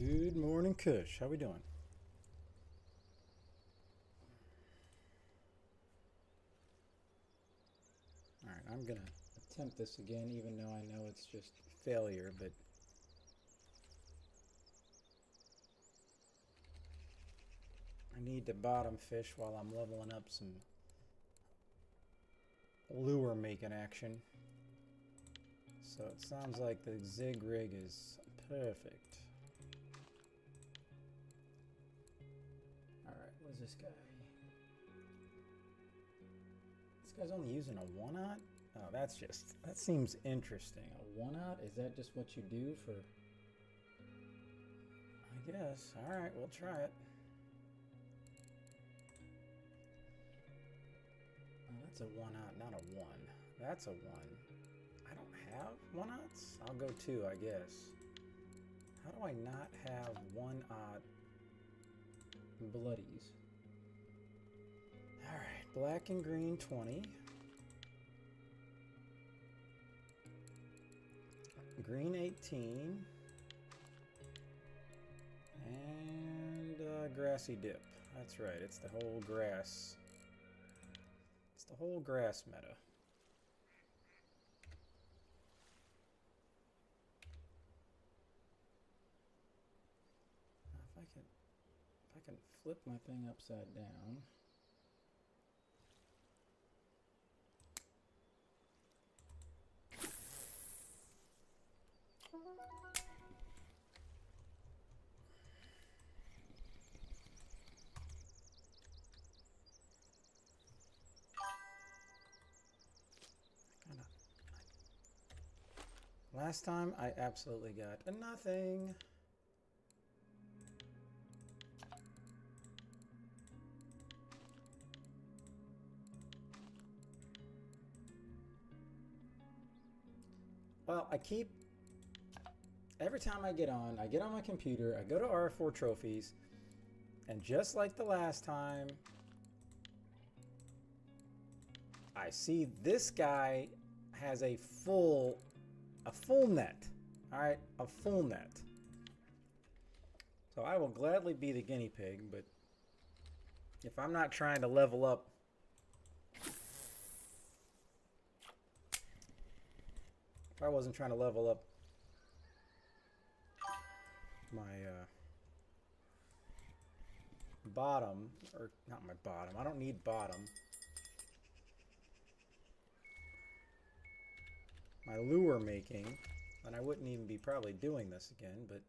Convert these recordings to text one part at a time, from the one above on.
Good morning, Kush. How we doing? All right, I'm gonna attempt this again, even though I know it's just failure, but I need to bottom fish while I'm leveling up some lure making action. So it sounds like the zig rig is perfect. All right, what is this guy? This guy's only using a 1-aught? Oh, that seems interesting. A 1-aught? Is that just what you do for... I guess. All right, we'll try it. Oh, that's a 1-aught, not a 1. That's a 1. I don't have 1-aughts? I'll go 2, I guess. How do I not have 1-aught bloodies? All right, black and green 20. Green 18. And grassy dip. That's right, it's the whole grass. It's the whole grass meta. Now if I can flip my thing upside down. Last time I absolutely got a nothing. Well, every time I get on my computer, I go to R4 Trophies, and just like the last time, I see this guy has a full net. All right, a full net. So I will gladly be the guinea pig, but if I'm not trying to level up, if I wasn't trying to level up my bottom, or not my bottom, I don't need bottom. My lure making, and I wouldn't even be probably doing this again, but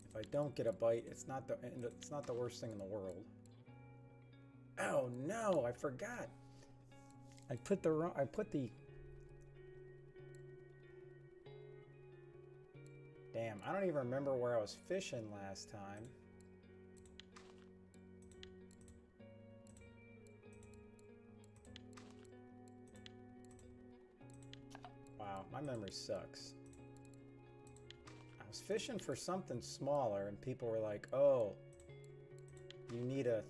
if I don't get a bite, it's not the worst thing in the world. Oh no, I forgot. I put the Damn, I don't even remember where I was fishing last time. Wow, my memory sucks. I was fishing for something smaller and people were like, oh, you need a...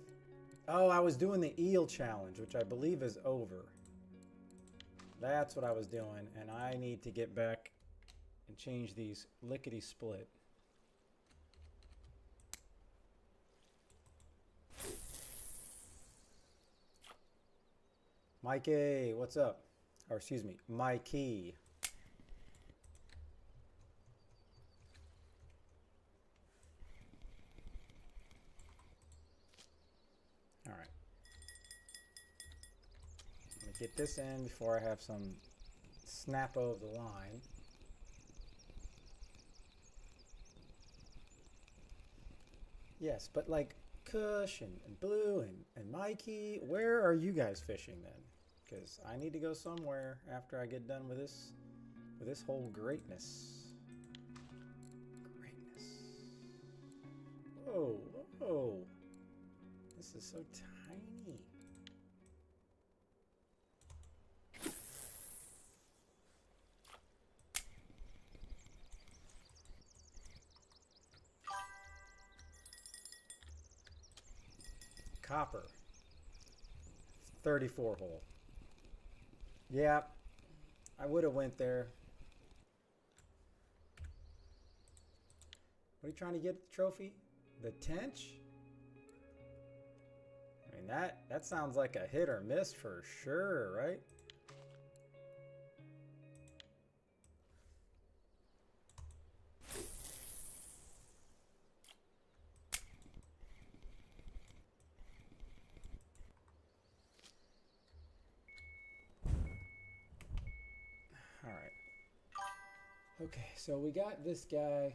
Oh, I was doing the eel challenge, which I believe is over. That's what I was doing, and I need to get back and change these lickety-split. Mikey, what's up? Or excuse me, Mikey. All right. Let me get this in before I have some snap of the line. Yes, but like Kush and Blue and Mikey, where are you guys fishing then? Because I need to go somewhere after I get done with this whole greatness. Greatness. Whoa, whoa. This is so tiny. Copper. 34 hole. Yeah, I would have went there. What are you trying to get the trophy? The tench? I mean, that sounds like a hit or miss for sure, right? All right. Okay, so we got this guy.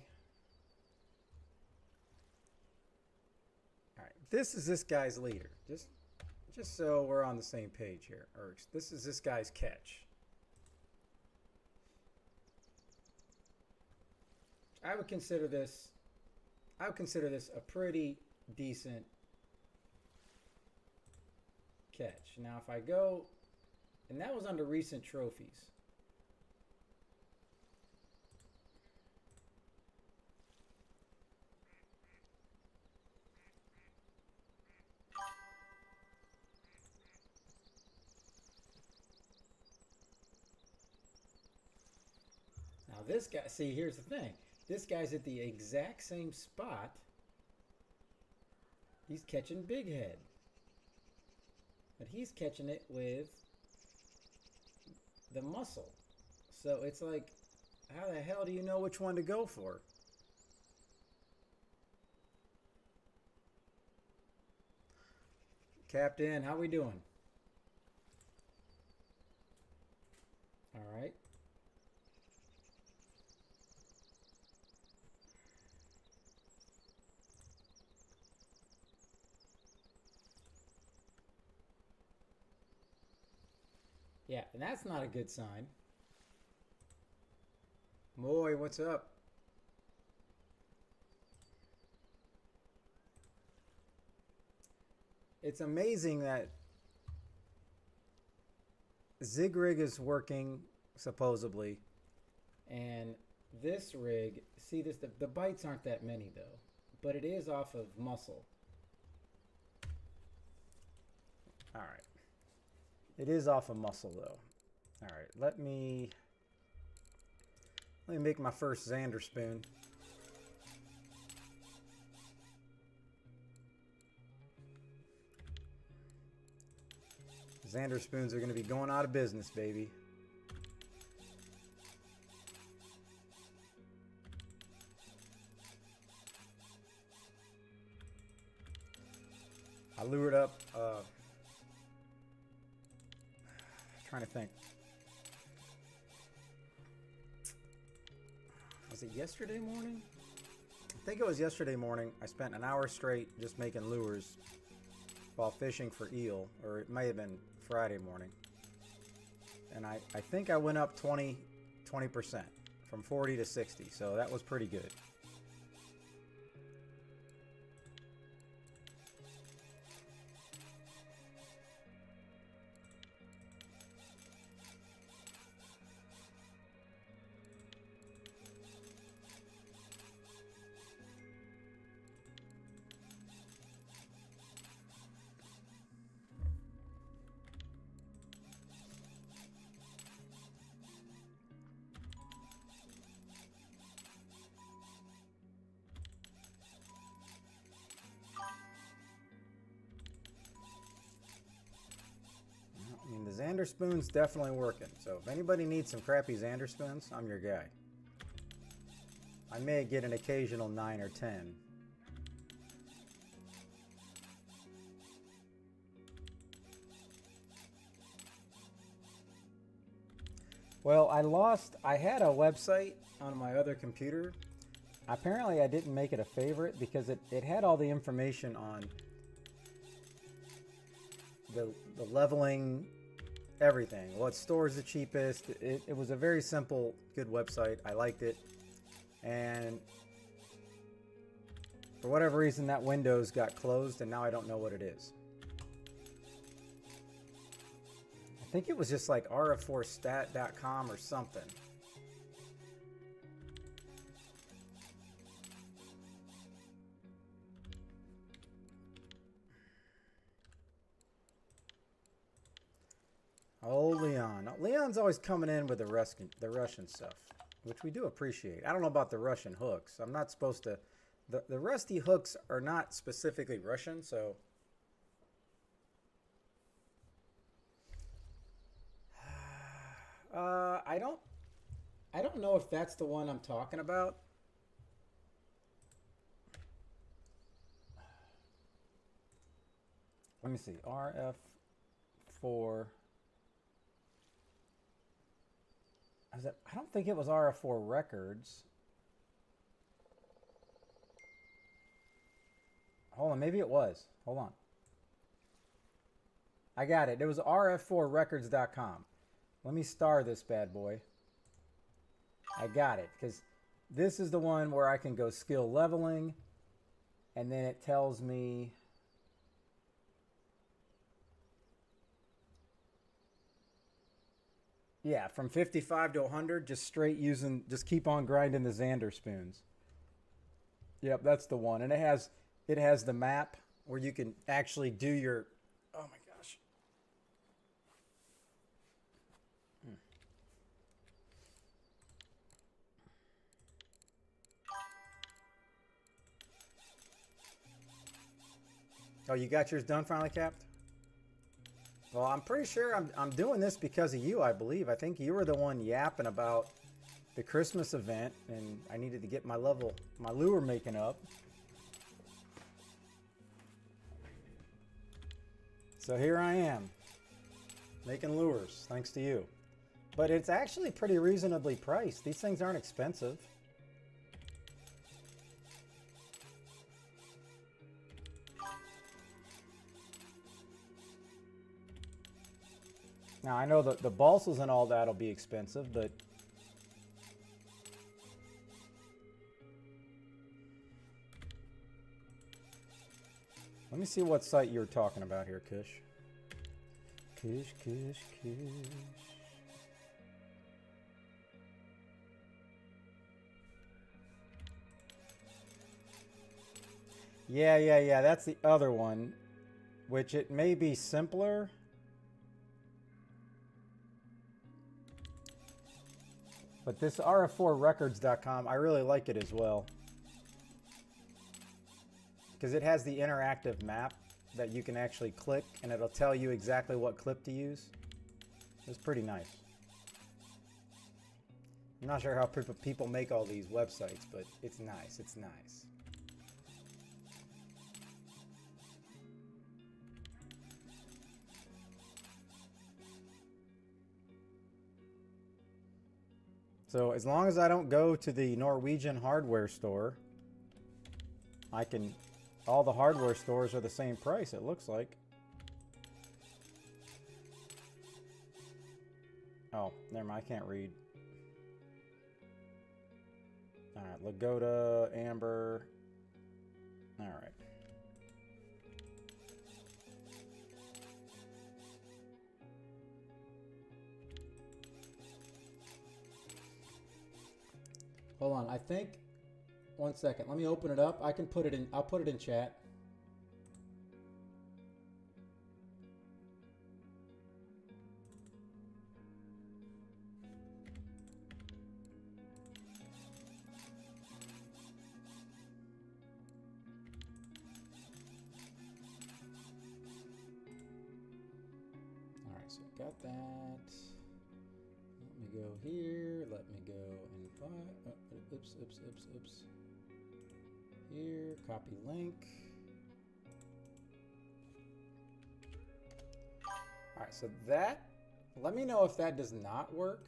All right, this is this guy's leader. Just so we're on the same page here. Or this is this guy's catch. I would consider this a pretty decent catch. Now if I go, and that was under recent trophies. Now this guy, see, here's the thing. This guy's at the exact same spot. He's catching big head. But he's catching it with the muscle. So it's like, how the hell do you know which one to go for? Captain, how we doing? All right. Yeah, and that's not a good sign. Moy, what's up? It's amazing that Zig rig is working supposedly, and this rig, see this, the bites aren't that many though, but it is off of muscle. All right. It is off of muscle though. All right, let me make my first Xander spoon. Xander spoons are going to be going out of business, baby. I lured up, trying to think. Was it yesterday morning? I think it was yesterday morning. I spent an hour straight just making lures while fishing for eel, or it may have been Friday morning. And I think I went up 20%, from 40 to 60, so that was pretty good. I mean, the Xander spoon's definitely working. So if anybody needs some crappy Xander spoons, I'm your guy. I may get an occasional 9 or 10. Well, I had a website on my other computer. Apparently I didn't make it a favorite because it had all the information on the leveling, everything. What store is the cheapest? It was a very simple, good website. I liked it. And for whatever reason, that Windows got closed, and now I don't know what it is. I think it was just like rf4stat.com or something. Oh, Leon. Leon's always coming in with the Russian stuff. which we do appreciate. I don't know about the Russian hooks. I'm not supposed to... The rusty hooks are not specifically Russian, so... I don't know if that's the one I'm talking about. Let me see. RF4. I don't think it was RF4 Records. Hold on, maybe it was. Hold on. I got it. It was rf4records.com. Let me star this bad boy. I got it, because this is the one where I can go skill leveling, and then it tells me... Yeah, from 55 to 100, just straight using, just keep on grinding the Xander spoons. Yep, that's the one. And it has the map where you can actually do your, oh my gosh. Oh, you got yours done finally, Capped? Well, I'm pretty sure I'm doing this because of you, I believe. I think you were the one yapping about the Christmas event, and I needed to get my lure making up. So here I am, making lures, thanks to you. But it's actually pretty reasonably priced. These things aren't expensive. Now, I know that the balsas and all that will be expensive, but... Let me see what site you're talking about here, Kush. Kush. Yeah. That's the other one, which it may be simpler. But this rf4records.com, I really like it as well. Because it has the interactive map that you can actually click, and it'll tell you exactly what clip to use. It's pretty nice. I'm not sure how people make all these websites, but it's nice. It's nice. So as long as I don't go to the Norwegian hardware store, all the hardware stores are the same price, it looks like. Oh, never mind, I can't read. All right, Lagoda, Amber. All right. Hold on, I think, one second, let me open it up. I can put it in, I'll put it in chat. All right, so I got that. Let me go here, let me go and oops. Here, copy link. All right, so that, let me know if that does not work.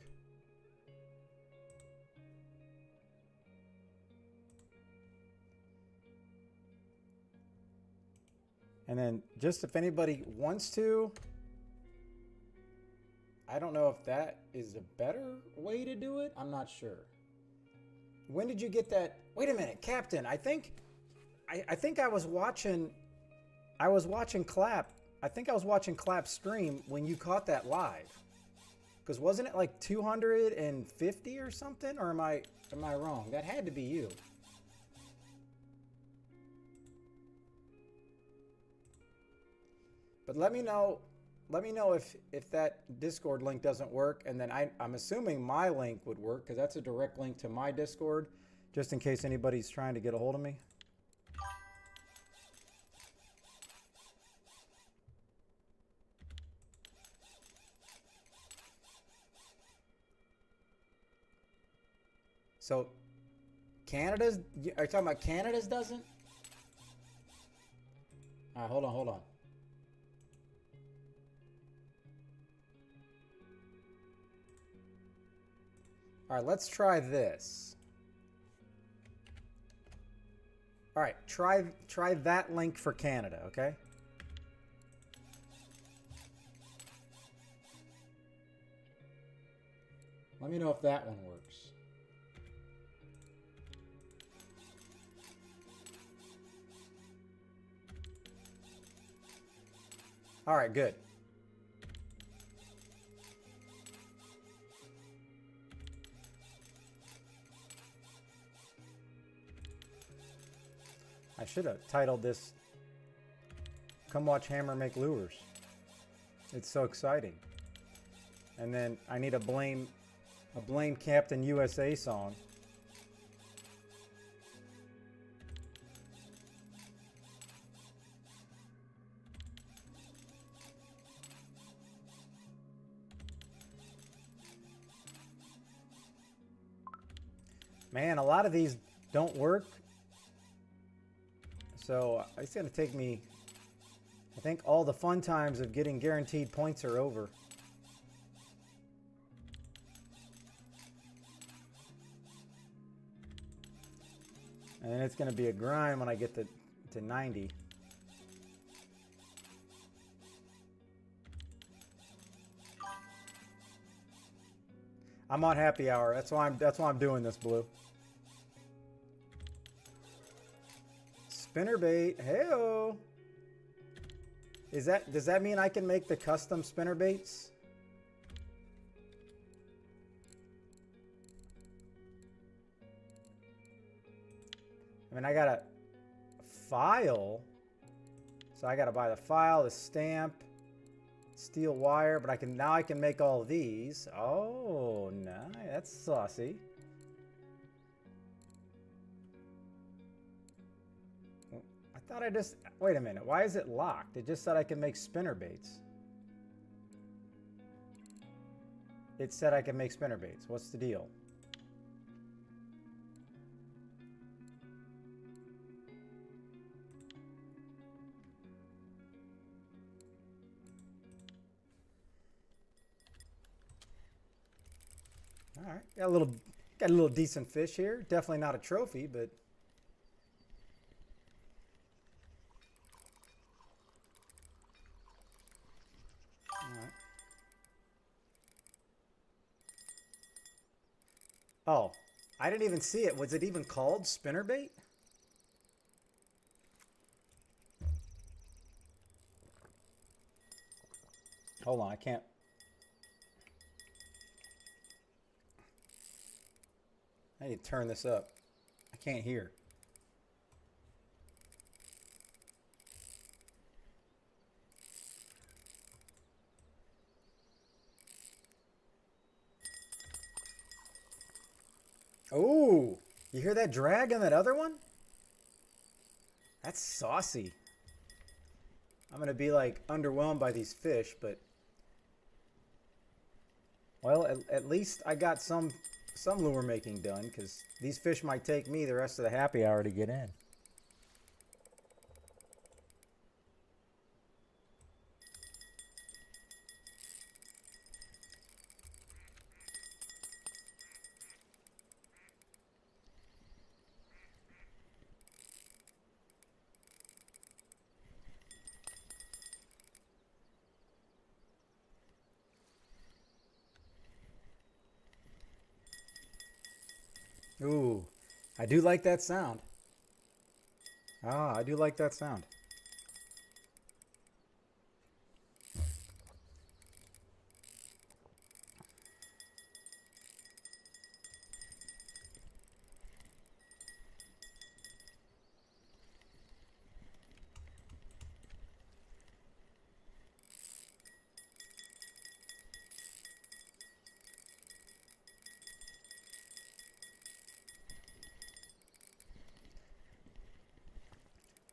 And then just if anybody wants to, I don't know if that is a better way to do it. I'm not sure. When did you get that? Wait a minute, Captain. I think I was watching Clap. I think I was watching Clap stream when you caught that live. Because wasn't it like 250 or something? Or am I wrong? That had to be you. But let me know let me know if that Discord link doesn't work, and then I'm assuming my link would work because that's a direct link to my Discord, just in case anybody's trying to get a hold of me. So, Canada's, are you talking about Canada's doesn't? All right, hold on, hold on. All right, let's try this. All right, try that link for Canada, okay? Let me know if that one works. All right, good. I should have titled this, "Come Watch Hammer Make Lures." It's so exciting. And then I need a blame Captain USA song. Man, a lot of these don't work. So it's going to take me, I think all the fun times of getting guaranteed points are over. And then it's going to be a grind when I get to 90. I'm on happy hour. That's why I'm doing this, Blue. Spinnerbait. Hey-o. Does that mean I can make the custom spinnerbaits? I mean, I got a file. So I got to buy the file, the stamp, steel wire, but now I can make all these. Oh, nice. That's saucy. I thought wait a minute. Why is it locked? It just said I can make spinnerbaits. It said I can make spinnerbaits. What's the deal? All right, got a little decent fish here. Definitely not a trophy, but all right. Oh, I didn't even see it. Was it even called spinnerbait? Hold on, I can't. I need to turn this up. I can't hear. Oh, you hear that drag on that other one? That's saucy. I'm going to be like underwhelmed by these fish, but well, at least I got some lure making done, because these fish might take me the rest of the happy hour to get in. Ooh, I do like that sound. Ah, I do like that sound.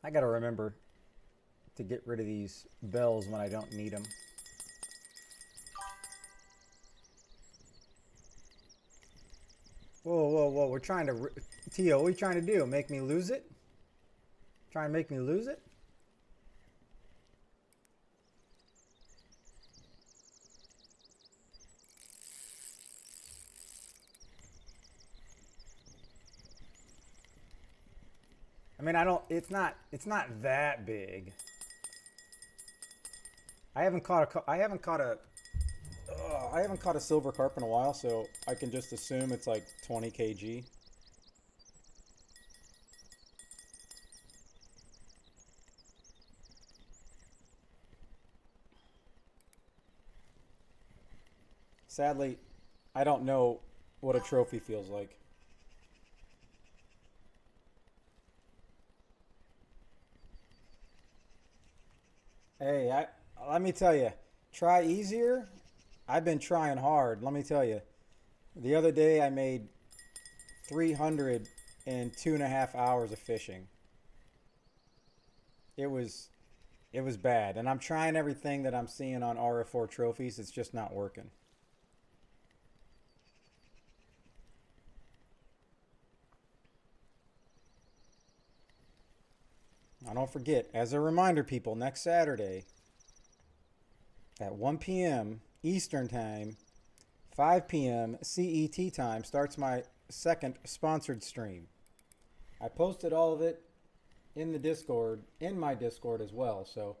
I gotta remember to get rid of these bells when I don't need them. Whoa, whoa, whoa. We're trying to... Tio, what are you trying to do? Make me lose it? Try and make me lose it? I mean, it's not that big. I haven't caught a silver carp in a while, so I can just assume it's like 20 kg. Sadly, I don't know what a trophy feels like. Hey, let me tell you, try easier. I've been trying hard. Let me tell you. The other day I made 300 in 2.5 hours of fishing. It was bad, and I'm trying everything that I'm seeing on RF4 trophies. It's just not working. Now don't forget, as a reminder, people, next Saturday at 1 p.m. Eastern Time, 5 p.m. CET time starts my second sponsored stream. I posted all of it in the Discord, in my Discord as well, so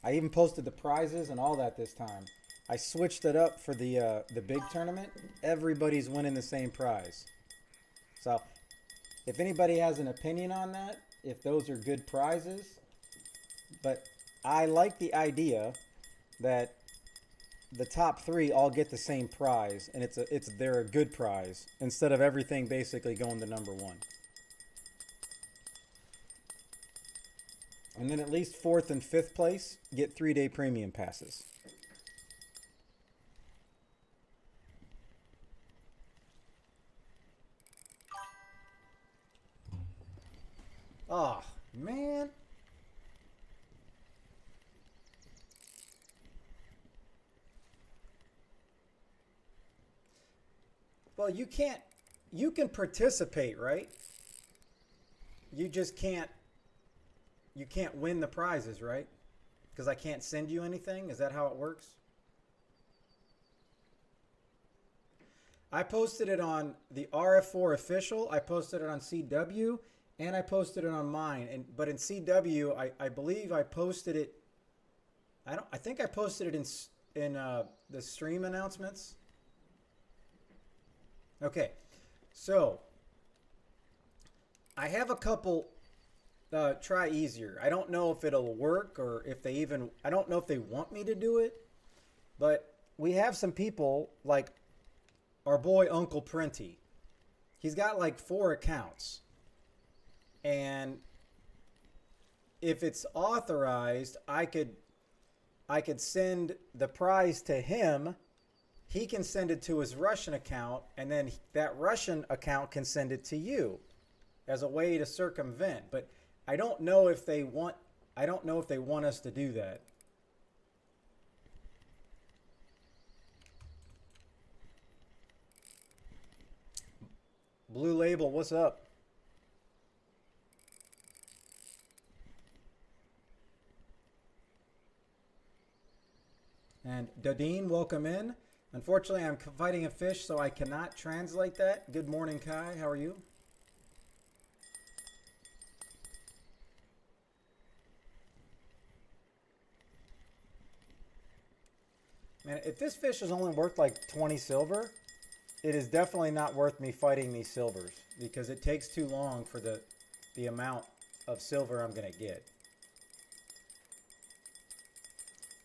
I even posted the prizes and all that this time. I switched it up for the big tournament. Everybody's winning the same prize. So if anybody has an opinion on that, if those are good prizes, but I like the idea that the top 3 all get the same prize, and they're a good prize instead of everything basically going to number 1. And then at least 4th and 5th place get 3-day premium passes. Oh, man. Well, you can participate, right? You just can't win the prizes, right? Because I can't send you anything? Is that how it works? I posted it on the RF4 official, I posted it on CW, and I posted it on mine. But in CW, I believe I posted it. I think I posted it in the stream announcements. Okay, so I have a couple try easier. I don't know if it'll work or if I don't know if they want me to do it, but we have some people like our boy Uncle Printy. He's got like 4 accounts. And if it's authorized, I could send the prize to him. He can send it to his Russian account, and then that Russian account can send it to you as a way to circumvent. But I don't know if they want us to do that. Blue Label, what's up? And Dadine, welcome in. Unfortunately, I'm fighting a fish, so I cannot translate that. Good morning, Kai. How are you? Man, if this fish is only worth like 20 silver, it is definitely not worth me fighting these silvers because it takes too long for the amount of silver I'm going to get.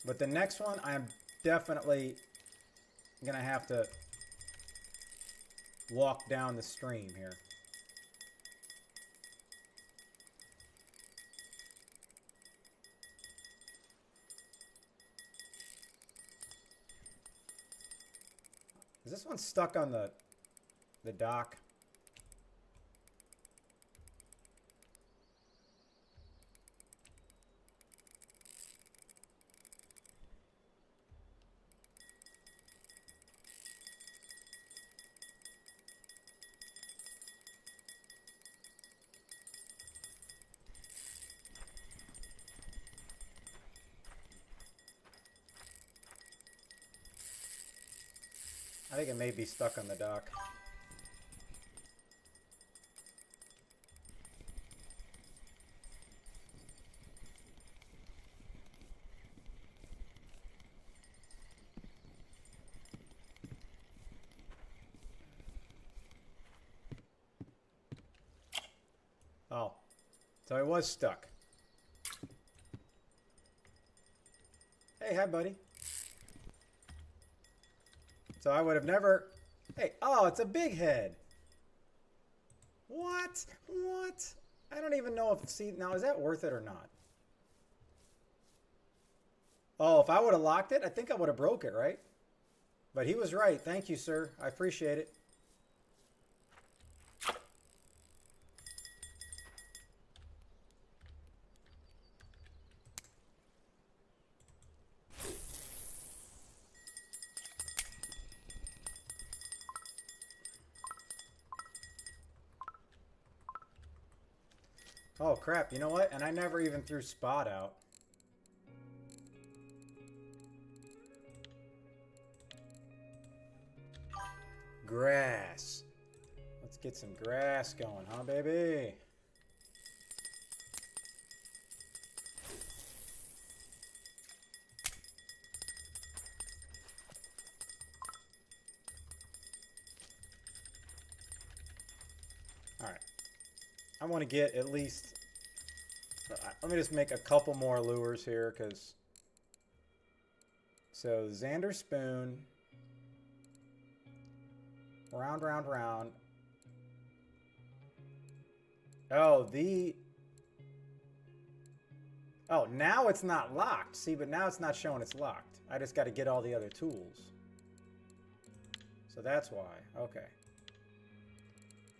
But the next one, I'm definitely going to have to walk down the stream here. Is this one stuck on the dock? I think it may be stuck on the dock. Oh, so it was stuck. Hey, hi, buddy. So I would have never... Hey, oh, it's a big head. What? What? I don't even know if... See, now, is that worth it or not? Oh, if I would have locked it, I think I would have broke it, right? But he was right. Thank you, sir. I appreciate it. Oh, crap. You know what? And I never even threw spot out. Grass. Let's get some grass going, huh, baby? All right. I want to get at least... Let me just make a couple more lures here, because... So, Xander Spoon... Round, round, round. Oh, Oh, now it's not locked. See, but now it's not showing it's locked. I just got to get all the other tools. So that's why. Okay.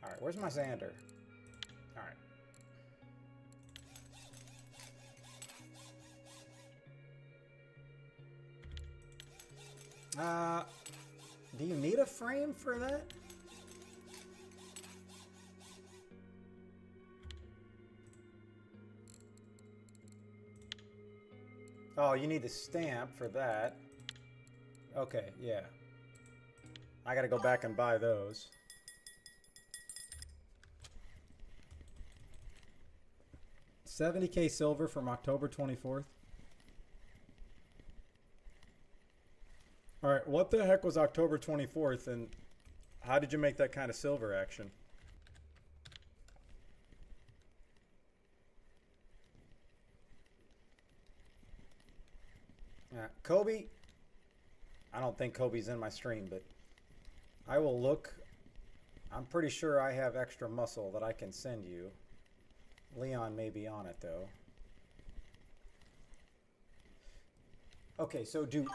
All right, where's my Xander? All right. Do you need a frame for that? Oh, you need the stamp for that. Okay, yeah. I gotta go back and buy those. $70K silver from October 24th. All right, what the heck was October 24th, and how did you make that kind of silver action? Kobe, I don't think Kobe's in my stream, but I will look. I'm pretty sure I have extra muscle that I can send you. Leon may be on it, though. Okay, so do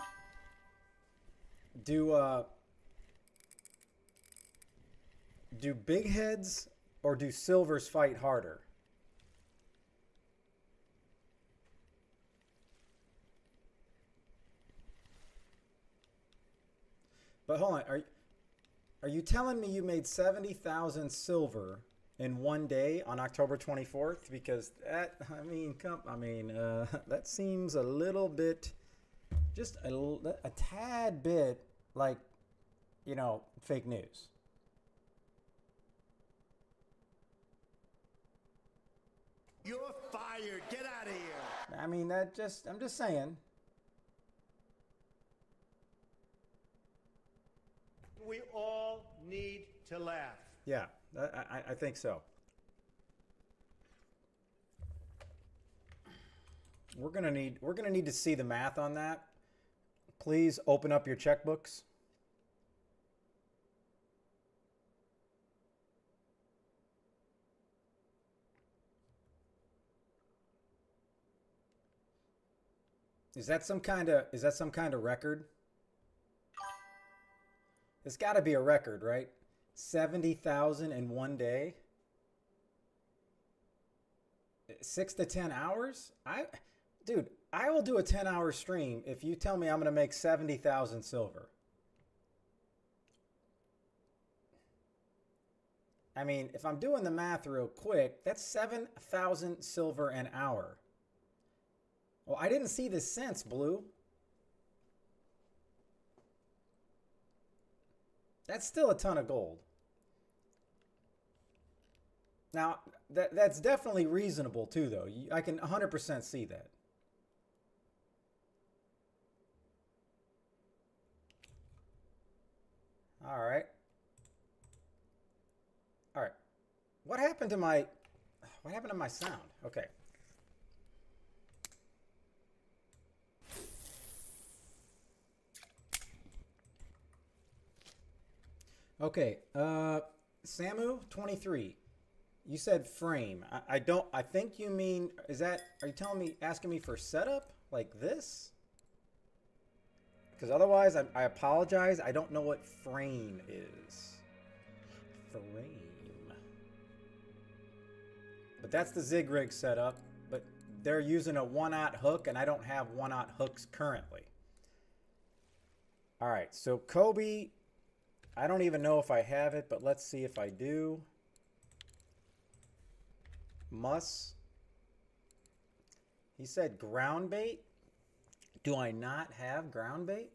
big heads or do silvers fight harder? But hold on, are you telling me you made 70,000 silver in one day on October 24th? Because that, I mean, that seems a little bit, just a tad bit like, you know, fake news. You're fired. Get out of here. I mean, I'm just saying. We all need to laugh. Yeah, I think so. We're gonna need to see the math on that. Please open up your checkbooks. Is that some kind of record? It's got to be a record, right? 70,000 in one day? 6 to 10 hours? Dude, I will do a 10-hour stream if you tell me I'm going to make 70,000 silver. I mean, if I'm doing the math real quick, that's 7,000 silver an hour. Well, I didn't see this since, Blue. That's still a ton of gold. Now, that's definitely reasonable too, though. I can 100% see that. All right. All right. What happened to my sound? Okay. Okay. Samu 23. You said frame. I don't. I think you mean. Are you telling me, asking me for setup like this? Because otherwise, I apologize. I don't know what frame is. Frame. But that's the Zig rig setup. But they're using a 1/0 hook, and I don't have 1/0 hooks currently. All right. So Kobe, I don't even know if I have it, but let's see if I do. He said ground bait. Do I not have ground bait?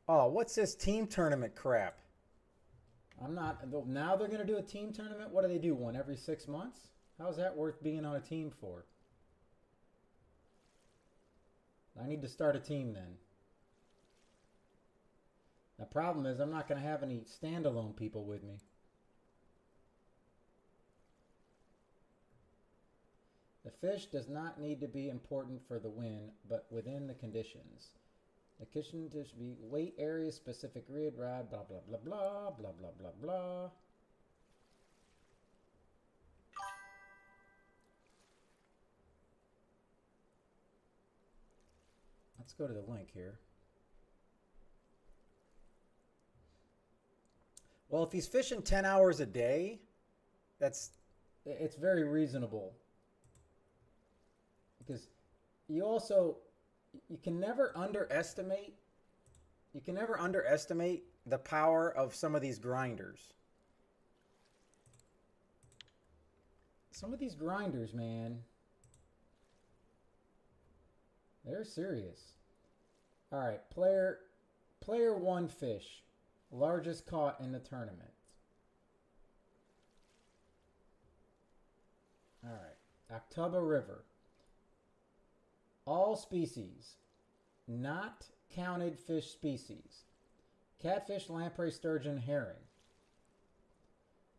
Oh, what's this team tournament crap? I'm not. Now they're going to do a team tournament? What do they do? One every 6 months? How's that worth being on a team for? I need to start a team then. The problem is I'm not going to have any standalone people with me. The fish does not need to be important for the win, but within the conditions. The condition should be weight, area, specific grid, rod, blah, blah, blah, blah, blah, blah, blah, blah. Let's go to the link here. Well, if he's fishing 10 hours a day, it's very reasonable. Because you can never underestimate the power of some of these grinders. Some of these grinders, man, they're serious. All right, player 1 fish, largest caught in the tournament. All right, October River. All species, not counted fish species. Catfish, lamprey, sturgeon, herring.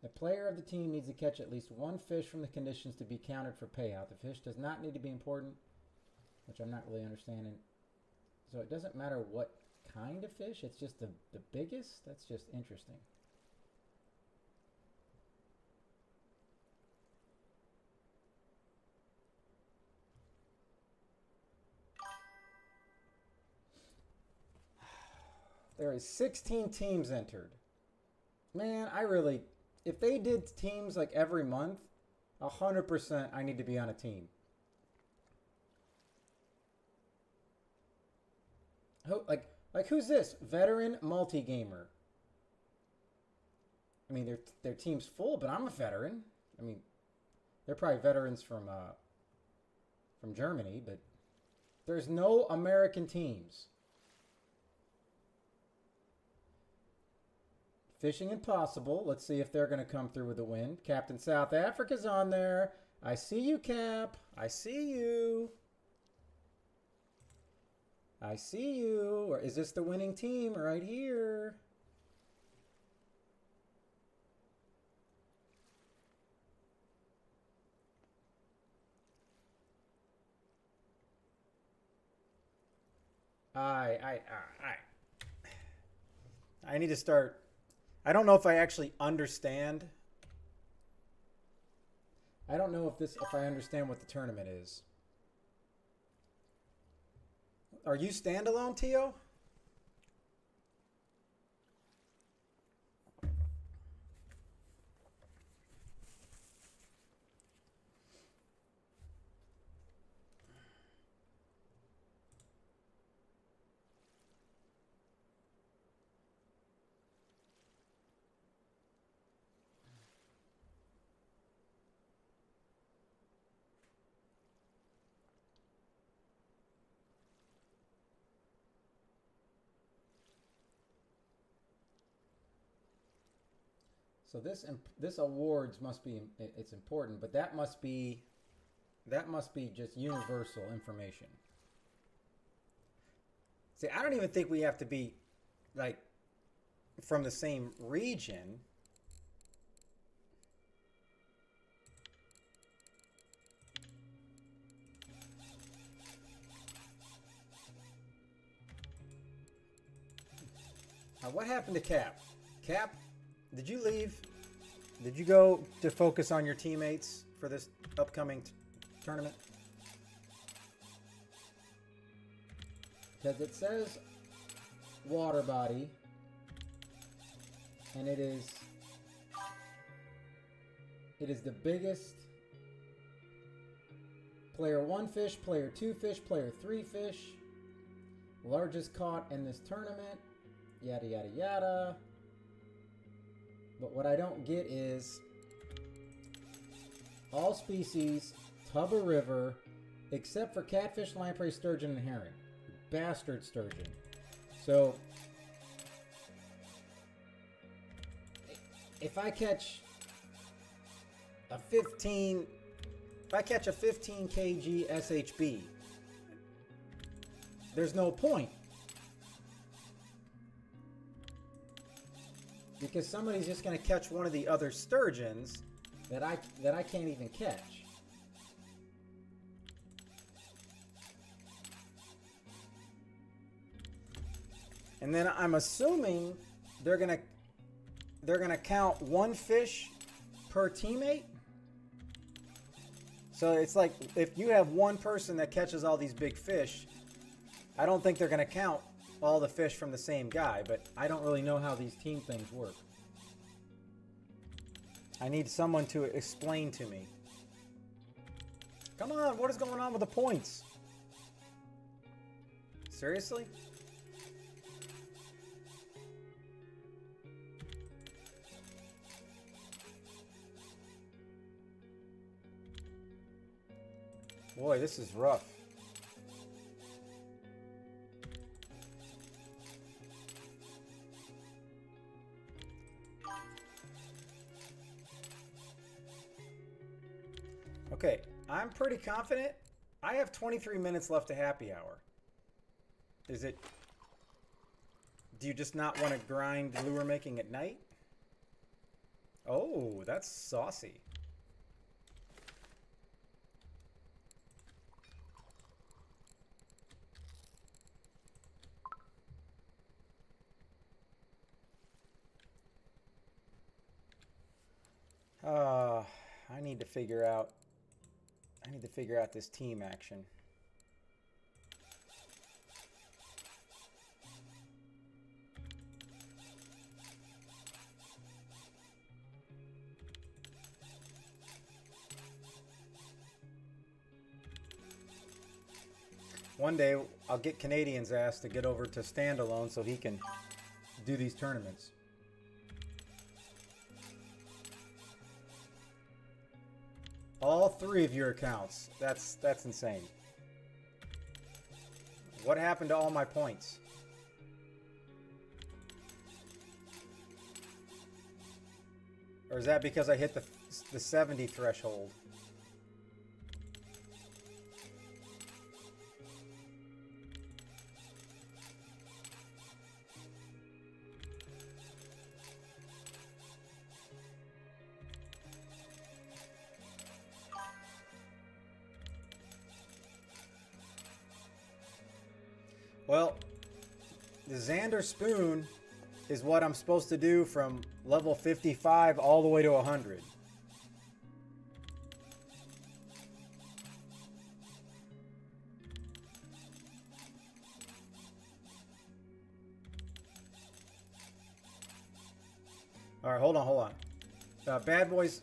The player of the team needs to catch at least one fish from the conditions to be counted for payout. The fish does not need to be important, which I'm not really understanding. So it doesn't matter what kind of fish, it's just the biggest? That's just interesting. There is 16 teams entered. Man, if they did teams like every month, 100% I need to be on a team. Who's this? Veteran multi-gamer. I mean, their team's full, but I'm a veteran. I mean, they're probably veterans from Germany, but there's no American teams. Fishing Impossible. Let's see if they're going to come through with a win. Captain South Africa's on there. I see you, Cap. I see you. I see you. Or is this the winning team right here? I need to start. I don't know if I actually understand. I don't know if I understand what the tournament is. Are you standalone, Tio? So this awards must be, it's important, but that must be just universal information. See, I don't even think we have to be like from the same region. What happened to Cap? Cap, did you leave? Did you go to focus on your teammates for this upcoming tournament? Because it says water body, and it is the biggest. Player 1 fish, player 2 fish, player 3 fish. Largest caught in this tournament. Yada, yada, yada. But what I don't get is all species, tub or river, except for catfish, lamprey, sturgeon, and herring. Bastard sturgeon. So, if I catch a 15 kg SHB, there's no point. Because somebody's just going to catch one of the other sturgeons that I can't even catch. And then I'm assuming they're going to count one fish per teammate. So it's like if you have one person that catches all these big fish, I don't think they're going to count all the fish from the same guy, but I don't really know how these team things work. I need someone to explain to me. Come on, what is going on with the points? Seriously? Boy, this is rough. Okay, I'm pretty confident. I have 23 minutes left to happy hour. Is it... Do you just not want to grind lure making at night? Oh, that's saucy. I need to figure out this team action. One day I'll get Canadian's ass to get over to standalone so he can do these tournaments. All 3 of your accounts. That's insane. What happened to all my points? Or is that because I hit the 70 threshold? Well, the Xander spoon is what I'm supposed to do from level 55 all the way to 100. All right, hold on. Bad boys,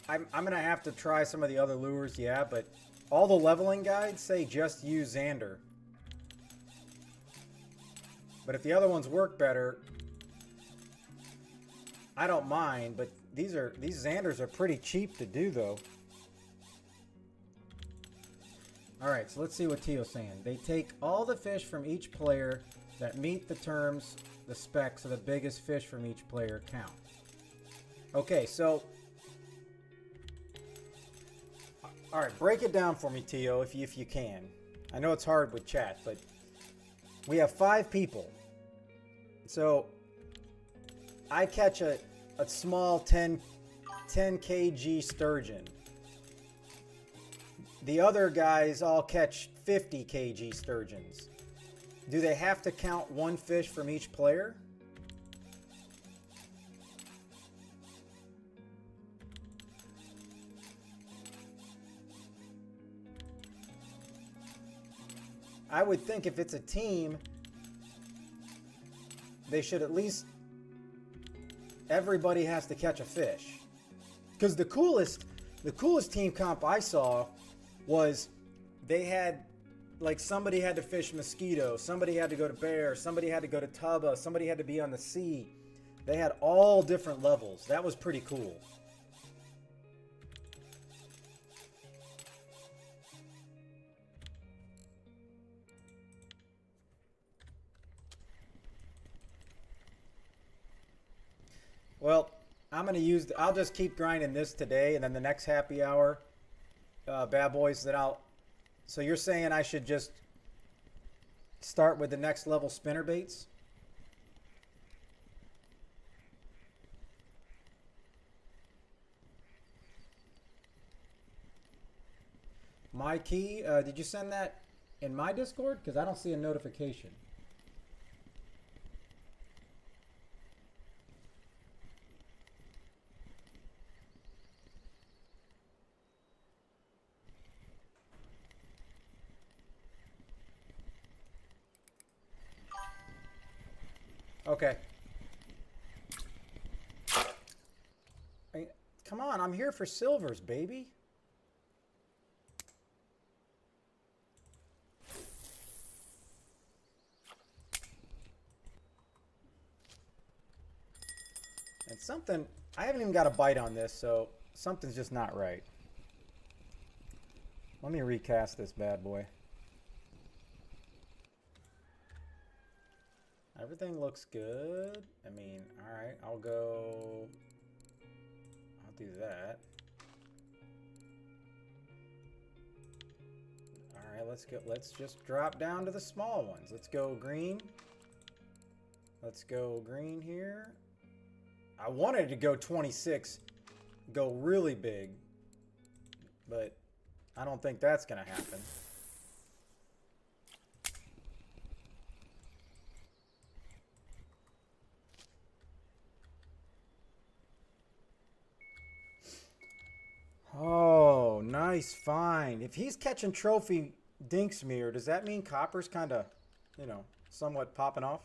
I'm going to have to try some of the other lures, yeah, but all the leveling guides say just use Xander. But if the other ones work better, I don't mind, but these Xanders are pretty cheap to do though. Alright, so let's see what Tio's saying. They take all the fish from each player that meet the terms, the specs of the biggest fish from each player count. Okay, so all right, break it down for me, Tio, if you can. I know it's hard with chat, but we have 5 people. So I catch a small 10 kg sturgeon. The other guys all catch 50 kg sturgeons. Do they have to count 1 fish from each player? I would think if it's a team, they should at least, everybody has to catch a fish. Because the coolest team comp I saw was they had, like, somebody had to fish mosquito, somebody had to go to bear, somebody had to go to tubba, somebody had to be on the sea. They had all different levels. That was pretty cool. Well, I'm going to use, I'll just keep grinding this today, and then the next happy hour, bad boys, so you're saying I should just start with the next level spinnerbaits? My key, did you send that in my Discord? Because I don't see a notification. Okay. Come on, I'm here for silvers, baby. And something, I haven't even got a bite on this, so something's just not right. Let me recast this bad boy. Everything looks good. I mean, all right, I'll do that. All right, let's just drop down to the small ones. Let's go green. Let's go green here. I wanted to go 26, go really big, but I don't think that's gonna happen. Oh, nice find. If he's catching trophy Dinksmear, does that mean copper's kind of, you know, somewhat popping off?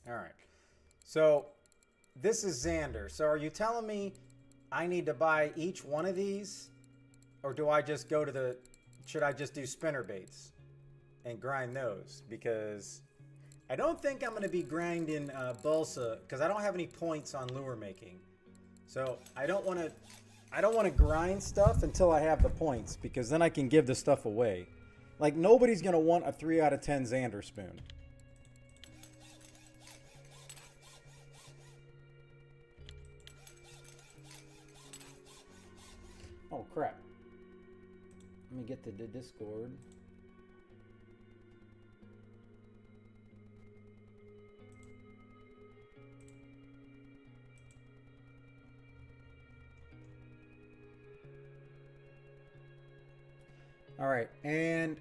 All right. So this is Xander. So are you telling me I need to buy each one of these? Or do I just go to the, should I just do spinnerbaits and grind those? Because I don't think I'm going to be grinding balsa because I don't have any points on lure making. So I don't want to grind stuff until I have the points, because then I can give the stuff away. Like, nobody's going to want a 3 out of 10 Xander spoon. Oh crap. Let me get to the Discord. All right, and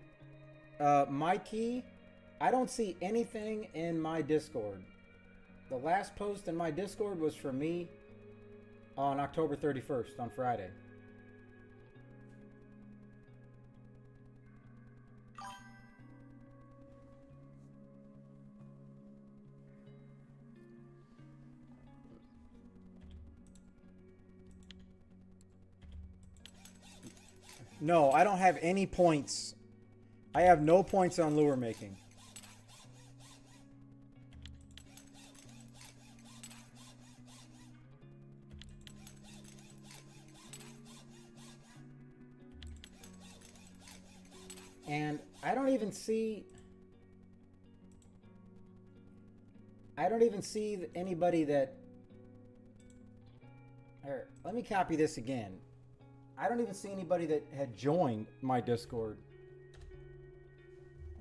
my key, I don't see anything in my Discord. The last post in my Discord was from me on October 31st, on Friday. No, I don't have any points. I have no points on lure making. And I don't even see... I don't even see anybody that... Here, let me copy this again. I don't even see anybody that had joined my Discord.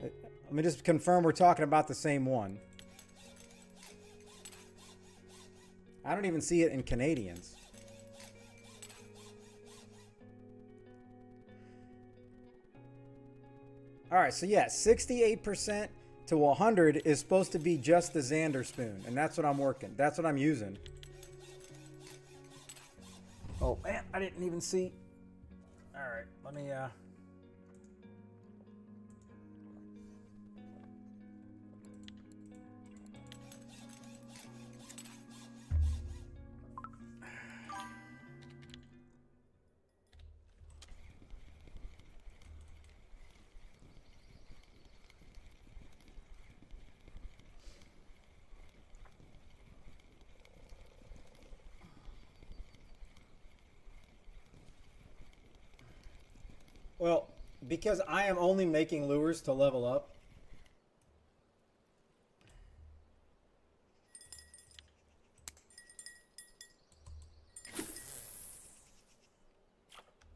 Let me just confirm we're talking about the same one. I don't even see it in Canadians. All right, so yeah, 68% to 100 is supposed to be just the Xander spoon, and that's what I'm working. That's what I'm using. Oh man, I didn't even see. All right, let me Well, because I am only making lures to level up.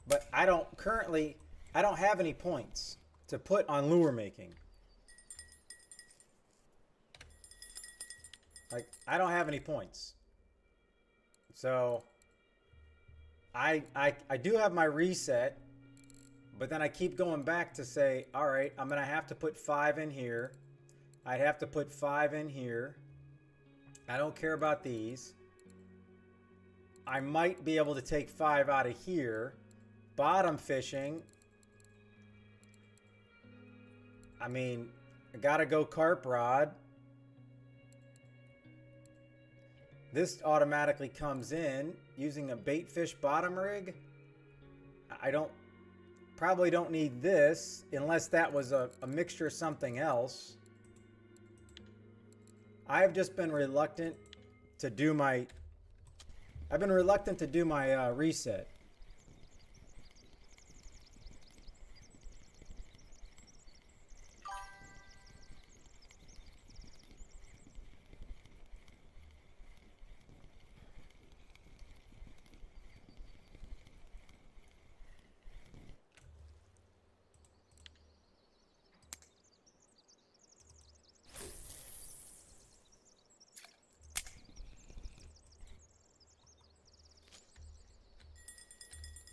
But I don't have any points to put on lure making. Like, I don't have any points. So I do have my reset. But then I keep going back to say, all right, I'm going to have to put 5 in here. I'd have to put 5 in here. I don't care about these. I might be able to take 5 out of here. Bottom fishing. I mean, I got to go carp rod. This automatically comes in using a bait fish bottom rig. Probably don't need this unless that was a mixture of something else. I've just been reluctant to do my reset.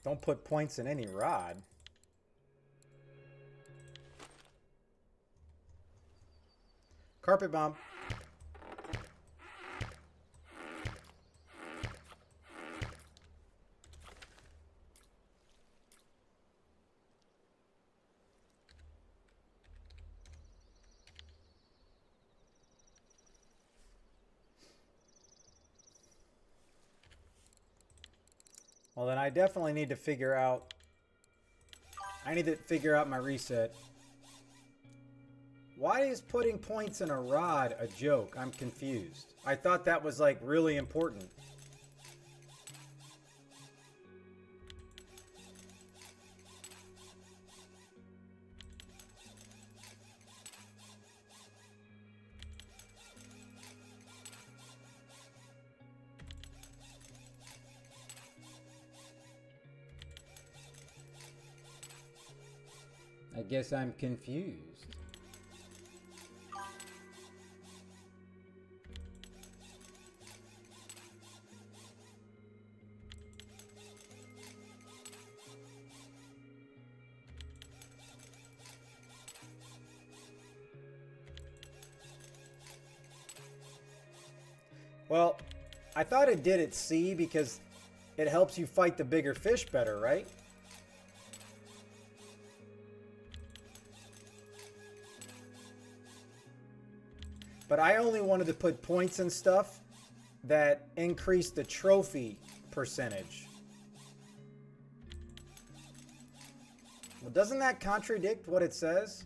Don't put points in any rod. Carpet bomb. Well, then I definitely need to figure out... I need to figure out my reset. Why is putting points in a rod a joke? I'm confused. I thought that was, like, really important. I guess I'm confused. Well, I thought it did at sea because it helps you fight the bigger fish better, right? But I only wanted to put points and stuff that increase the trophy percentage. Well, doesn't that contradict what it says?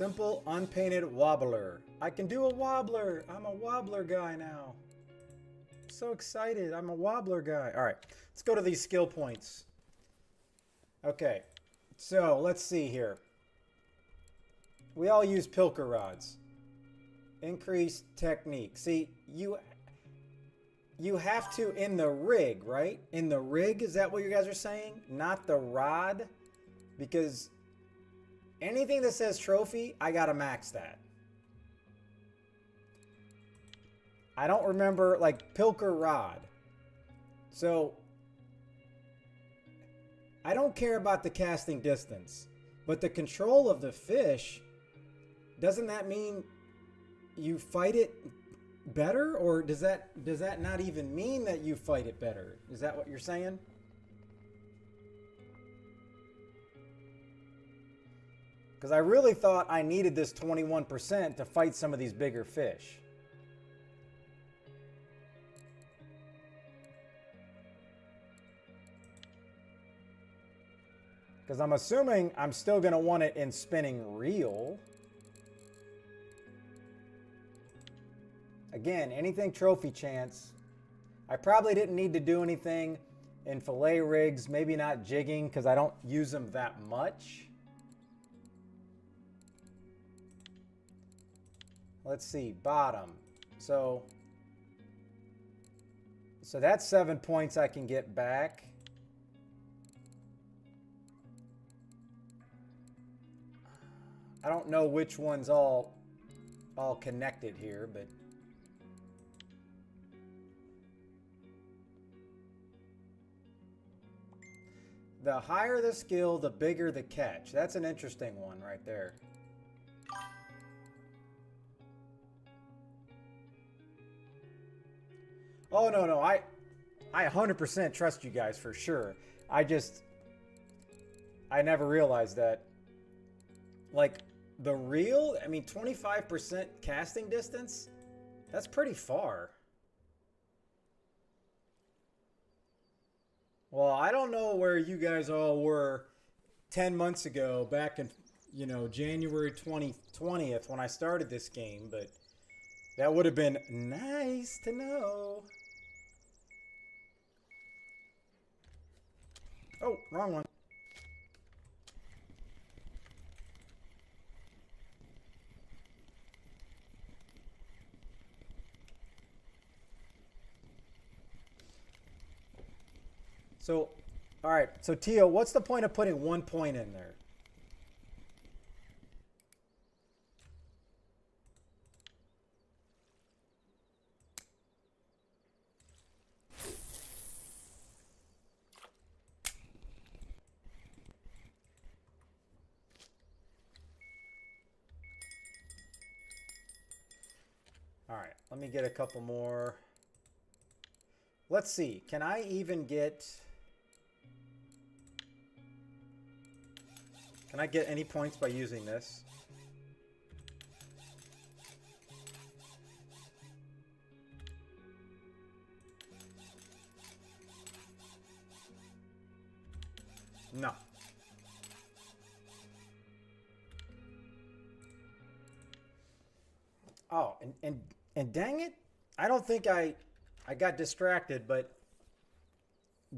Simple unpainted wobbler. I can do a wobbler. I'm a wobbler guy now. I'm so excited. I'm a wobbler guy. All right, let's go to these skill points. Okay, so let's see here. We all use pilker rods. Increase technique. See, you have to in the rig, right? In the rig, is that what you guys are saying? Not the rod? Because anything that says trophy, I gotta max that. I don't remember, like, pilker rod. So, I don't care about the casting distance. But the control of the fish, doesn't that mean you fight it better? Or does that not even mean that you fight it better? Is that what you're saying? Because I really thought I needed this 21% to fight some of these bigger fish. Because I'm assuming I'm still going to want it in spinning reel. Again, anything trophy chance. I probably didn't need to do anything in fillet rigs. Maybe not jigging because I don't use them that much. Let's see, bottom. So that's 7 points I can get back. I don't know which one's all connected here, but the higher the skill, the bigger the catch. That's an interesting one right there. Oh, no. I 100% trust you guys for sure. I never realized that. Like, the reel, I mean, 25% casting distance? That's pretty far. Well, I don't know where you guys all were 10 months ago, back in, January 2020th when I started this game, but that would have been nice to know. Oh, wrong one. So, all right. So, Tio, what's the point of putting 1 point in there? All right, let me get a couple more. Let's see. Can I even get... Can I get any points by using this? No. Oh, and dang it, I don't think I got distracted, but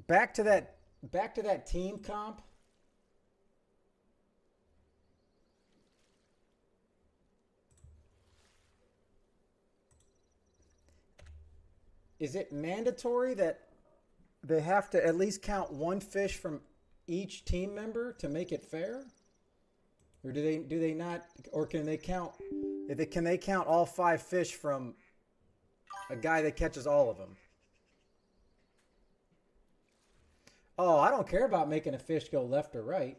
back to that team comp. Is it mandatory that they have to at least count one fish from each team member to make it fair? Or do they not, or can they count all 5 fish from a guy that catches all of them? Oh, I don't care about making a fish go left or right.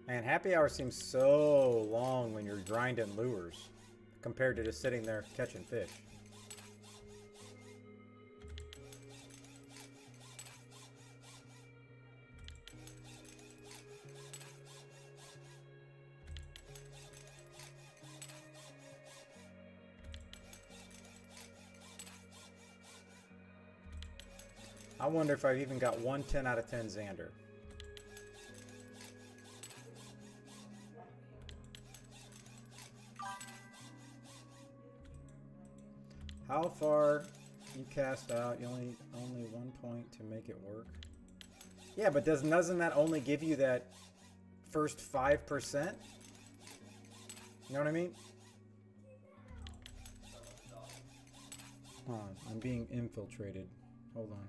Man, happy hour seems so long when you're grinding lures compared to just sitting there catching fish. I wonder if I've even got one 10 out of 10 Xander. How far you cast out, you only 1 point to make it work. Yeah, but doesn't that only give you that first 5%? You know what I mean? Hold on, I'm being infiltrated. Hold on.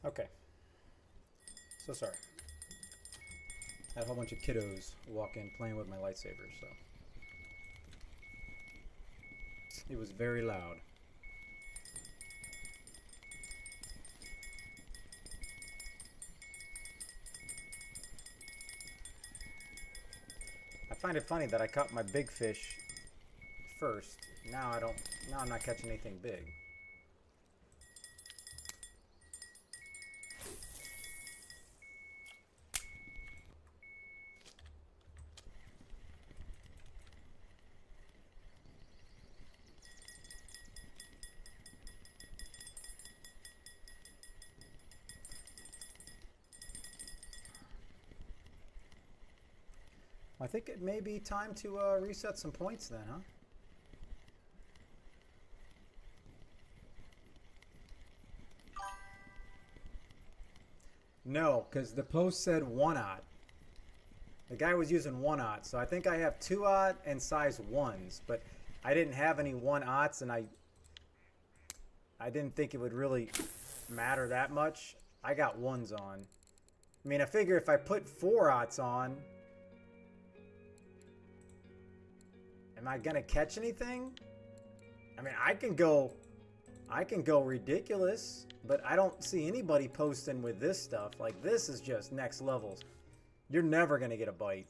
Okay. So sorry. I had a whole bunch of kiddos walk in playing with my lightsabers, so it was very loud. I find it funny that I caught my big fish first. Now I don't. Now I'm not catching anything big. I think it may be time to reset some points then, huh? No, because the post said 1/0. The guy was using 1/0, so I think I have 2/0 and size 1s, but I didn't have any 1/0s, and I didn't think it would really matter that much. I got 1s on. I mean, I figure if I put 4/0s on, am I gonna catch anything? I mean, I can go ridiculous, but I don't see anybody posting with this stuff. Like, this is just next levels. You're never gonna get a bite.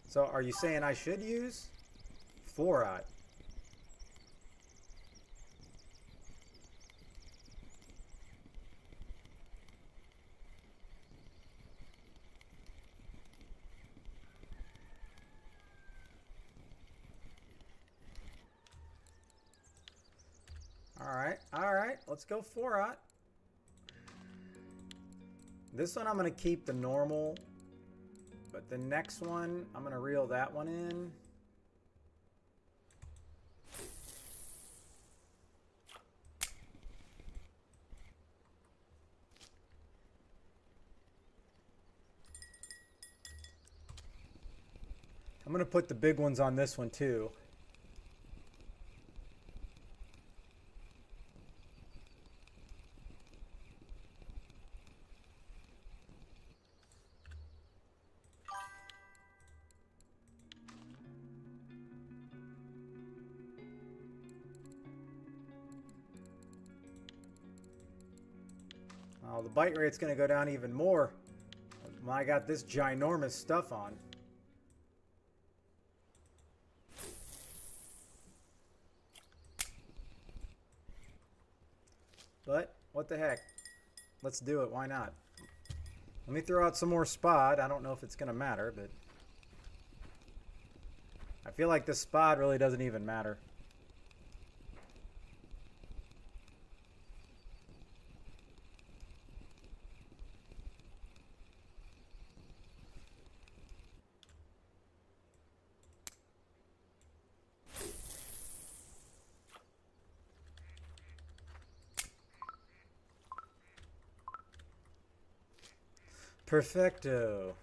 So, are you saying I should use 4/0? All right, let's go 4/0. This one I'm gonna keep the normal, but the next one I'm gonna reel that one in. I'm gonna put the big ones on this one too. Oh, the bite rate's going to go down even more when I got this ginormous stuff on. But, what the heck? Let's do it. Why not? Let me throw out some more spod. I don't know if it's going to matter, but I feel like this spod really doesn't even matter. Perfecto.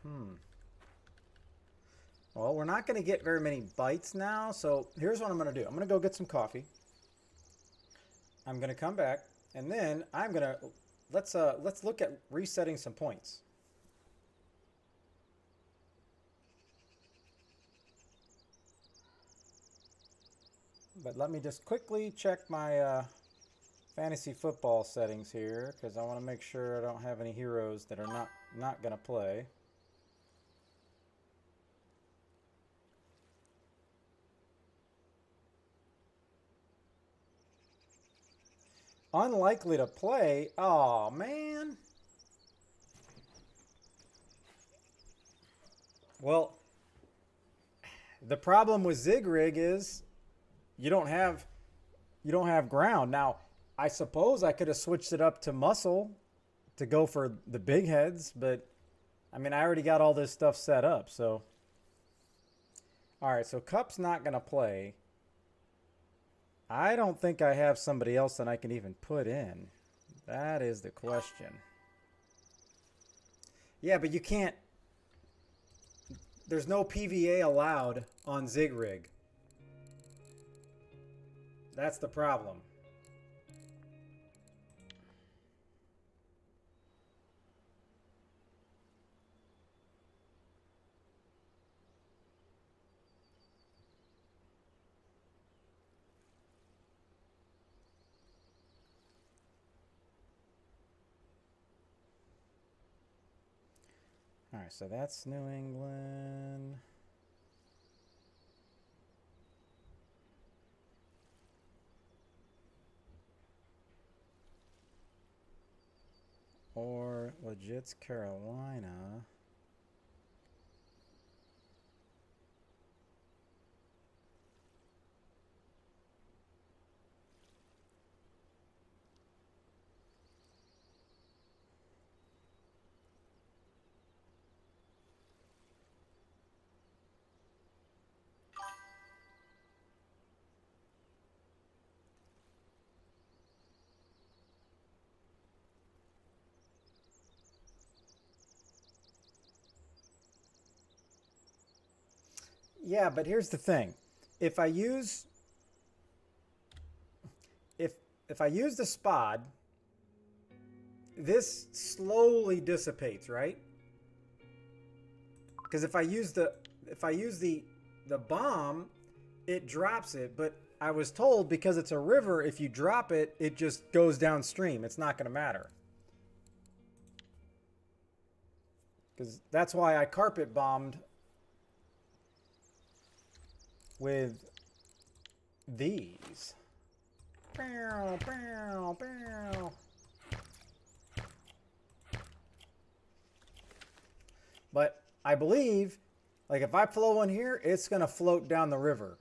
Well, we're not going to get very many bites now, so here's what I'm going to do. I'm going to go get some coffee. I'm going to come back, and then I'm going to let's look at resetting some points. But let me just quickly check my fantasy football settings here, because I want to make sure I don't have any heroes that are not going to play. Unlikely to play? Oh, man. Well, the problem with Zigrig is you don't have ground. Now, I suppose I could have switched it up to muscle to go for the big heads, but I mean, I already got all this stuff set up, so. All right, so Cup's not going to play. I don't think I have somebody else that I can even put in. That is the question. Yeah, but you can't. There's no PVA allowed on Zigrig. That's the problem. All right, so that's New England. Or legit's Carolina. Yeah, but here's the thing. If I use if I use the spod, this slowly dissipates, right? Because if I use the bomb, it drops it, but I was told because it's a river, if you drop it, it just goes downstream. It's not going to matter. Because that's why I carpet bombed with these. Bow, bow, bow. But I believe, like if I flow one here, it's going to float down the river.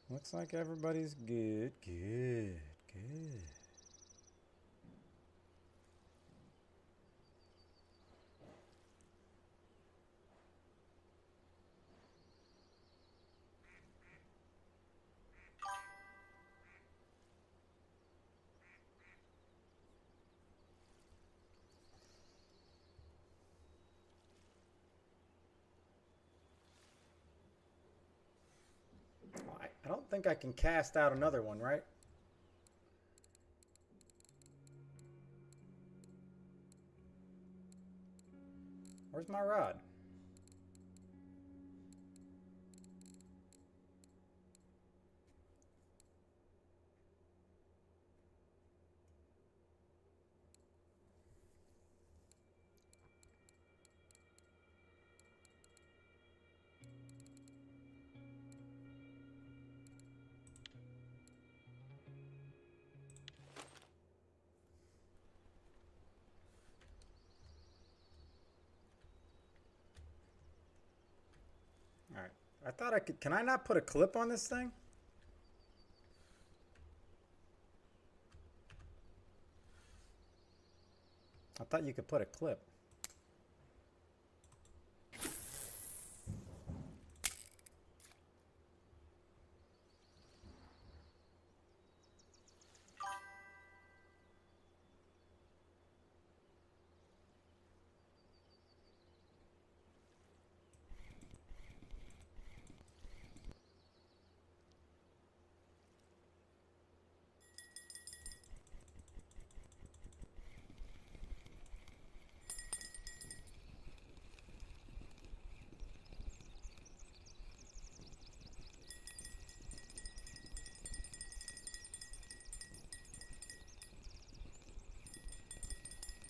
Looks like everybody's good, good, good. I don't think I can cast out another one, right? Where's my rod? All right. I thought I could. Can I not put a clip on this thing? I thought you could put a clip.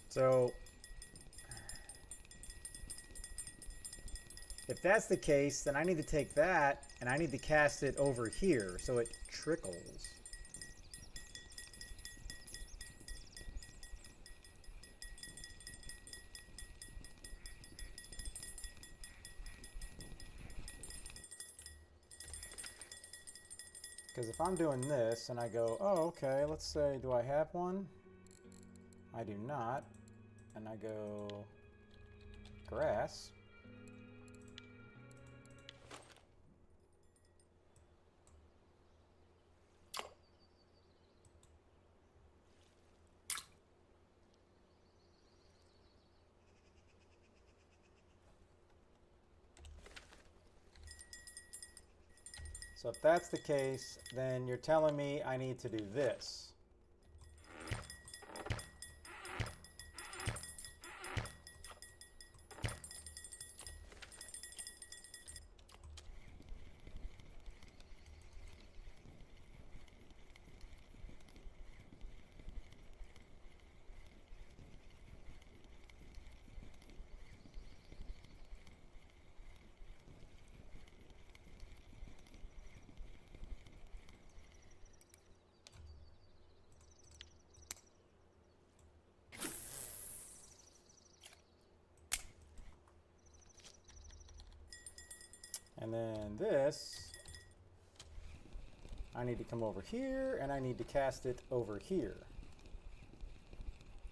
So if that's the case, then I need to take that and I need to cast it over here so it trickles. Because if I'm doing this and I go, oh, okay, let's say, do I have one? I do not. And I go grass. So if that's the case, then you're telling me I need to do this. And then this, I need to come over here and I need to cast it over here.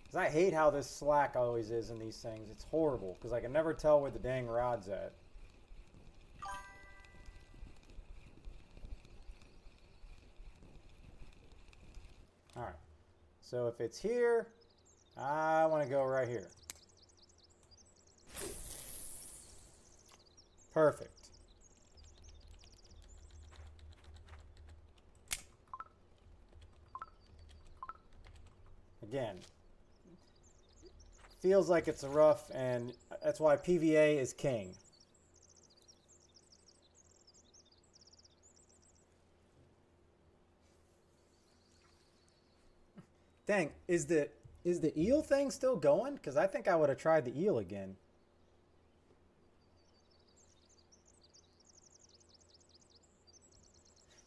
Because I hate how this slack always is in these things. It's horrible because I can never tell where the dang rod's at. All right. So if it's here, I want to go right here. Perfect. Again, feels like it's rough, and that's why PVA is king. Dang, is the eel thing still going? Because I think I would have tried the eel again.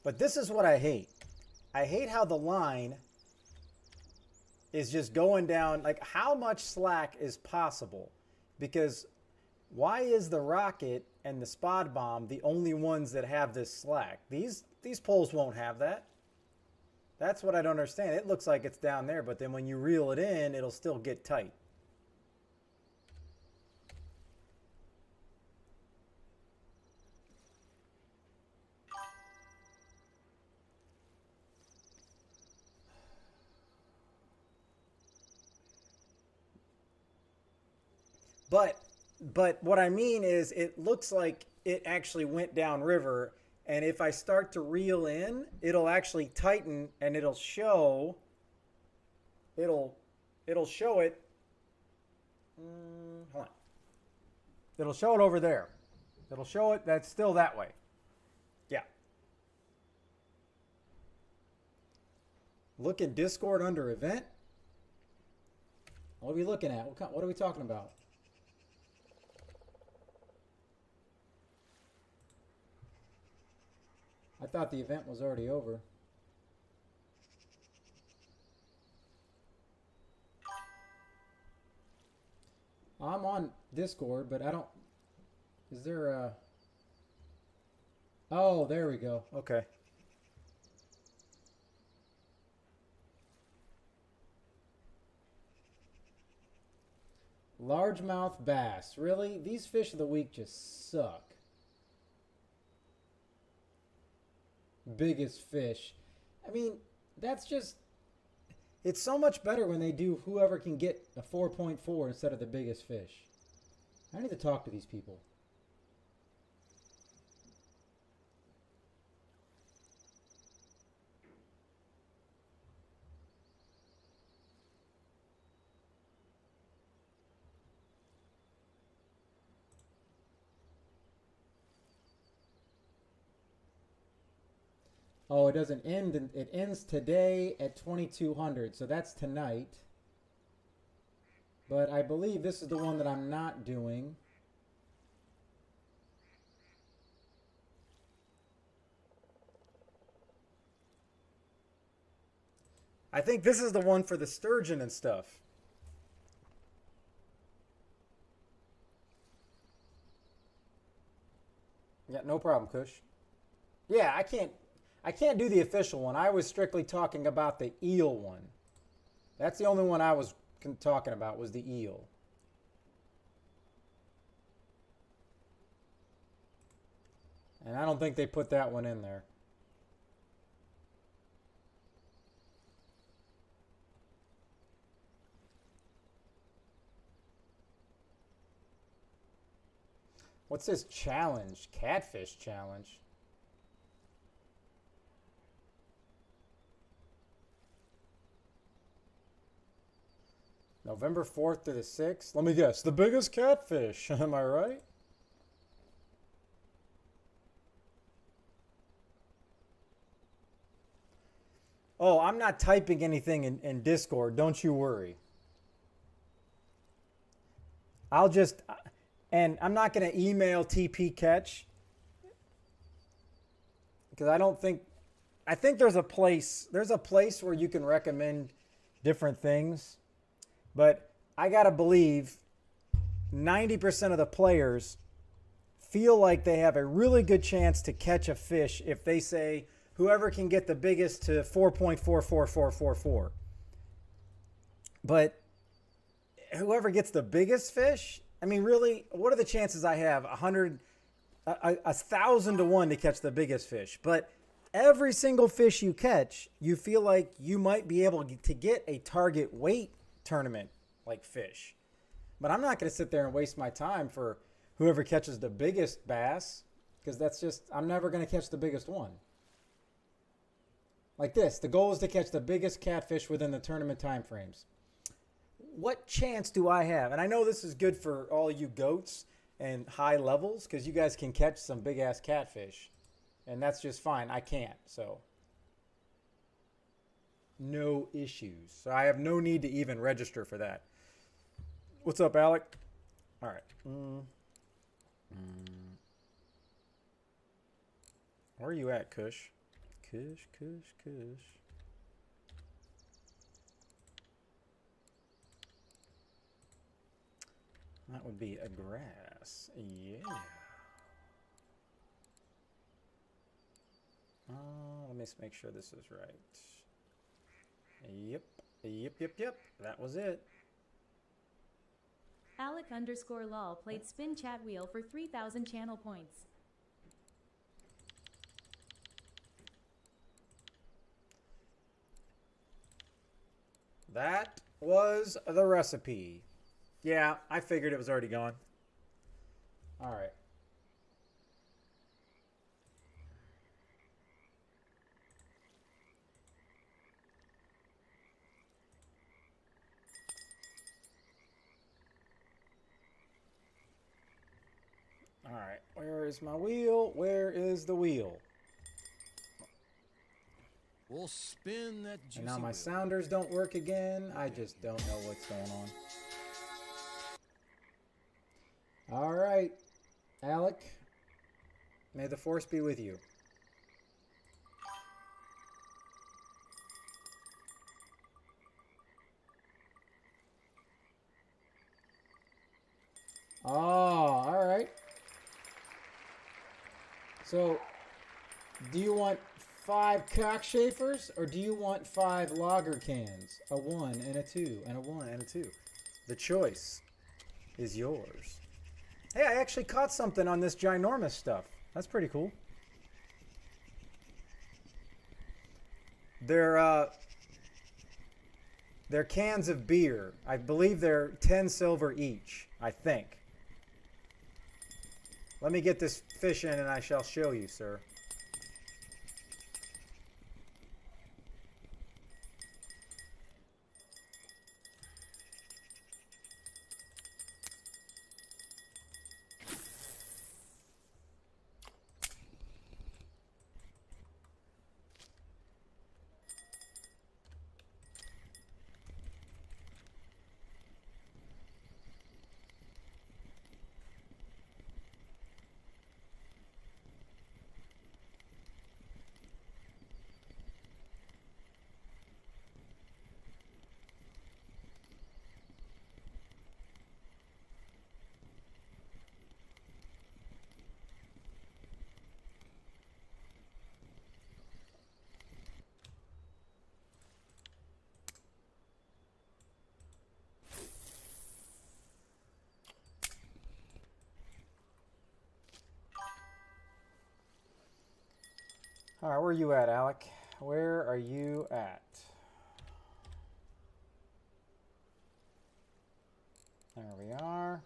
But this is what I hate. I hate how the line is just going down. Like, how much slack is possible? Because why is the rocket and the spod bomb the only ones that have this slack? These poles won't have that. That's what I don't understand. It looks like it's down there, but then when you reel it in, it'll still get tight. But what I mean is it looks like it actually went downriver, and if I start to reel in, it'll actually tighten and it'll show it. Hold on. It'll show it over there. It'll show it that's still that way. Yeah. Look in Discord under event. What are we looking at? What are we talking about? I thought the event was already over. I'm on Discord, but I don't... Is there a... Oh, there we go. Okay. Largemouth bass. Really? These fish of the week just suck. Biggest fish. I mean, that's just... It's so much better when they do whoever can get a 4.4 instead of the biggest fish. I need to talk to these people. Oh, it doesn't end. It ends today at 2200, so that's tonight. But I believe this is the one that I'm not doing. I think this is the one for the sturgeon and stuff. Yeah, no problem, Kush. Yeah, I can't... I can't do the official one. I was strictly talking about the eel one. That's the only one I was talking about, was the eel. And I don't think they put that one in there. What's this challenge? Catfish challenge. November 4th to the 6th. Let me guess. The biggest catfish. Am I right? Oh, I'm not typing anything in Discord. Don't you worry. I'll just... And I'm not going to email TP Catch. Because I don't think... I think there's a place where you can recommend different things. But I got to believe 90% of the players feel like they have a really good chance to catch a fish if they say whoever can get the biggest to 4.44444. But whoever gets the biggest fish, I mean, really, what are the chances I have? 1,000 to 1 to catch the biggest fish. But every single fish you catch, you feel like you might be able to get a target weight tournament like fish. But I'm not going to sit there and waste my time for whoever catches the biggest bass, because that's just, I'm never going to catch the biggest one. Like this, the goal is to catch the biggest catfish within the tournament time frames. What chance do I have? And I know this is good for all you goats and high levels, because you guys can catch some big ass catfish, and that's just fine. I can't, so no issues. So I have no need to even register for that. What's up, Alec? All right. Where are you at, Kush? Kush. That would be a grass. Yeah. Let me make sure this is right. Yep. That was it. Alec_lol played spin chat wheel for 3,000 channel points. That was the recipe. Yeah, I figured it was already gone. All right. All right, where is my wheel? Where is the wheel? We'll spin that juicy And now my wheel. sounders don't work again. I just don't know what's going on. All right, Alec, may the force be with you. Oh, all right. So, do you want 5 cockchafers, or do you want 5 lager cans? A 1 and a 2 and a 1 and a 2. The choice is yours. Hey, I actually caught something on this ginormous stuff. That's pretty cool. They're cans of beer. I believe they're 10 silver each, I think. Let me get this fish in and I shall show you, sir. All right, where are you at, Alec? Where are you at? There we are.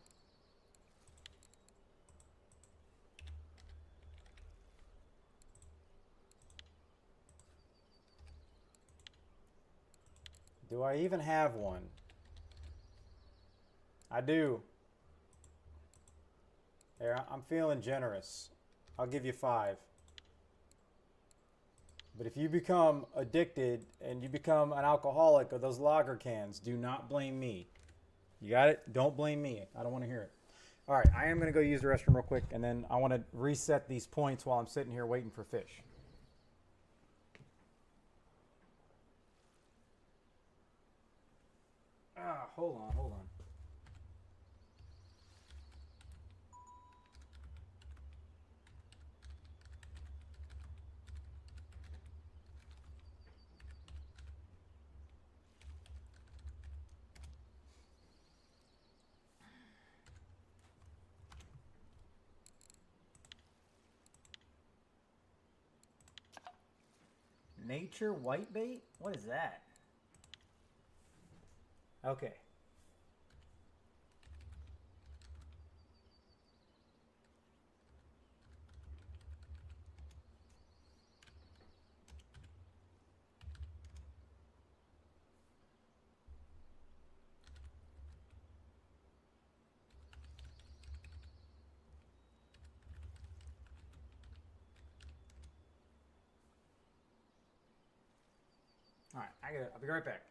Do I even have one? I do. There, I'm feeling generous. I'll give you 5. But if you become addicted and you become an alcoholic of those lager cans, do not blame me. You got it? Don't blame me. I don't want to hear it. All right, I am going to go use the restroom real quick, and then I want to reset these points while I'm sitting here waiting for fish. Hold on, hold on. Nature whitebait? What is that? Okay. All right, I'll be right back.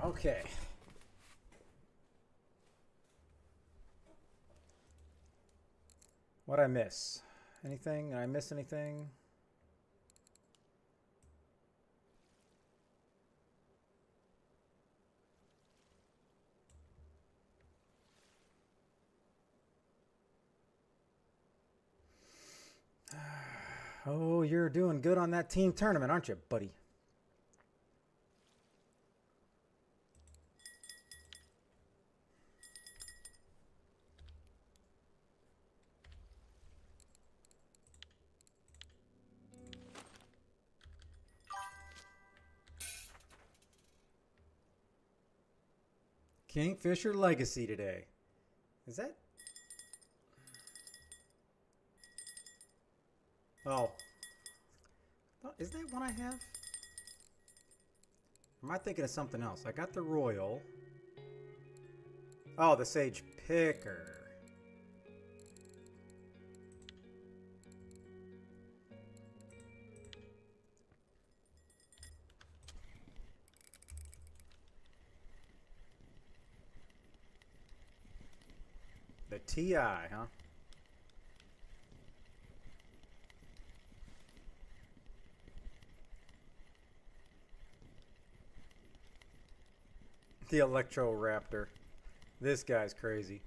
Okay. What'd I miss? Anything? Did I miss anything? Oh, you're doing good on that team tournament, aren't you, buddy? Kingfisher Legacy today. Is that? Oh. Is that one I have? Or am I thinking of something else? I got the Royal. Oh, the Sage Picker. The TI, huh? The Electro Raptor. This guy's crazy.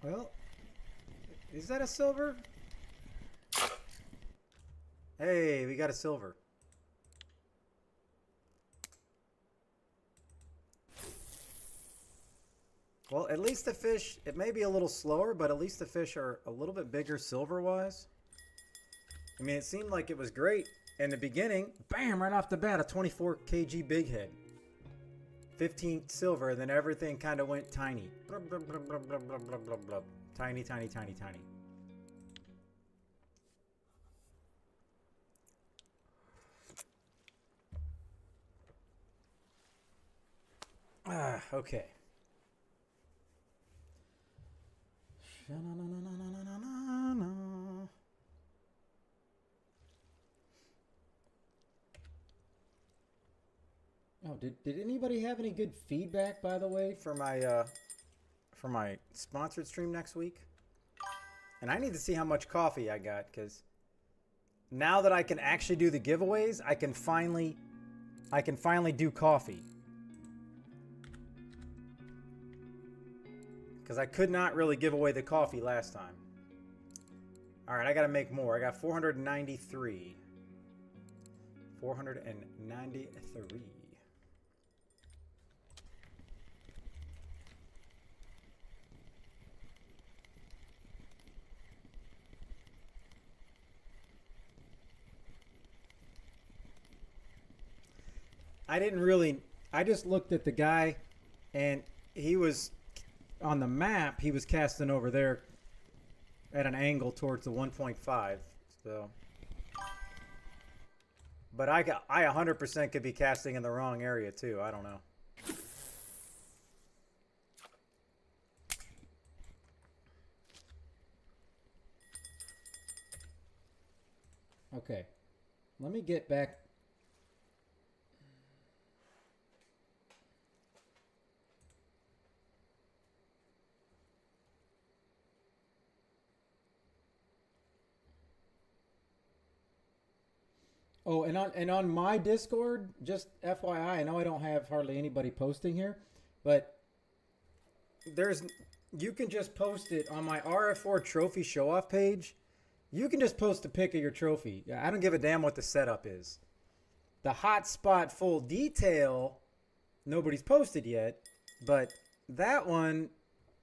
Well, is that a silver? Hey, we got a silver. Well, at least the fish, it may be a little slower, but at least the fish are a little bit bigger silver-wise. I mean, it seemed like it was great in the beginning. Bam, right off the bat, a 24 kg big head. 15 silver, and then everything kind of went tiny. Blub, blub, blub, blub, blub, blub, blub, blub, blub. Tiny, tiny, tiny, tiny. Okay. Oh, did anybody have any good feedback, by the way, for my sponsored stream next week? And I need to see how much coffee I got, because now that I can actually do the giveaways, I can finally do coffee. Because I could not really give away the coffee last time. Alright, I gotta make more. I got 493. 493. I just looked at the guy, and he was on the map, he was casting over there at an angle towards the 1.5. So, but I 100% could be casting in the wrong area too. I don't know. Okay, let me get back. Oh, and on my Discord, just FYI, I know I don't have hardly anybody posting here, but you can just post it on my RF4 trophy show off page. You can just post a pic of your trophy. I don't give a damn what the setup is. The hotspot full detail, nobody's posted yet, but that one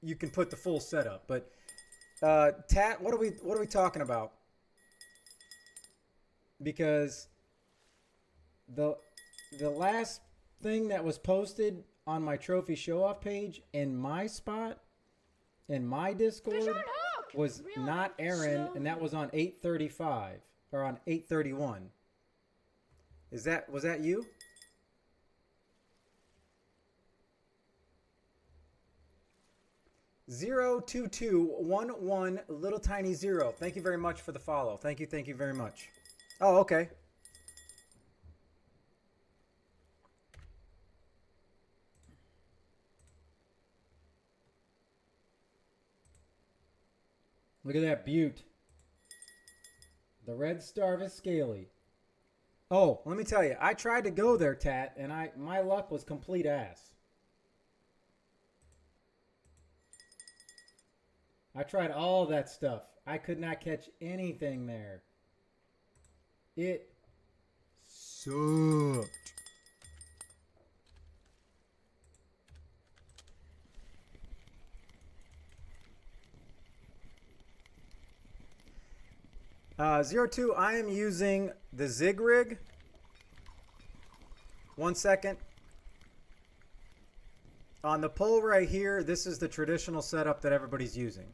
you can put the full setup. But Tat, what are we talking about? Because the last thing that was posted on my trophy show off page in my spot in my Discord was not Aaron, and that was on 8:35 or on 8:31. Was that you? 02211 little tiny zero. Thank you very much for the follow. Thank you very much. Oh, okay. Look at that butte. The red starvis scaly. Oh, let me tell you, I tried to go there, Tat, and my luck was complete ass. I tried all that stuff. I could not catch anything there. It sucked. 02, I am using the Zig rig. 1 second. On the pole right here, this is the traditional setup that everybody's using.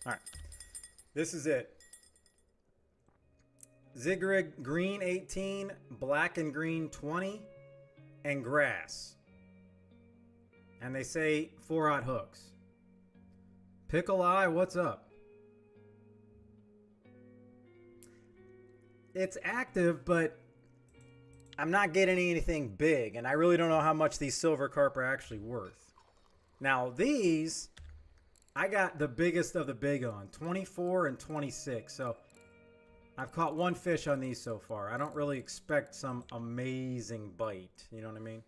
All right, this is it. Zig rig green 18, black and green 20, and grass. And they say 4-aught hooks. Pickle Eye, what's up? It's active, but I'm not getting anything big, and I really don't know how much these silver carp are actually worth. Now these, I got the biggest of the big on, 24 and 26, so I've caught one fish on these so far. I don't really expect some amazing bite, you know what I mean?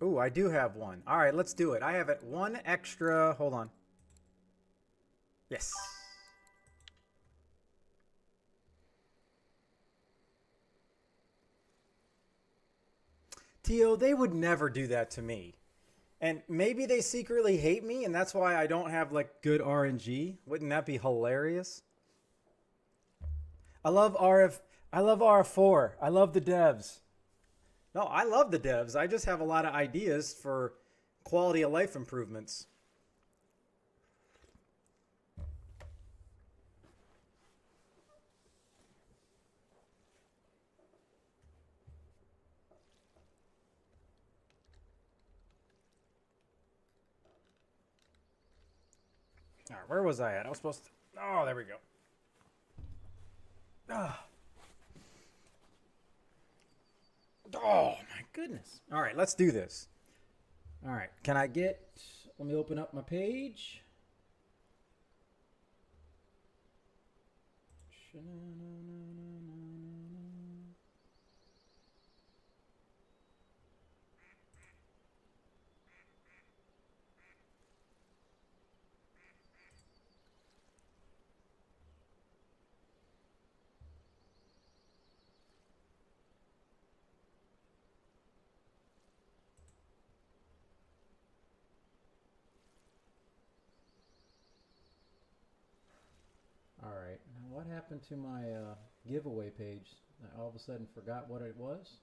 Ooh, I do have one. All right, let's do it. I have it one extra. Hold on. Yes. Tio, they would never do that to me. And maybe they secretly hate me, and that's why I don't have, like, good RNG. Wouldn't that be hilarious? I love RF4. I love the devs. No, I love the devs. I just have a lot of ideas for quality of life improvements. All right, where was I at? I was supposed to... Oh, there we go. Ah. Oh, my goodness. All right, let's do this. All right, can I get... Let me open up my page. All right, now what happened to my giveaway page? I all of a sudden forgot what it was.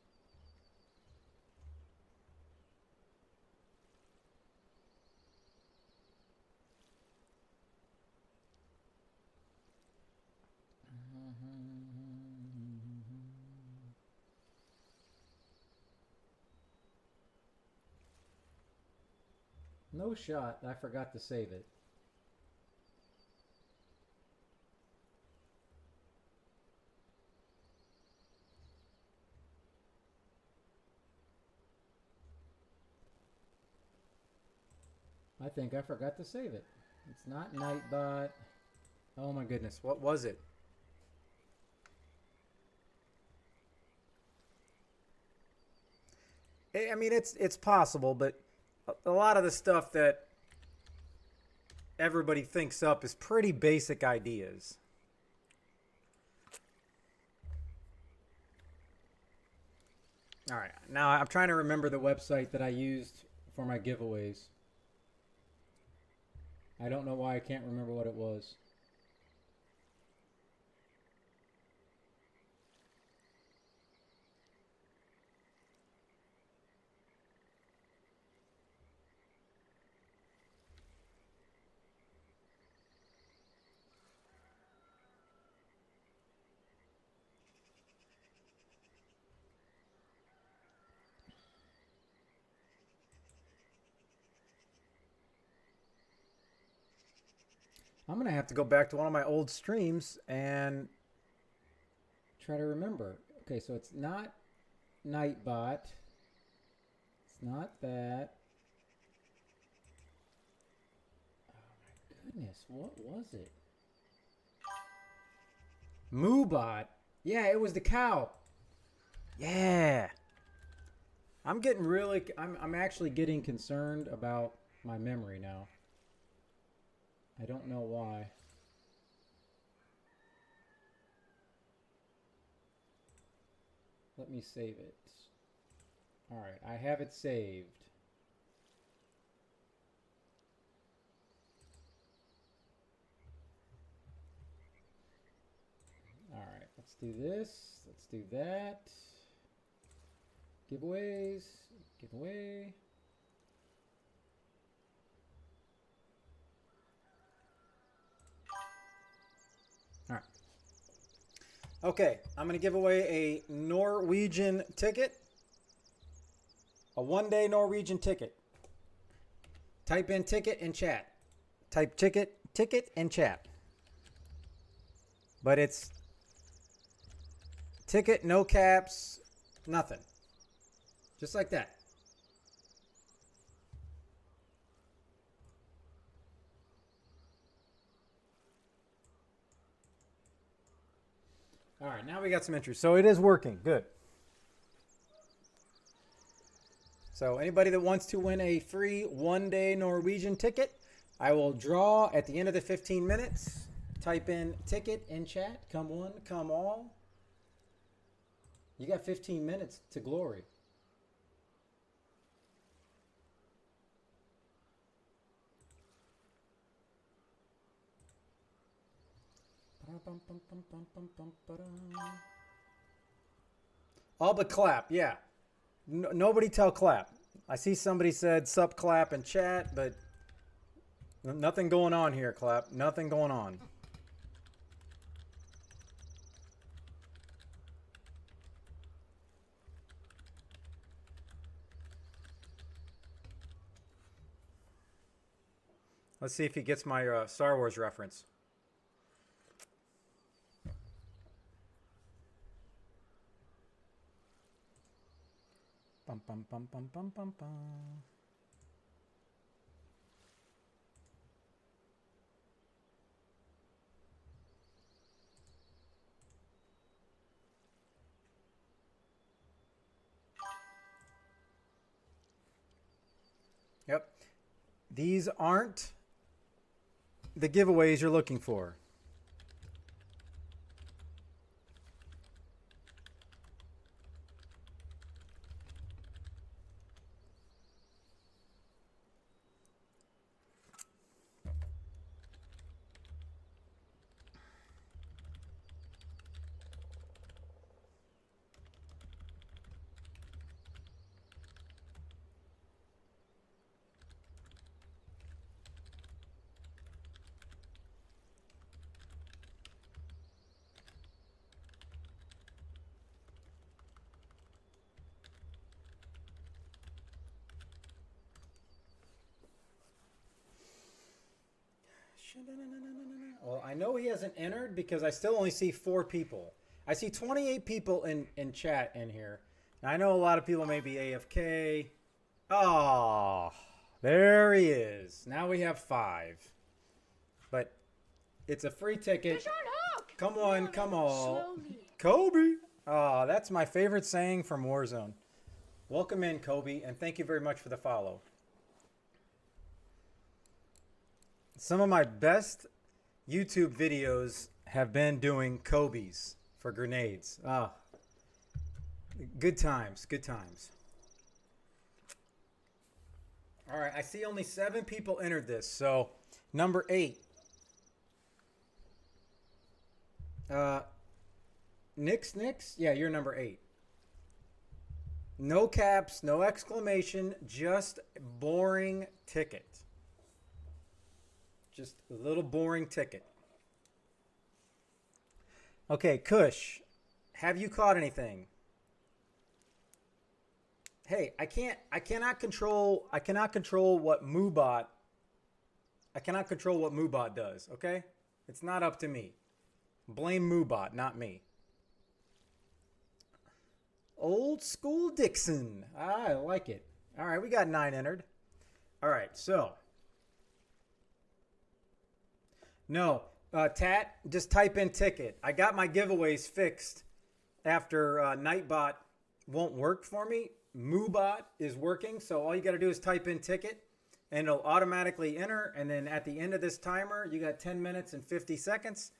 No shot, I forgot to save it. I think I forgot to save it. It's not Nightbot. Oh my goodness, what was it? I mean, it's possible, but a lot of the stuff that everybody thinks up is pretty basic ideas. All right. Now I'm trying to remember the website that I used for my giveaways. I don't know why I can't remember what it was. I'm going to have to go back to one of my old streams and try to remember. Okay, so it's not Nightbot. It's not that. Oh my goodness, what was it? Moobot. Yeah, it was the cow. Yeah. I'm getting really, I'm actually getting concerned about my memory now. I don't know why. Let me save it. All right, I have it saved. All right, let's do this. Let's do that. Giveaways. Giveaway. All right. Okay, I'm going to give away a Norwegian ticket. A one-day Norwegian ticket. Type in ticket in chat. Type ticket in chat. But it's ticket, no caps, nothing. Just like that. All right, now we got some entries. So it is working. Good. So anybody that wants to win a free one-day Norwegian ticket, I will draw at the end of the 15 minutes. Type in ticket in chat. Come one, come all. You got 15 minutes to glory. All but clap, yeah. Nobody tell clap. I see somebody said sup clap in chat, but nothing going on here, clap. Nothing going on. Let's see if he gets my Star Wars reference. Bum, bum, bum, bum, bum, bum, bum. Yep. These aren't the giveaways you're looking for. Well, I know he hasn't entered because I still only see 4 people. I see 28 people in chat in here. Now, I know a lot of people may be AFK. Oh, there he is. Now we have 5. But it's a free ticket. Come on, come on. Kobe. Oh, that's my favorite saying from Warzone. Welcome in, Kobe, and thank you very much for the follow. Some of my best YouTube videos have been doing Kobe's for grenades. Good times. Good times. All right. I see only 7 people entered this. So, number 8. Nix? Yeah, you're number 8. No caps, no exclamation, just boring ticket. Just a little boring ticket. Okay, Kush, have you caught anything? Hey, I cannot control what Moobot does, okay? It's not up to me. Blame Moobot, not me. Old school Dixon. I like it. All right, we got 9 entered. All right, so. No, Tat, just type in ticket. I got my giveaways fixed after Nightbot won't work for me. Moobot is working, so all you got to do is type in ticket, and it'll automatically enter. And then at the end of this timer, you got 10 minutes and 50 seconds.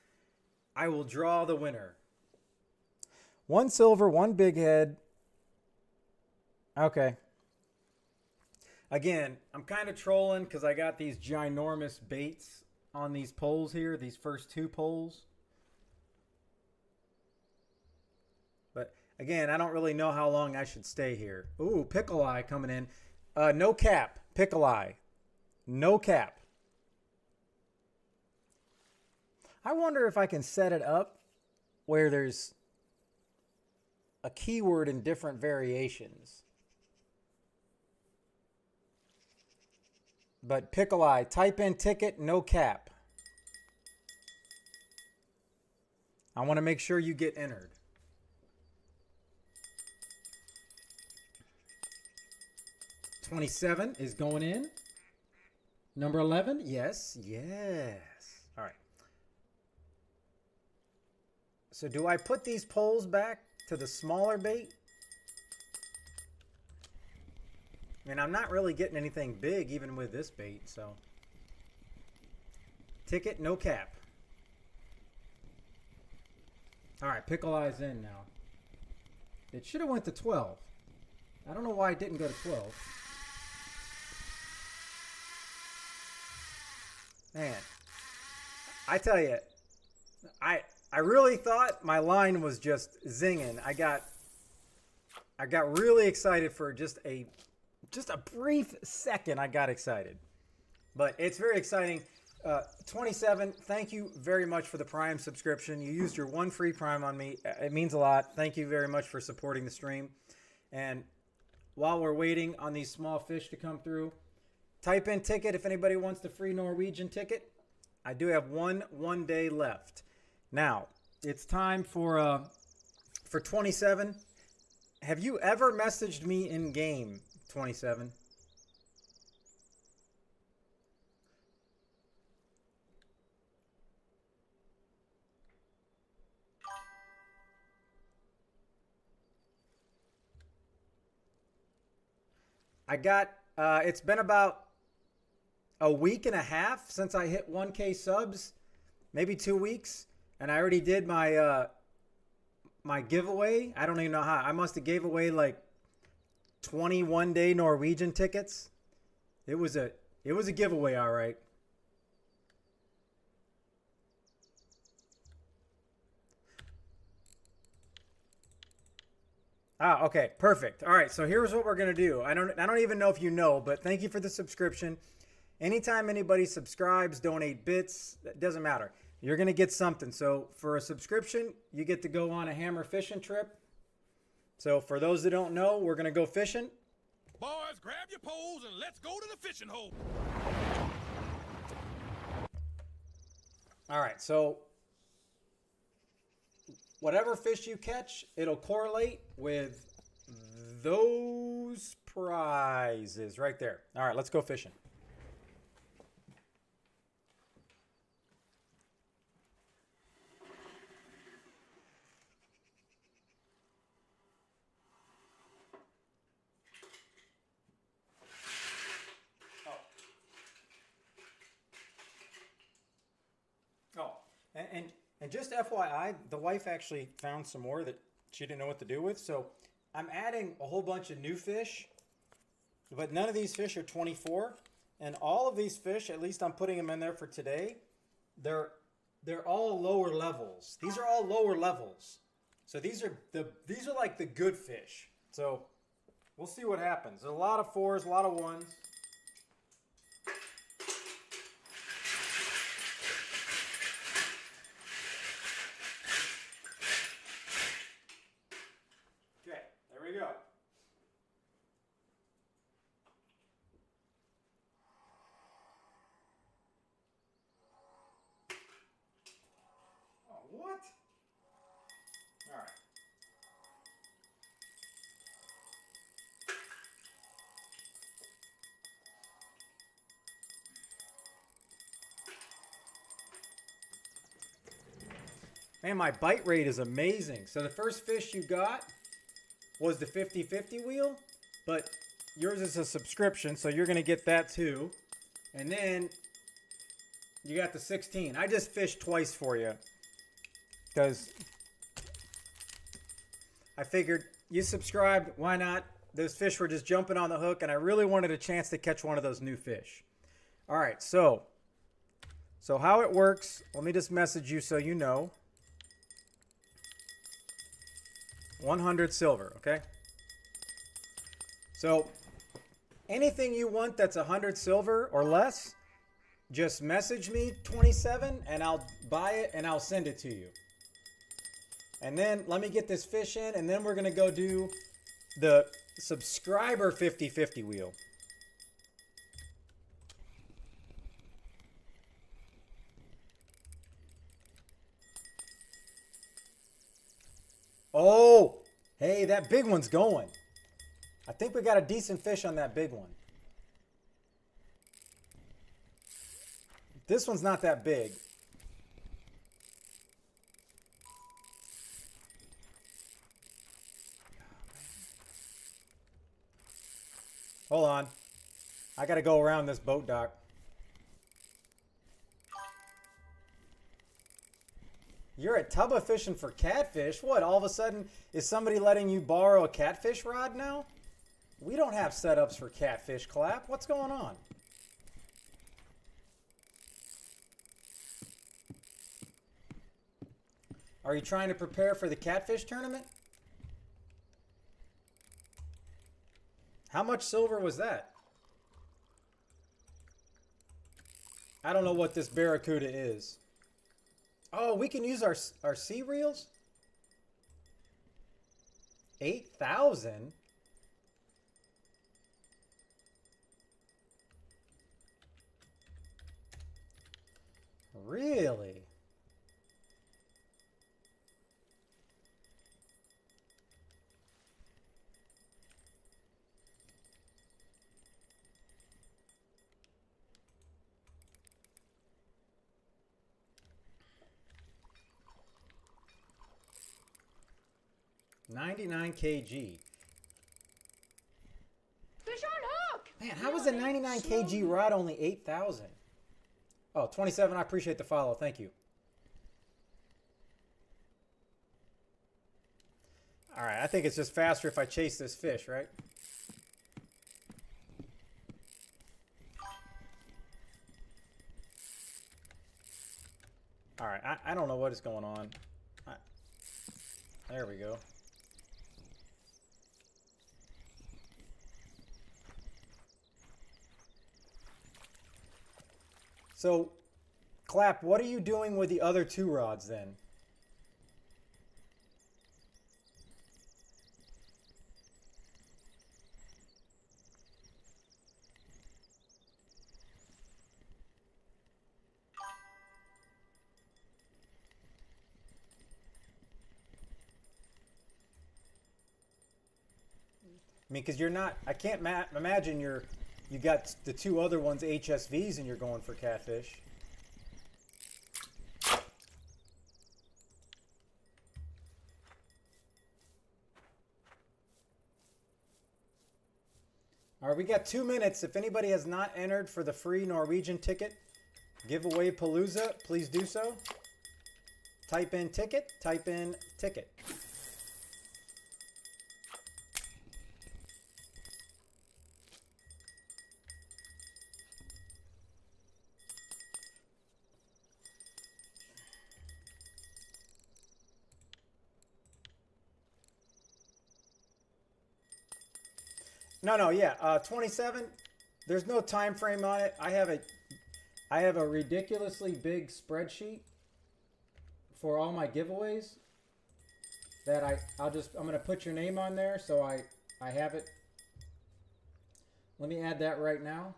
I will draw the winner. 1 silver, 1 big head. Okay. Again, I'm kind of trolling because I got these ginormous baits on these poles here, these first 2 poles. But again, I don't really know how long I should stay here. Ooh, Pickle Eye coming in. No cap, Pickle Eye. No cap. I wonder if I can set it up where there's a keyword in different variations. But Pickle Eye, type in ticket, no cap. I want to make sure you get entered. $27 is going in. Number 11, yes. All right. So do I put these poles back to the smaller bait? I mean, I'm not really getting anything big even with this bait, so. Ticket, no cap. All right, Pickle Eye's in now. It should have went to 12. I don't know why it didn't go to 12. Man, I tell you, I really thought my line was just zinging. I got really excited for just a brief second. I got excited, but it's very exciting. 27. Thank you very much for the Prime subscription. You used your 1 free Prime on me. It means a lot. Thank you very much for supporting the stream. And while we're waiting on these small fish to come through, type in ticket if anybody wants the free Norwegian ticket. I do have one day left. Now, it's time for 27. Have you ever messaged me in game, 27? I got, it's been about a week and a half since I hit 1K subs, maybe 2 weeks. And I already did my, my giveaway. I don't even know how. I must have gave away like 21 day Norwegian tickets. It was a giveaway. All right. Ah, okay, perfect. All right, so here's what we're gonna do. I don't even know if you know, but thank you for the subscription. Anytime anybody subscribes, donate bits, it doesn't matter. You're gonna get something. So for a subscription, you get to go on a hammer fishing trip. So for those that don't know, we're gonna go fishing. Boys, grab your poles and let's go to the fishing hole. All right, so whatever fish you catch, it'll correlate with those prizes right there. All right, let's go fishing. And just FYI, the wife actually found some more that she didn't know what to do with. So I'm adding a whole bunch of new fish, but none of these fish are 24. And all of these fish, at least I'm putting them in there for today, they're all lower levels. These are all lower levels. So these are like the good fish. So we'll see what happens. There's a lot of 4s, a lot of 1s. Okay, there we go. Oh, what? All right. Man, my bite rate is amazing. So the first fish you got was the 50-50 wheel, but yours is a subscription, so you're going to get that too. And then you got the 16. I just fished twice for you because I figured you subscribed, why not? Those fish were just jumping on the hook, and I really wanted a chance to catch one of those new fish. All right, so how it works, let me just message you so you know. 100 silver, okay? So anything you want that's 100 silver or less, just message me 27 and I'll buy it and I'll send it to you. And then let me get this fish in, and then we're gonna go do the subscriber 50-50 wheel. Oh, hey, that big one's going. I think we got a decent fish on that big one. This one's not that big. Hold on. I got to go around this boat dock. You're at Tubba fishing for catfish? What, all of a sudden, is somebody letting you borrow a catfish rod now? We don't have setups for catfish, Clap. What's going on? Are you trying to prepare for the catfish tournament? How much silver was that? I don't know what this barracuda is. Oh, we can use our sea reels? 8,000? Really? $99 kg. Fish on hook! Man, how was a 99 kg rod only 8,000? Oh, 27, I appreciate the follow. Thank you. All right, I think it's just faster if I chase this fish, right? All right, I don't know what is going on. There we go. So, Clap, what are you doing with the other 2 rods then? I mean, because you're not, I can't imagine you got the 2 other ones HSVs and you're going for catfish. All right, we got 2 minutes. If anybody has not entered for the free Norwegian ticket giveaway Palooza, please do so. Type in ticket, type in ticket. No, yeah, 27. There's no time frame on it. I have a ridiculously big spreadsheet for all my giveaways that I'm gonna put your name on there so I have it. Let me add that right now.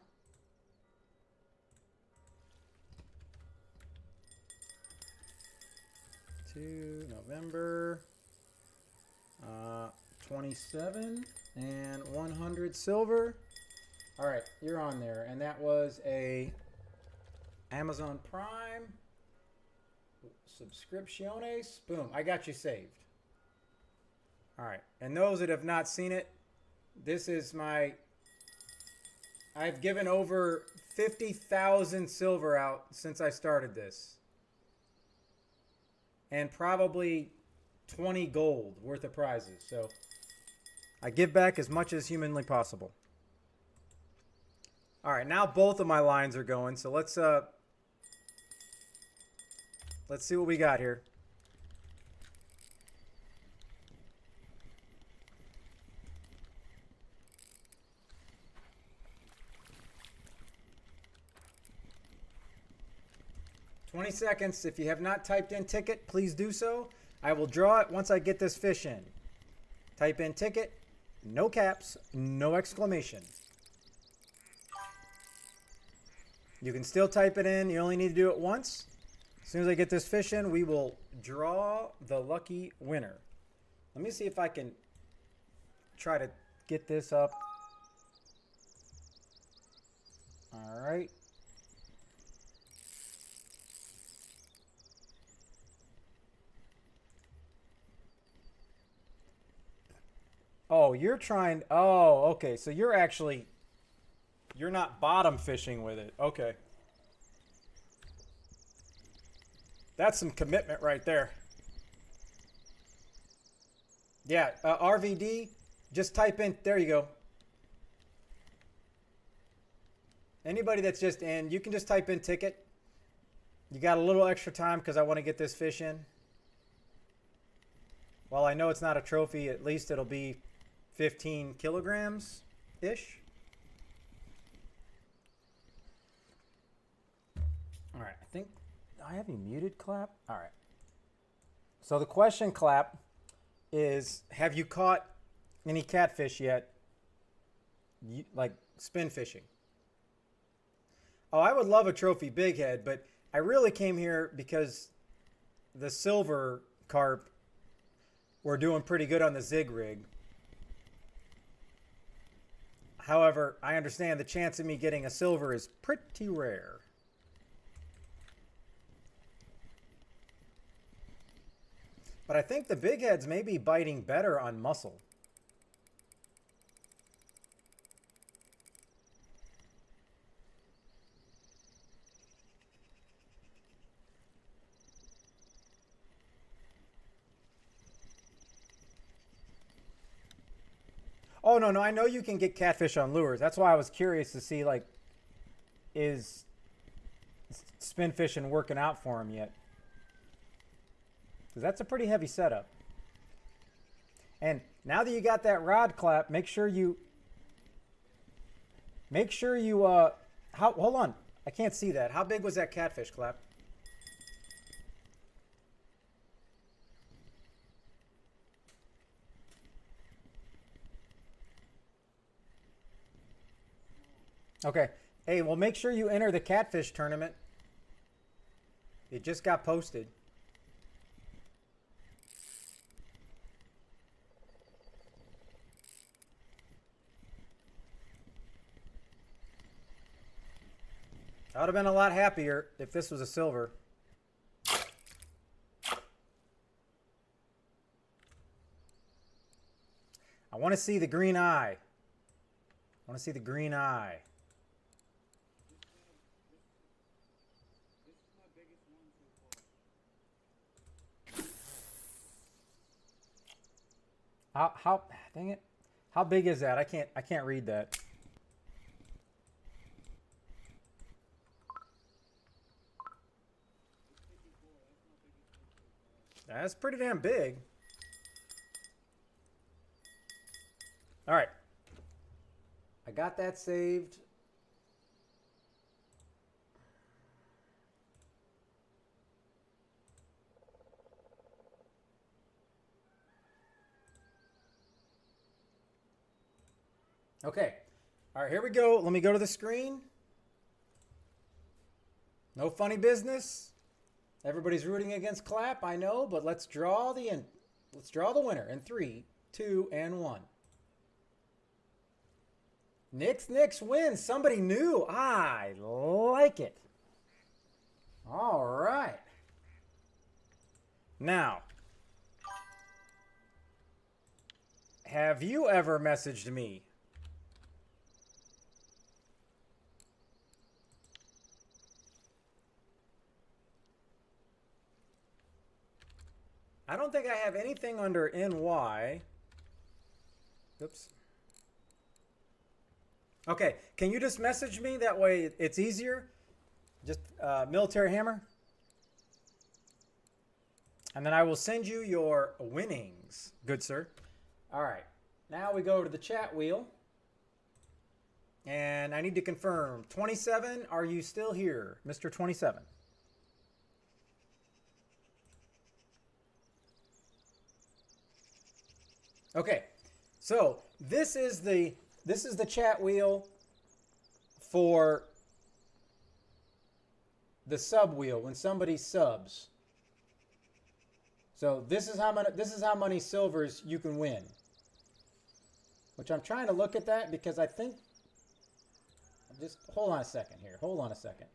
To November 27 and 100 silver. All right, you're on there, and that was a Amazon Prime subscripciones. Boom, I got you saved. All right, and those that have not seen it, this is I've given over 50,000 silver out since I started this. And probably 20 gold worth of prizes. So I give back as much as humanly possible. All right, now both of my lines are going. So let's see what we got here. $20 seconds. If you have not typed in ticket, please do so. I will draw it once I get this fish in. Type in ticket, no caps, no exclamation. You can still type it in. You only need to do it once. As soon as I get this fish in, we will draw the lucky winner. Let me see if I can try to get this up. All right. Oh, you're trying. Oh, okay. So you're not bottom fishing with it. Okay. That's some commitment right there. Yeah, RVD, just type in. There you go. Anybody that's just in, you can just type in ticket. You got a little extra time because I want to get this fish in. While I know it's not a trophy, at least it'll be 15 kilograms-ish. All right, I think, I have you muted, Clap? All right. So the question, Clap, is have you caught any catfish yet, like spin fishing? Oh, I would love a trophy big head, but I really came here because the silver carp were doing pretty good on the zig rig. However, I understand the chance of me getting a silver is pretty rare. But I think the big heads may be biting better on muscle. Oh, no, I know you can get catfish on lures. That's why I was curious to see, like, is spin fishing working out for him yet? Because that's a pretty heavy setup. And now that you got that rod, Clap, make sure you, hold on. I can't see that. How big was that catfish, Clap? Okay. Hey, well, make sure you enter the catfish tournament. It just got posted. I would have been a lot happier if this was a silver. I want to see the green eye. I want to see the green eye. Dang it. How big is that? I can't read that. That's pretty damn big. All right. got that saved. Okay. All right, here we go. Let me go to the screen. No funny business. Everybody's rooting against Clap, I know, but let's draw the winner in 3, 2, and 1. Nix wins. Somebody new. I like it. All right. Now, have you ever messaged me? I don't think I have anything under NY. Oops. Okay, can you just message me? That way it's easier. Just military hammer. And then I will send you your winnings, good sir. All right, now we go to the chat wheel. And I need to confirm, 27, are you still here, Mr. 27? Okay, so this is the chat wheel for the sub wheel when somebody subs. So this is how many silvers you can win. Which I'm trying to look at that because I think, just hold on a second here. Hold on a second.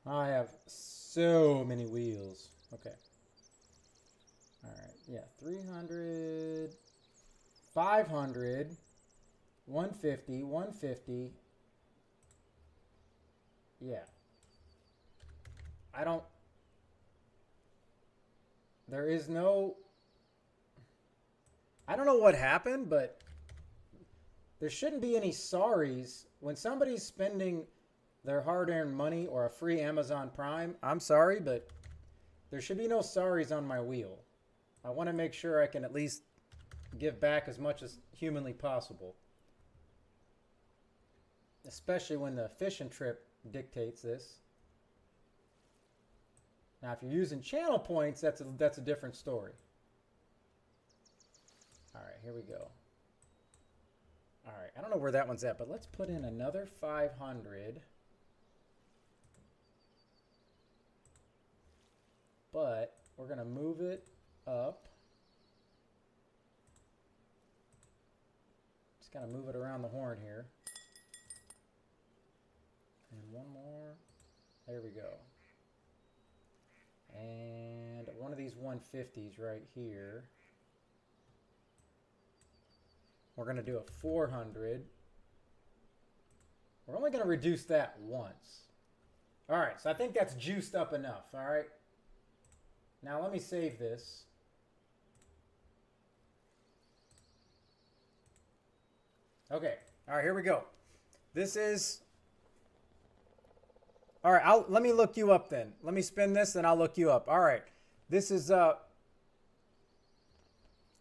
I have so many wheels. Okay. All right. Yeah. 300, 500, 150, 150. Yeah. There is no, I don't know what happened, but there shouldn't be any sorries when somebody's spending their hard-earned money or a free Amazon Prime. I'm sorry, but there should be no sorries on my wheel. I want to make sure I can at least give back as much as humanly possible. Especially when the fishing trip dictates this. Now, if you're using channel points, that's a different story. All right, here we go. All right, I don't know where that one's at, but let's put in another 500. But we're going to move it up. Just got to move it around the horn here. And one more. There we go. And one of these 150s right here. We're going to do a 400. We're only going to reduce that once. All right, so I think that's juiced up enough, all right? Now let me save this. Okay, all right, here we go. This is, all right, let me look you up then. Let me spin this and I'll look you up. All right, this is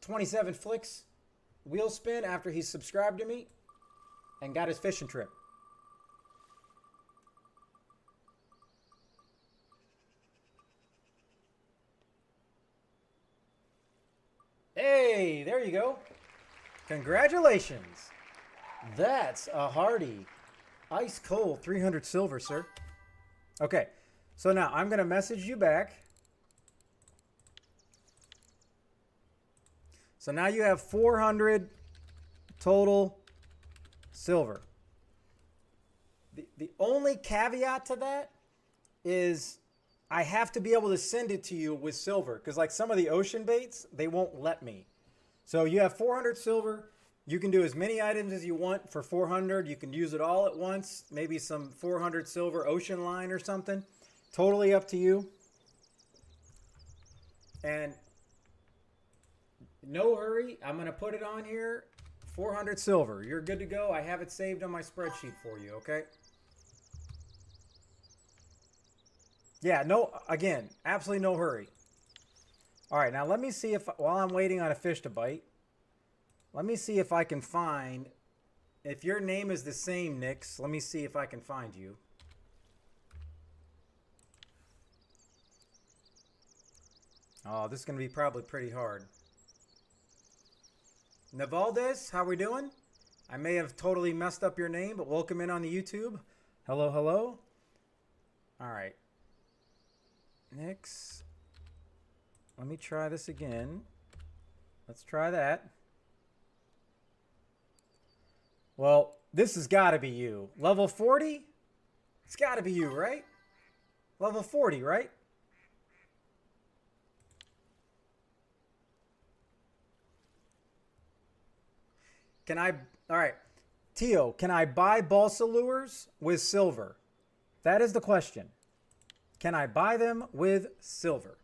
27 Flicks wheel spin after he subscribed to me and got his fishing trip. Hey, there you go. Congratulations. That's a hearty, ice cold 300 silver, sir. Okay, so now I'm going to message you back. So now you have 400 total silver. The only caveat to that is I have to be able to send it to you with silver because like some of the ocean baits, they won't let me. So you have 400 silver. You can do as many items as you want for 400. You can use it all at once. Maybe some 400 silver ocean line or something. Totally up to you. And no hurry. I'm going to put it on here. 400 silver. You're good to go. I have it saved on my spreadsheet for you, okay? Yeah, no, again, absolutely no hurry. All right, now let me see if, while I'm waiting on a fish to bite, let me see if I can find, if your name is the same, Nix, let me see if I can find you. Oh, this is going to be probably pretty hard. Navaldez, how we doing? I may have totally messed up your name, but welcome in on the YouTube. Hello, hello. All right. Nix. Let me try this again. Let's try that. Well, this has got to be you. Level 40? It's got to be you, right? Level 40, right? Can I, all right. Tio, can I buy balsa lures with silver? That is the question. Can I buy them with silver?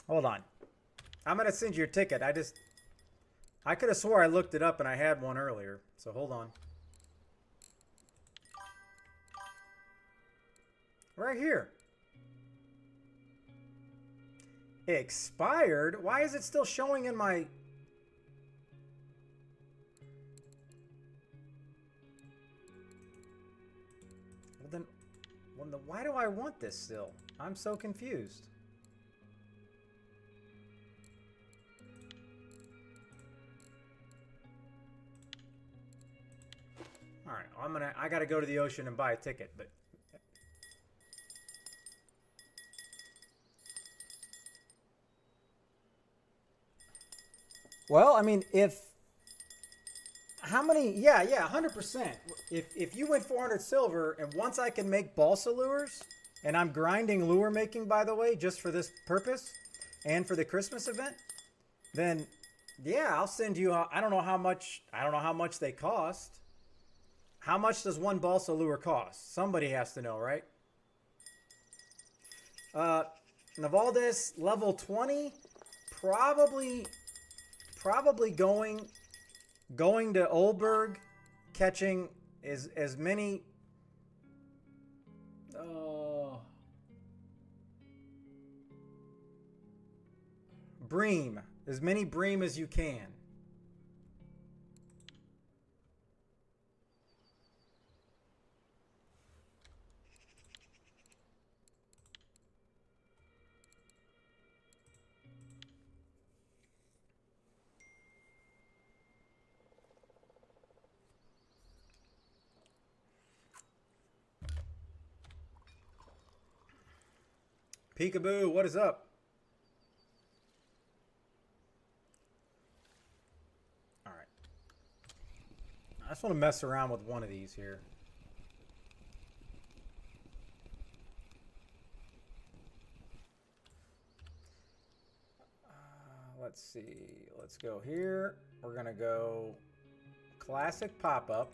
Hold on. I'm going to send you your ticket. I could have swore I looked it up and I had one earlier. So hold on. Right here. Expired? Why is it still showing in my... Well then, why do I want this still? I'm so confused. All right, I gotta go to the ocean and buy a ticket, but... Well, I mean, how many, yeah, 100%. If you win 400 silver, and once I can make balsa lures, and I'm grinding lure making, by the way, just for this purpose, and for the Christmas event, then, yeah, I'll send you, I don't know how much they cost. How much does one balsa lure cost? Somebody has to know, right? Navaldez, level 20, probably going to Oldberg, catching as many... bream. As many bream as you can. Peekaboo, what is up? All right. I just want to mess around with one of these here. Let's see. Let's go here. We're going to go classic pop-up.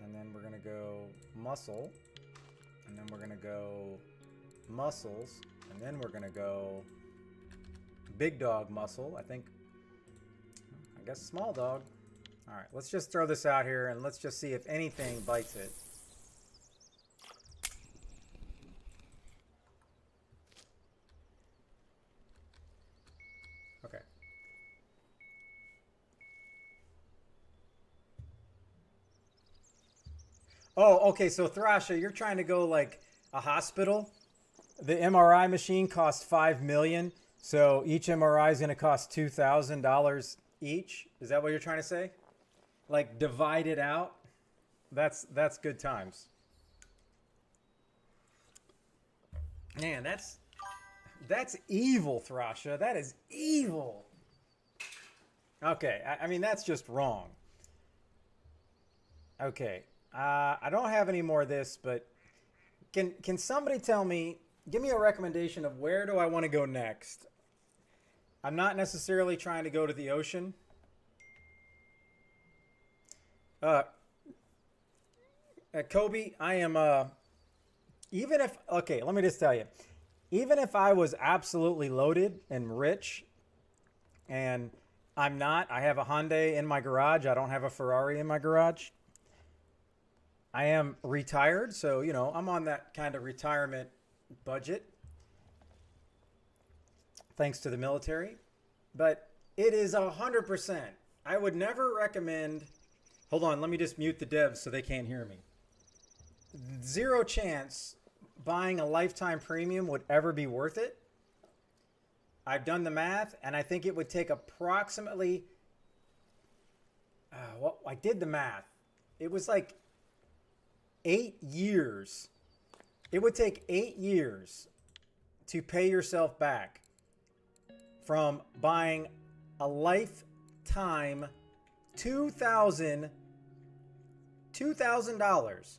And then we're going to go muscle. And then we're going to go muscles. And then we're going to go big dog muscle. I guess small dog. All right, let's just throw this out here and let's just see if anything bites it. Okay. Oh, okay, so Thrasha, you're trying to go like a hospital? The MRI machine costs $5 million, so each MRI is going to cost $2,000 each? Is that what you're trying to say? Like divide it out? That's good times. Man, that's evil, Thrasha. That is evil. Okay, I mean that's just wrong. Okay, I don't have any more of this, but can somebody tell me give me a recommendation of where do I want to go next. I'm not necessarily trying to go to the ocean. Kobe, I am, even if, okay, let me just tell you, even if I was absolutely loaded and rich, and I'm not, I have a Hyundai in my garage, I don't have a Ferrari in my garage. I am retired, so, you know, I'm on that kind of retirement budget, thanks to the military. But it is 100%. I would never recommend, hold on, let me just mute the devs so they can't hear me. Zero chance buying a lifetime premium would ever be worth it. I've done the math, and I think it would take approximately, well, I did the math. It was like 8 years. It would take 8 years to pay yourself back from buying a lifetime $2,000.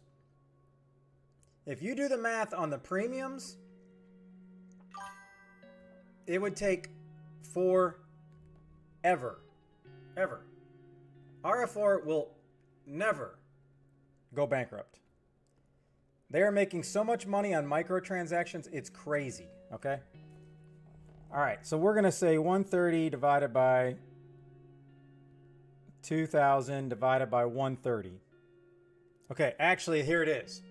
If you do the math on the premiums, it would take forever. Ever. RF4 will never go bankrupt. They are making so much money on microtransactions, it's crazy, okay? All right, so we're going to say 130 divided by 2,000 divided by 130. Okay, actually, here it is.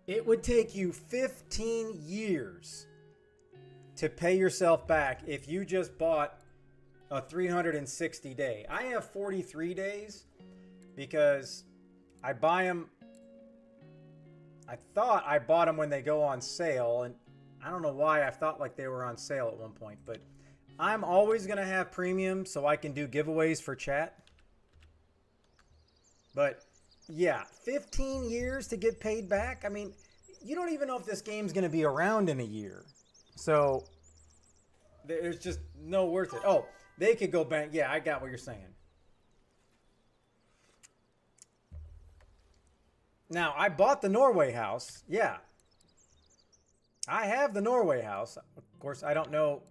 It would take you 15 years to pay yourself back if you just bought a 360 day. I have 43 days because I buy them. I thought I bought them when they go on sale, and I don't know why I thought like they were on sale at one point, but I'm always going to have premium so I can do giveaways for chat. But yeah, 15 years to get paid back. I mean, you don't even know if this game's going to be around in a year. So there's just no worth it. Oh, they could go bank. Yeah, I got what you're saying. Now, I bought the Norway house. Yeah. I have the Norway house. Of course, I don't know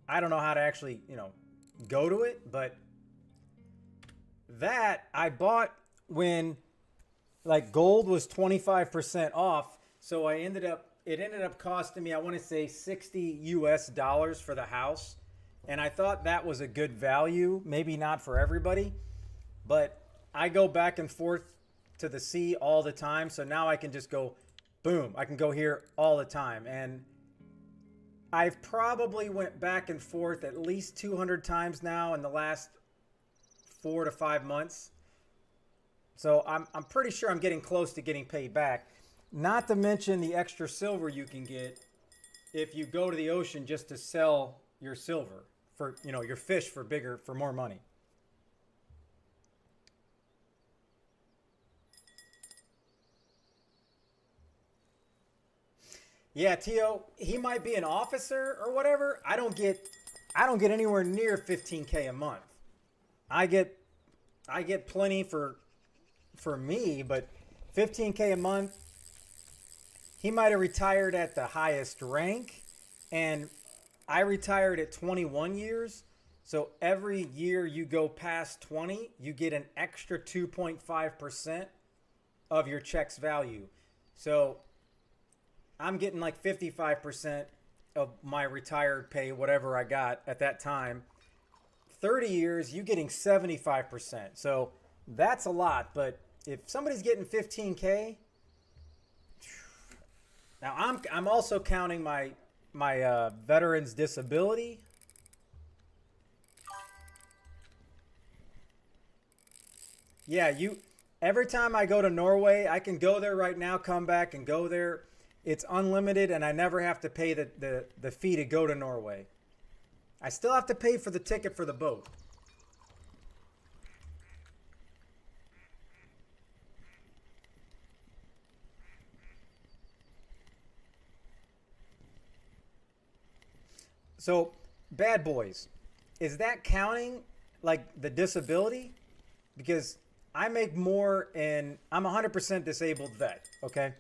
how to actually, you know, go to it, but that I bought when like gold was 25% off. So it ended up costing me, I want to say $60 US for the house. And I thought that was a good value, maybe not for everybody, but I go back and forth to the sea all the time. So now I can just go, boom, I can go here all the time. And I've probably went back and forth at least 200 times now in the last 4 to 5 months. So I'm pretty sure I'm getting close to getting paid back. Not to mention the extra silver you can get if you go to the ocean just to sell your silver for, you know, your fish for more money. Yeah, Tio, he might be an officer or whatever. I don't get anywhere near 15K a month. I get plenty for me, but 15K a month, he might have retired at the highest rank, and I retired at 21 years. So every year you go past 20, you get an extra 2.5% of your check's value. So I'm getting like 55% of my retired pay, whatever I got at that time. 30 years, you're getting 75%. So that's a lot, but if somebody's getting 15K, now I'm also counting my veteran's disability. Yeah, every time I go to Norway, I can go there right now, come back and go there. It's unlimited, and I never have to pay the fee to go to Norway. I still have to pay for the ticket for the boat. So, bad boys, is that counting like the disability? Because I make more and I'm 100% disabled vet, okay?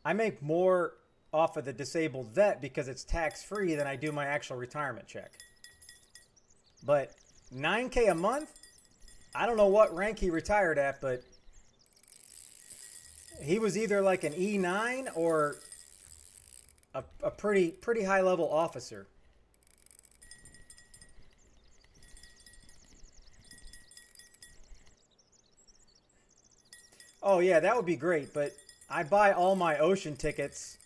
I make more off of the disabled vet because it's tax-free than I do my actual retirement check. But $9K a month? I don't know what rank he retired at, but he was either like an E9 or a pretty high level officer. Oh yeah, that would be great, but I buy all my ocean tickets.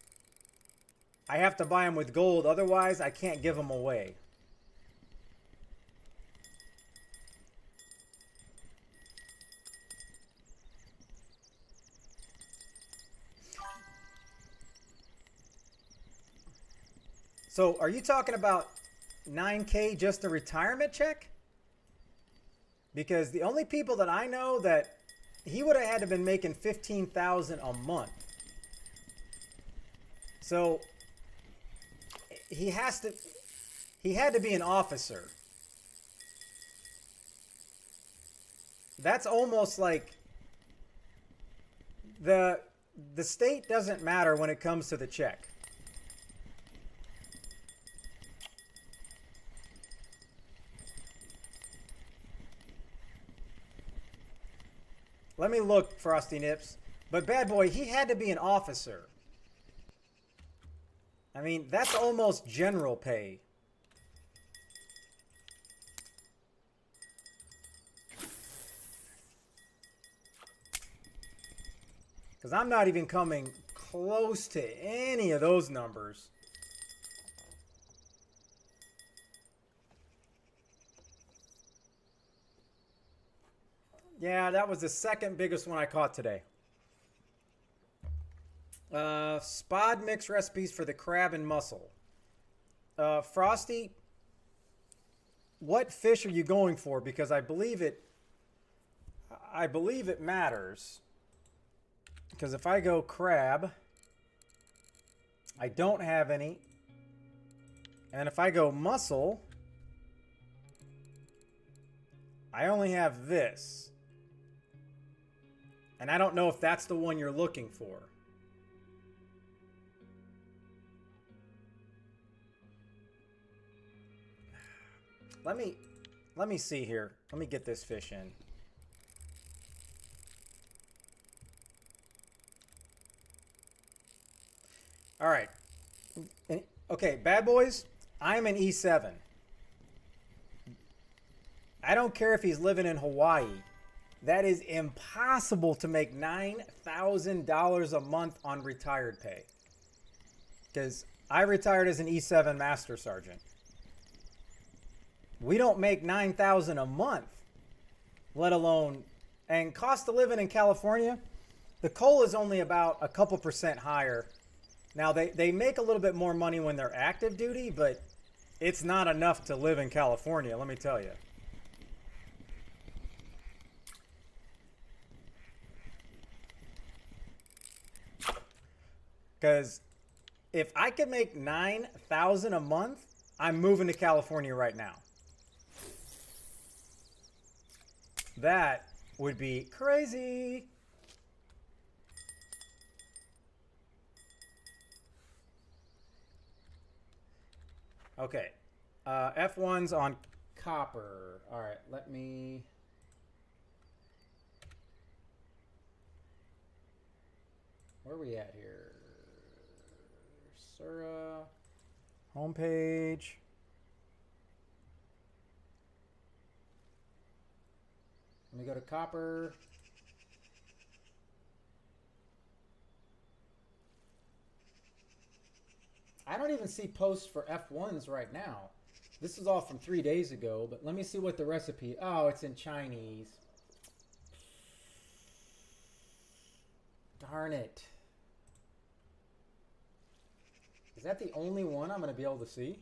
I have to buy them with gold, otherwise I can't give them away. So, are you talking about 9K just a retirement check? Because the only people that I know that he would have had to been making $15,000 a month. So he had to be an officer. That's almost like the state doesn't matter when it comes to the check. Let me look, Frosty Nips. But bad boy, he had to be an officer. I mean, that's almost general pay. Because I'm not even coming close to any of those numbers. Yeah, that was the second biggest one I caught today. Spod mix recipes for the crab and mussel. Frosty, what fish are you going for? Because I believe it matters. Because if I go crab, I don't have any. And if I go mussel, I only have this. And I don't know if that's the one you're looking for. Let me see here. Let me get this fish in. All right. Okay, bad boys, I'm an E7. I don't care if he's living in Hawaii. That is impossible to make $9,000 a month on retired pay. Because I retired as an E7 Master Sergeant. We don't make $9,000 a month, let alone, and cost of living in California, the coal is only about a couple percent higher. Now, they make a little bit more money when they're active duty, but it's not enough to live in California, let me tell you. Because if I could make $9,000 a month, I'm moving to California right now. That would be crazy. Okay. F1's on copper. All right, let me... Where are we at here? Sura. Homepage. Let me go to copper. I don't even see posts for F1s right now. This is all from 3 days ago, but let me see what the recipe... Oh, it's in Chinese. Darn it. Is that the only one I'm going to be able to see?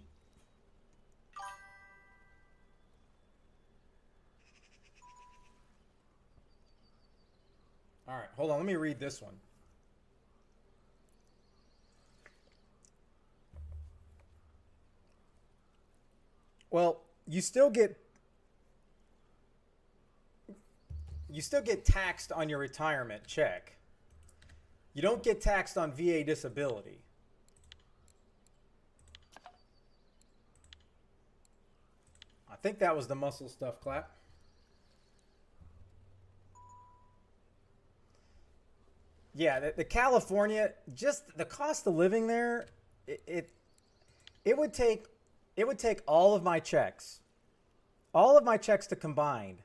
All right, hold on. Let me read this one. Well, you still get taxed on your retirement check. You don't get taxed on VA disability. I think that was the muscle stuff clap. Yeah, the California, just the cost of living there, it would take all of my checks to combine,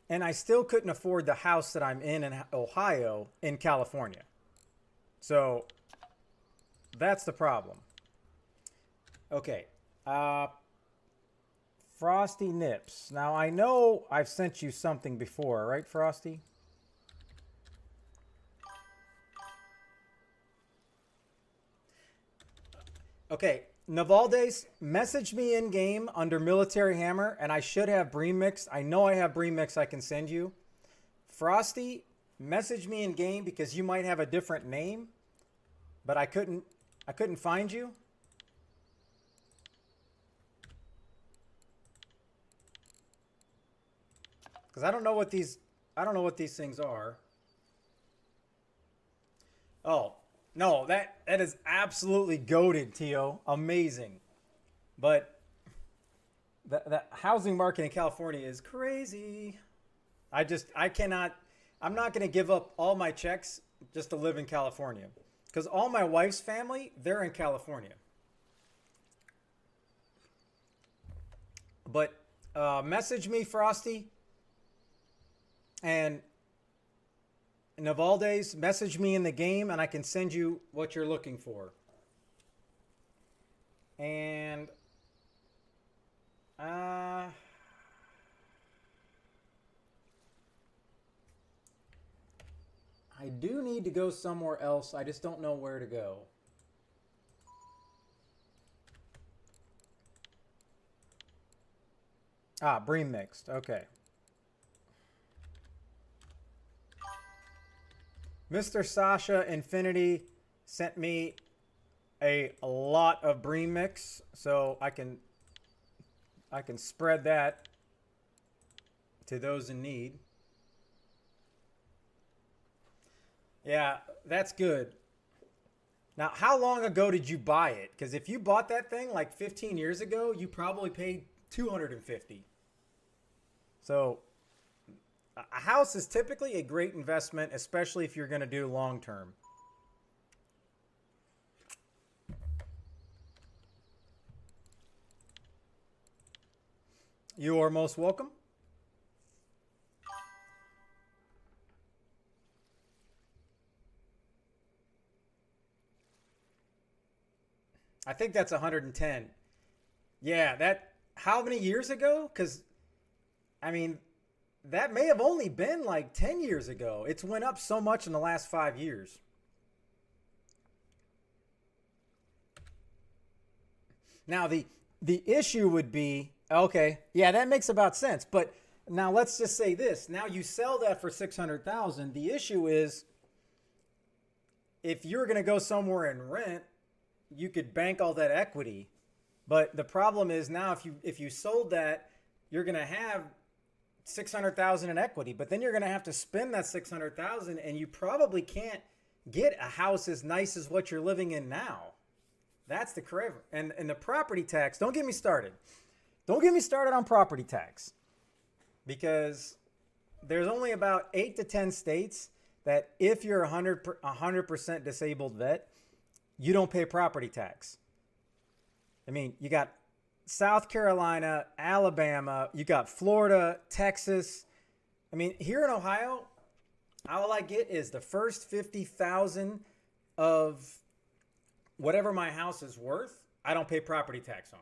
and I still couldn't afford the house that I'm in Ohio in California. So that's the problem. Okay. Frosty Nips. Now I know I've sent you something before, right, Frosty? Okay, Navaldes, message me in game under Military Hammer, and I should have Bream Mix. I know I have Bream Mix I can send you. Frosty, message me in game because you might have a different name, but I couldn't find you. Because I don't know what these things are. Oh. No, that is absolutely goated, Tio. Amazing. But the housing market in California is crazy. I'm not going to give up all my checks just to live in California. Because all my wife's family, they're in California. But message me, Frosty. And Navaldes, message me in the game and I can send you what you're looking for. And I do need to go somewhere else. I just don't know where to go. Bream mixed. Okay. Mr. Sasha Infinity sent me a lot of Bream Mix, so I can spread that to those in need. Yeah, that's good. Now, how long ago did you buy it? Because if you bought that thing like 15 years ago, you probably paid $250. So a house is typically a great investment, especially if you're going to do long term. You are most welcome. I think that's 110. Yeah, how many years ago? Because, I mean, that may have only been like 10 years ago. It's went up so much in the last 5 years. Now, the issue would be, okay, yeah, that makes about sense. But now let's just say this. Now you sell that for $600,000. The issue is if you're going to go somewhere and rent, you could bank all that equity. But the problem is now if you sold that, you're going to have $600,000 in equity, but then you're going to have to spend that $600,000 and you probably can't get a house as nice as what you're living in now. That's the crave. And the property tax, don't get me started. Don't get me started on property tax, because there's only about 8 to 10 states that if you're 100% disabled vet, you don't pay property tax. I mean, you got South Carolina, Alabama, you got Florida, Texas. I mean, here in Ohio, all I get is the first $50,000 of whatever my house is worth, I don't pay property tax on.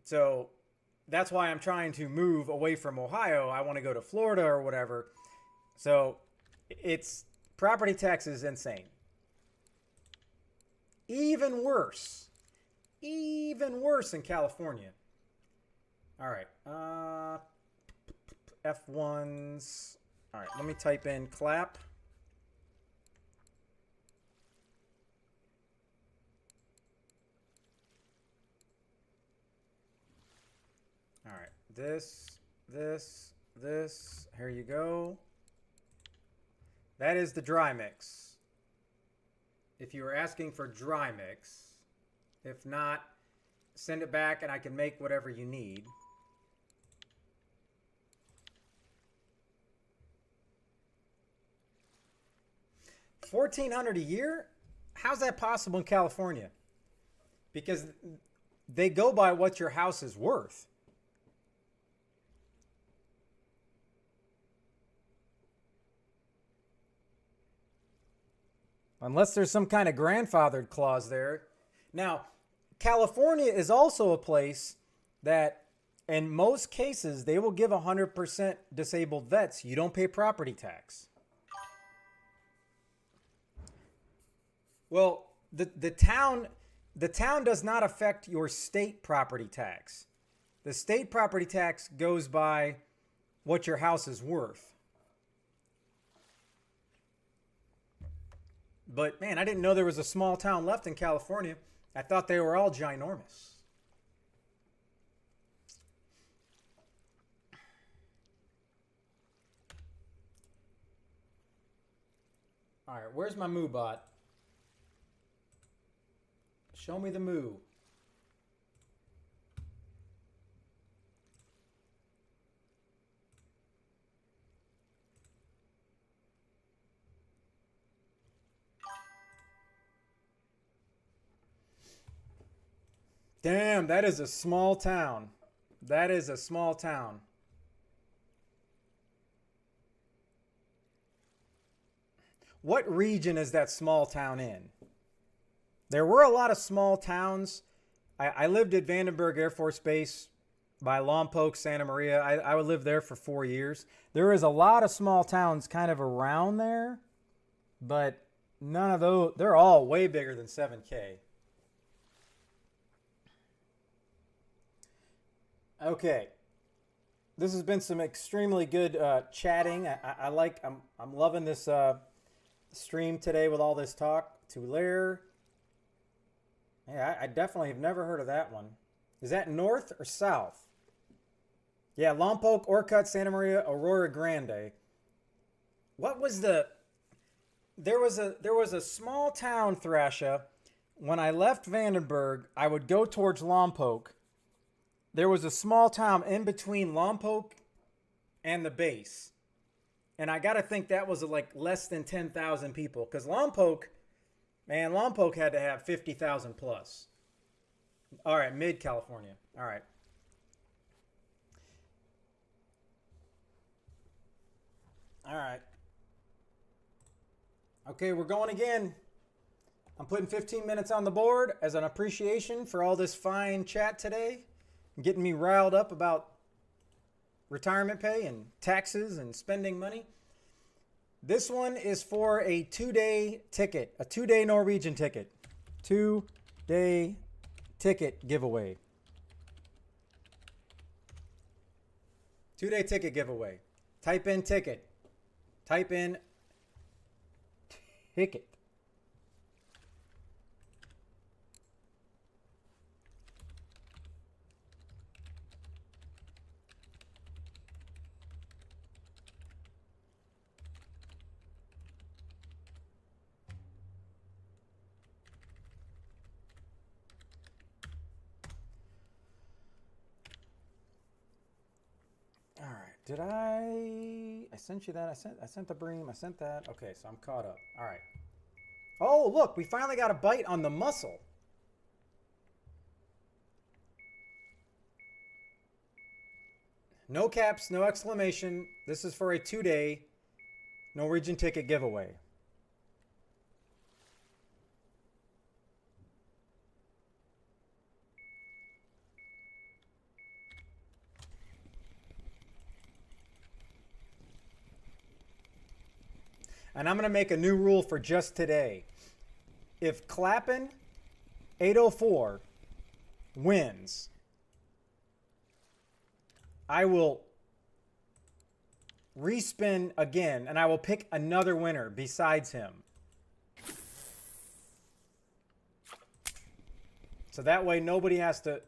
So that's why I'm trying to move away from Ohio. I want to go to Florida or whatever. So it's property tax is insane. Even worse in California. All right. F1s. All right, let me type in clap. All right, this. Here you go. That is the dry mix. if you were asking for dry mix. If not, send it back and I can make whatever you need. $1,400 a year? How's that possible in California? Because they go by what your house is worth. Unless there's some kind of grandfathered clause there. Now, California is also a place that, in most cases, they will give 100% disabled vets. You don't pay property tax. Well, the town does not affect your state property tax. The state property tax goes by what your house is worth. But man, I didn't know there was a small town left in California. I thought they were all ginormous. All right, where's my moo bot? Show me the moo. Damn, that is a small town. That is a small town. What region is that small town in? There were a lot of small towns. I lived at Vandenberg Air Force Base by Lompoc, Santa Maria. I lived there for 4 years. There is a lot of small towns kind of around there, but none of those, they're all way bigger than 7K. Okay, this has been some extremely good chatting. I'm loving this stream today with all this talk. Tulare. Yeah, I definitely have never heard of that one. Is that north or south? Yeah, Lompoc, Orcutt, Santa Maria, Aurora Grande. What was the? There was a small town, Thrasha. When I left Vandenberg, I would go towards Lompoc. There was a small town in between Lompoc and the base. And I got to think that was like less than 10,000 people. Because Lompoc had to have 50,000 plus. All right, mid-California. All right. All right. Okay, we're going again. I'm putting 15 minutes on the board as an appreciation for all this fine chat today. Getting me riled up about retirement pay and taxes and spending money. This one is for a 2-day ticket, a 2-day Norwegian ticket. 2-day ticket giveaway. 2-day ticket giveaway. Type in ticket. Type in ticket. All right. Did I sent you that? I sent the bream. I sent that. Okay, so I'm caught up. All right. Oh, look, we finally got a bite on the mussel. No caps, no exclamation. This is for a 2-day Norwegian ticket giveaway. And I'm going to make a new rule for just today. If Clappin 804 wins, I will respin again, and I will pick another winner besides him. So that way nobody has to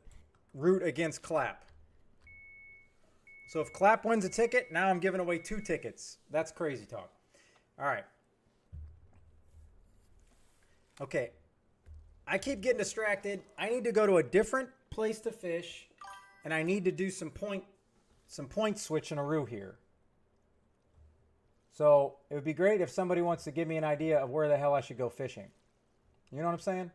root against Clap. So if Clap wins a ticket, now I'm giving away 2 tickets. That's crazy talk. All right. Okay. I keep getting distracted. I need to go to a different place to fish, and I need to do some point switching-a-roo here. So it would be great if somebody wants to give me an idea of where the hell I should go fishing. You know what I'm saying?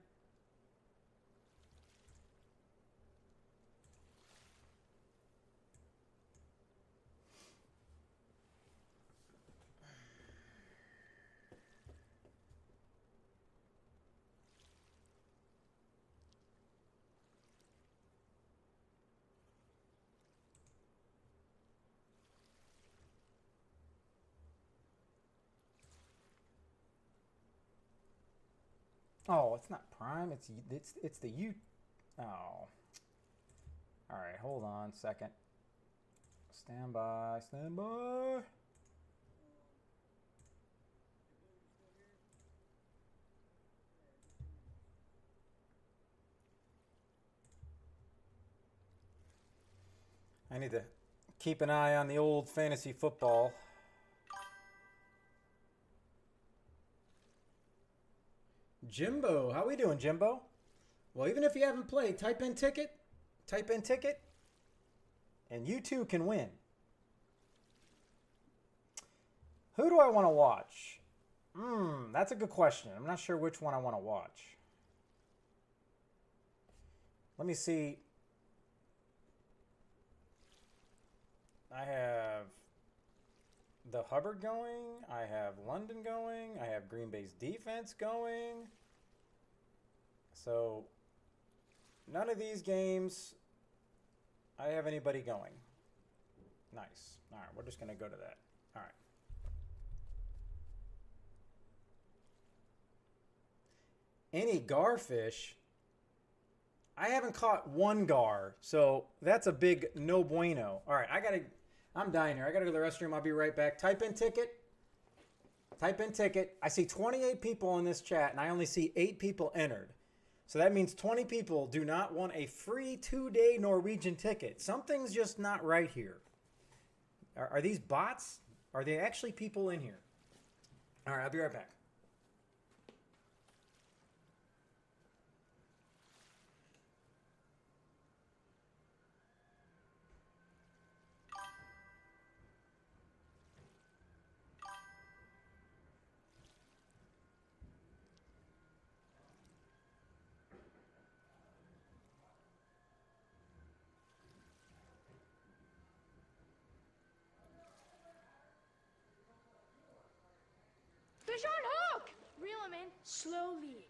Oh, it's not Prime. It's the U. Oh. All right, hold on a second. Stand by, stand by. I need to keep an eye on the old fantasy football. Jimbo, how we doing, Jimbo? Well, even if you haven't played, type in ticket, and you too can win. Who do I want to watch? That's a good question. I'm not sure which one I want to watch. Let me see. I have the Hubbard going. I have London going. I have Green Bay's defense going. So none of these games I have anybody going. Nice. All right, we're just going to go to that. All right. Any garfish? I haven't caught one gar, so that's a big no bueno. All right, I'm dying here. I gotta go to the restroom. I'll be right back. Type in ticket. I see 28 people in this chat, and I only see 8 people entered. So that means 20 people do not want a free 2-day Norwegian ticket. Something's just not right here. Are these bots? Are they actually people in here? All right, I'll be right back. Fish on hook! Reel him in slowly.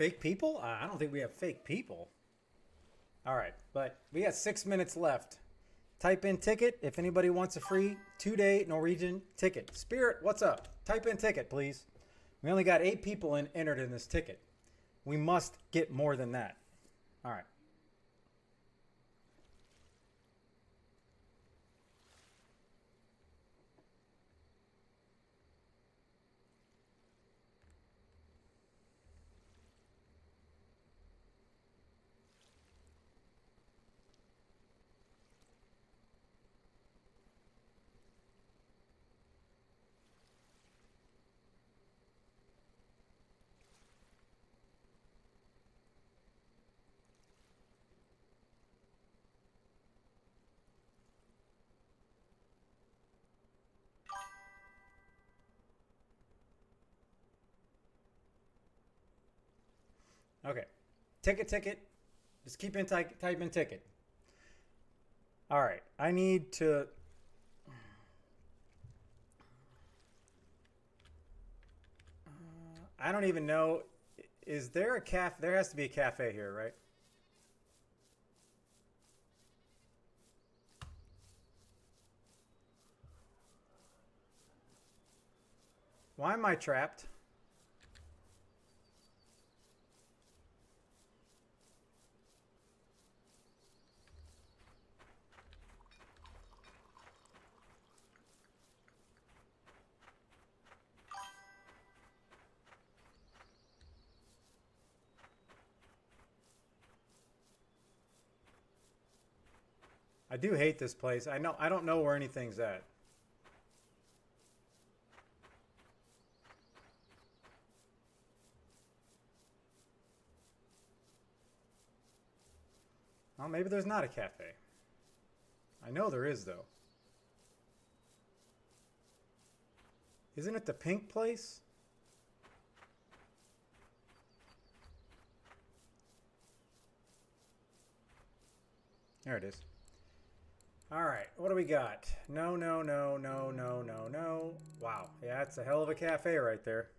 Fake people? I don't think we have fake people. All right, but we got 6 minutes left. Type in ticket if anybody wants a free 2-day Norwegian ticket. Spirit, what's up? Type in ticket, please. We only got 8 people entered in this ticket. We must get more than that. All right. Okay. Ticket. Just keep in type in ticket. All right. I need to I don't even know. Is there a cafe? There has to be a cafe here, right? Why am I trapped? I do hate this place. I don't know where anything's at. Well, maybe there's not a cafe. I know there is, though. Isn't it the pink place? There it is. All right, what do we got? No. Wow, yeah, that's a hell of a cafe right there.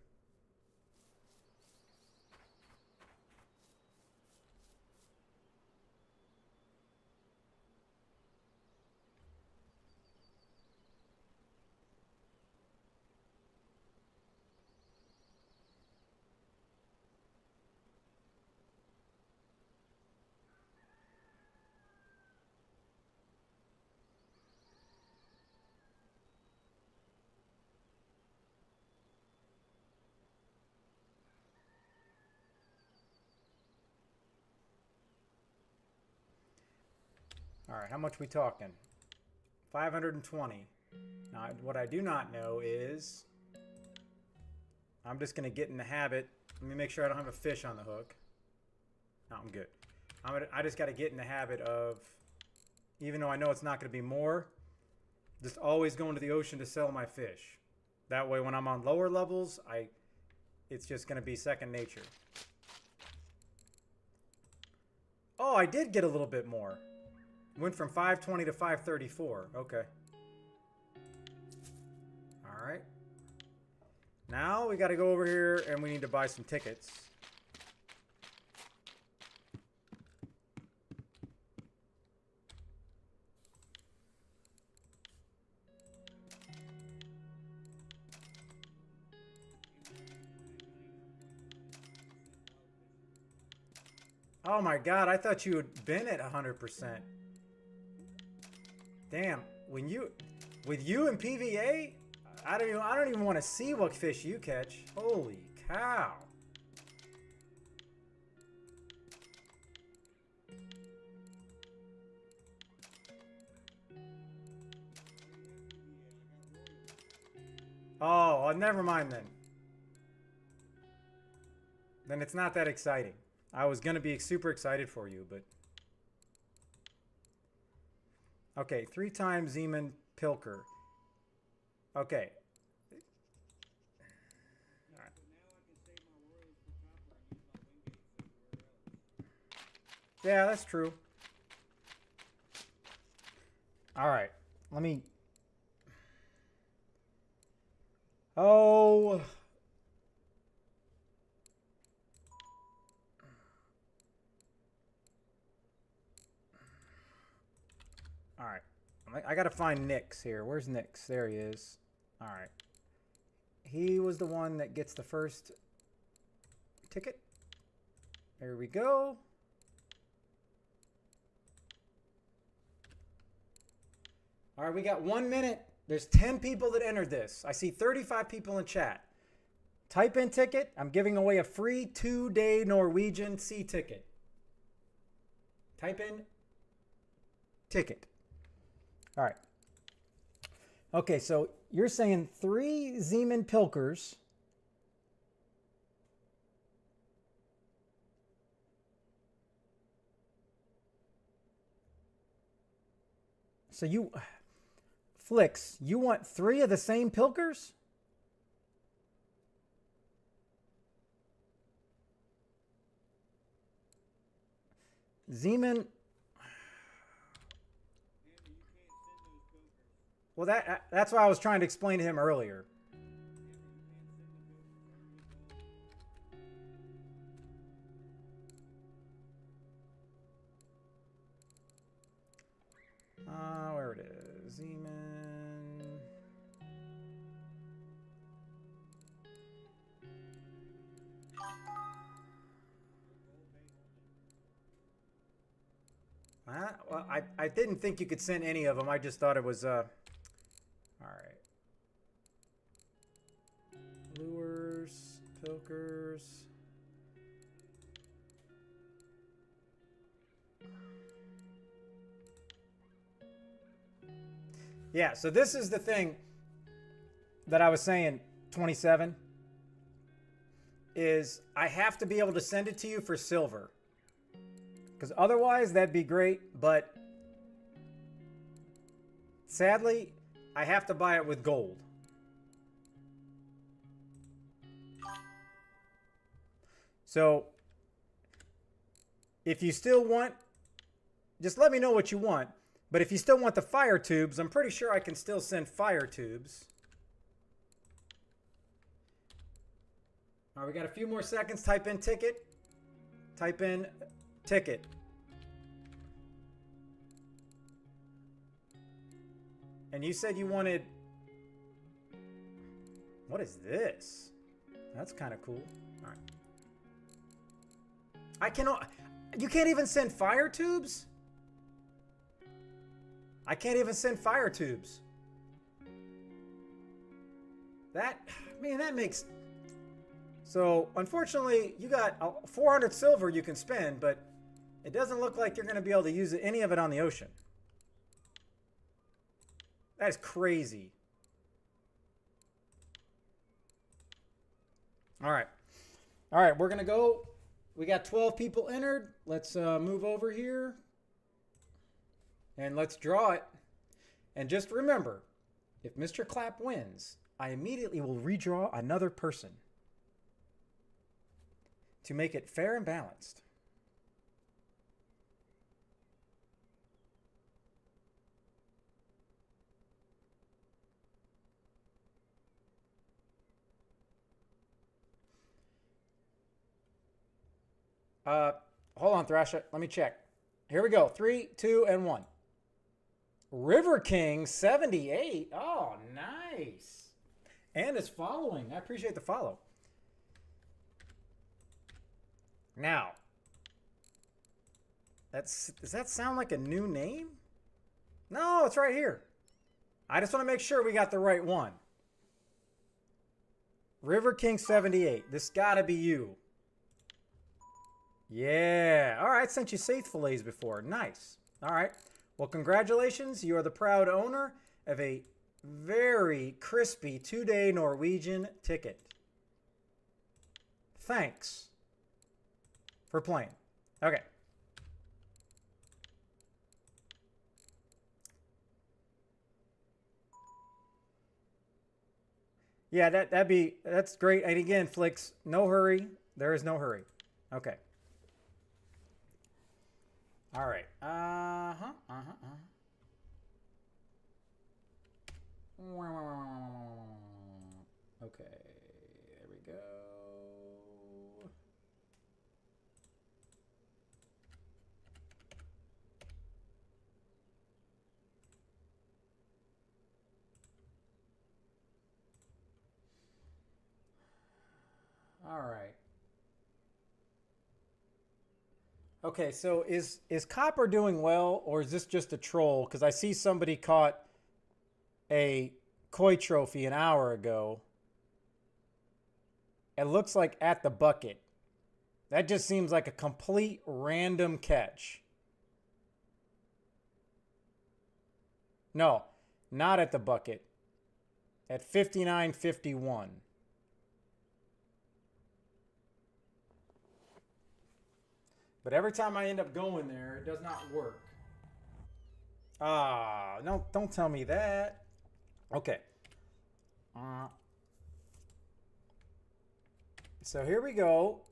All right, how much we talking? 520. Now, what I do not know is... I'm just going to get in the habit. Let me make sure I don't have a fish on the hook. No, I'm good. I just got to get in the habit of, even though I know it's not going to be more, just always going to the ocean to sell my fish. That way, when I'm on lower levels, it's just going to be second nature. Oh, I did get a little bit more. Went from 520 to 534. Okay. All right. Now we got to go over here and we need to buy some tickets. Oh my God, I thought you had been at 100%. Damn, with you and PVA, I don't even want to see what fish you catch. Holy cow. Oh, never mind then. Then it's not that exciting. I was going to be super excited for you, but... Okay, 3 times Zeman Pilker. Okay. All right. Yeah, that's true. All right, let me... Oh... All right. I got to find Nick's here. Where's Nick's? There he is. All right. He was the one that gets the first ticket. There we go. All right, we got 1 minute. There's 10 people that entered this. I see 35 people in chat. Type in ticket. I'm giving away a free 2-day Norwegian sea ticket. Type in ticket. All right. Okay, so you're saying 3 Zeeman Pilkers. So you, Flicks, you want 3 of the same Pilkers? Zeeman. Well, that's what I was trying to explain to him earlier. Where it is, Zeeman. Well, I didn't think you could send any of them. I just thought it was all right. Lures, Pilkers. Yeah, so this is the thing that I was saying, 27, is I have to be able to send it to you for silver. Because otherwise, that'd be great, but sadly, I have to buy it with gold. So, if you still want, just let me know what you want. But if you still want the fire tubes, I'm pretty sure I can still send fire tubes. All right, we got a few more seconds. Type in ticket. Type in ticket. And you said you wanted... What is this? That's kind of cool. All right. I cannot... You can't even send fire tubes? I can't even send fire tubes. That makes... So, unfortunately, you got 400 silver you can spend, but it doesn't look like you're going to be able to use any of it on the ocean. That is crazy. All right. All right, we're going to go. We got 12 people entered. Let's move over here. And let's draw it. And just remember, if Mr. Clapp wins, I immediately will redraw another person to make it fair and balanced. Hold on, Thrasher. Let me check. Here we go. 3, 2, and 1. River King 78. Oh, nice. And it's following. I appreciate the follow. Now, does that sound like a new name? No, it's right here. I just want to make sure we got the right one. River King 78. This gotta be you. Yeah. All right. Sent you safe fillets before. Nice. All right. Well, congratulations. You are the proud owner of a very crispy 2-day Norwegian ticket. Thanks for playing. Okay. Yeah, that's great. And again, Flicks, no hurry. There is no hurry. Okay. All right. Okay. There we go. All right. Okay, so is Copper doing well, or is this just a troll? Because I see somebody caught a koi trophy an hour ago. It looks like at the bucket. That just seems like a complete random catch. No, not at the bucket. At 59.51. But every time I end up going there, it does not work. Ah, no, don't tell me that. Okay. So here we go.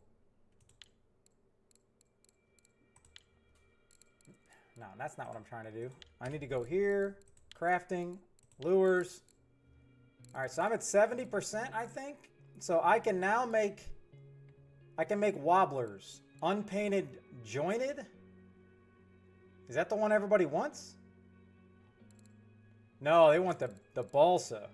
No, that's not what I'm trying to do. I need to go here, crafting, lures. All right, so I'm at 70%, I think. So I can now make wobblers. Unpainted jointed? Is that the one everybody wants? No, they want the balsa.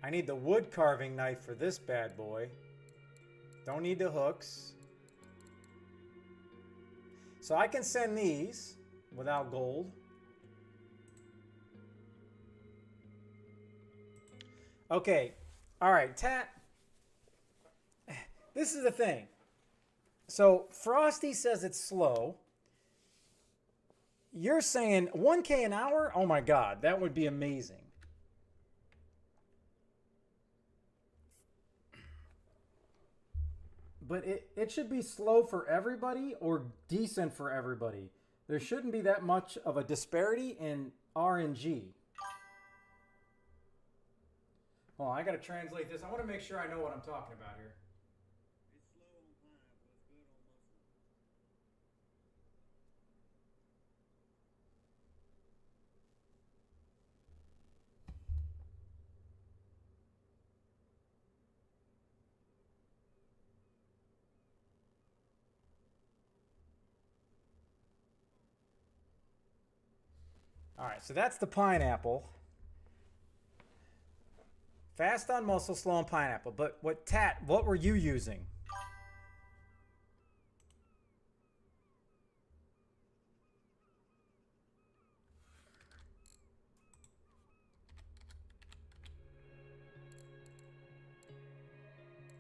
I need the wood carving knife for this bad boy. Don't need the hooks. So I can send these without gold. Okay. All right, Tat. This is the thing. So Frosty says it's slow. You're saying 1K an hour? Oh my God, that would be amazing. But it should be slow for everybody or decent for everybody. There shouldn't be that much of a disparity in RNG. Hold on, I gotta translate this. I want to make sure I know what I'm talking about here. All right, so that's the pineapple. Fast on muscle, slow on pineapple. But what were you using?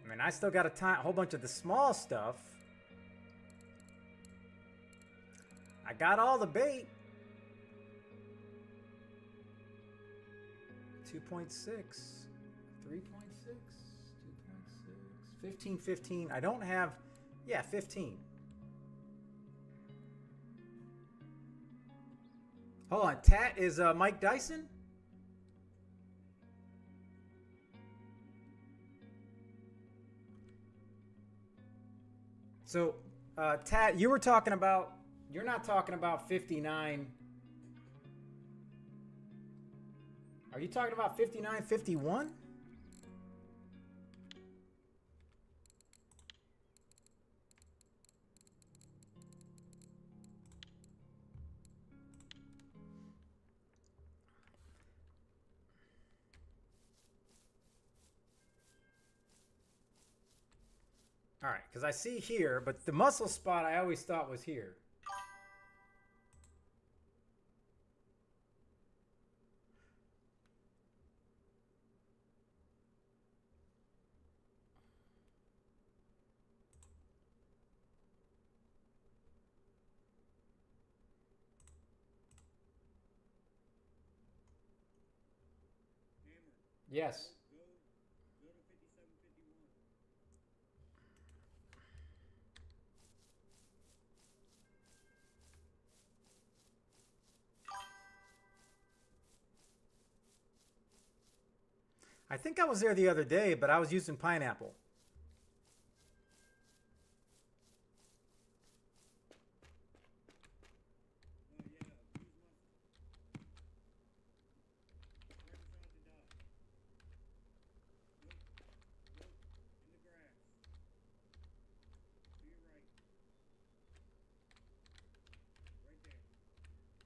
I mean, I still got a whole bunch of the small stuff. I got all the bait. 2.6, 3.6, 2.6, 15, 15. I don't have, yeah, 15. Hold on, Tat is Mike Dyson? So, Tat, you were talking about, you're not talking about 59. Are you talking about 59, 51? All right, because I see here, but the muscle spot I always thought was here. Yes. I think I was there the other day, but I was using pineapple.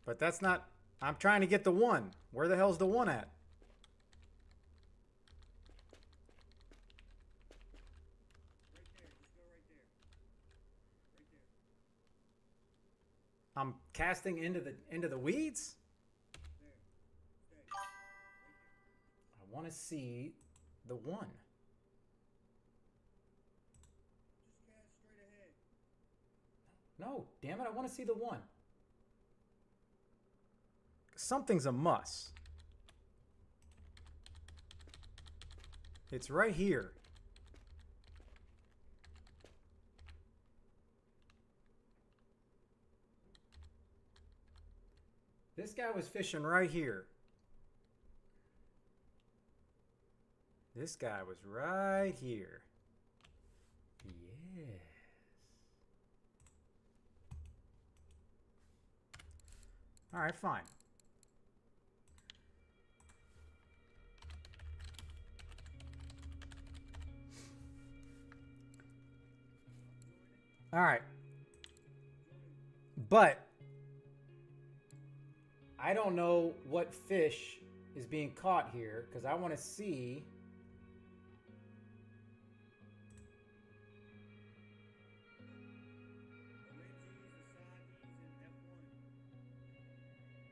But that's not I'm trying to get the one. Where the hell's the one at? I'm casting into the weeds? I want to see the one. No, damn it, I want to see the one. Something's a muss. It's right here. This guy was fishing right here. This guy was right here. Yes. All right, fine. All right. But I don't know what fish is being caught here because I want to see.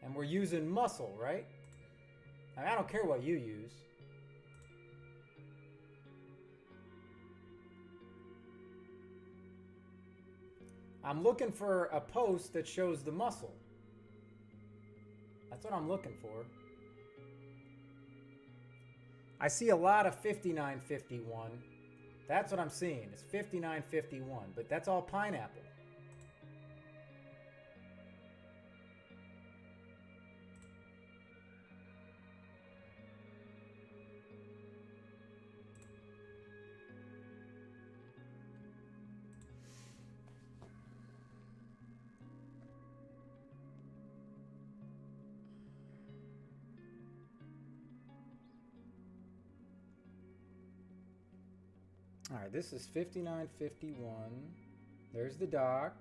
And we're using mussel, right? I mean, I don't care what you use. I'm looking for a post that shows the mussel. That's what I'm looking for. I see a lot of 5951. That's what I'm seeing. It's 5951, but that's all pineapple. All right, this is 5951. There's the dock.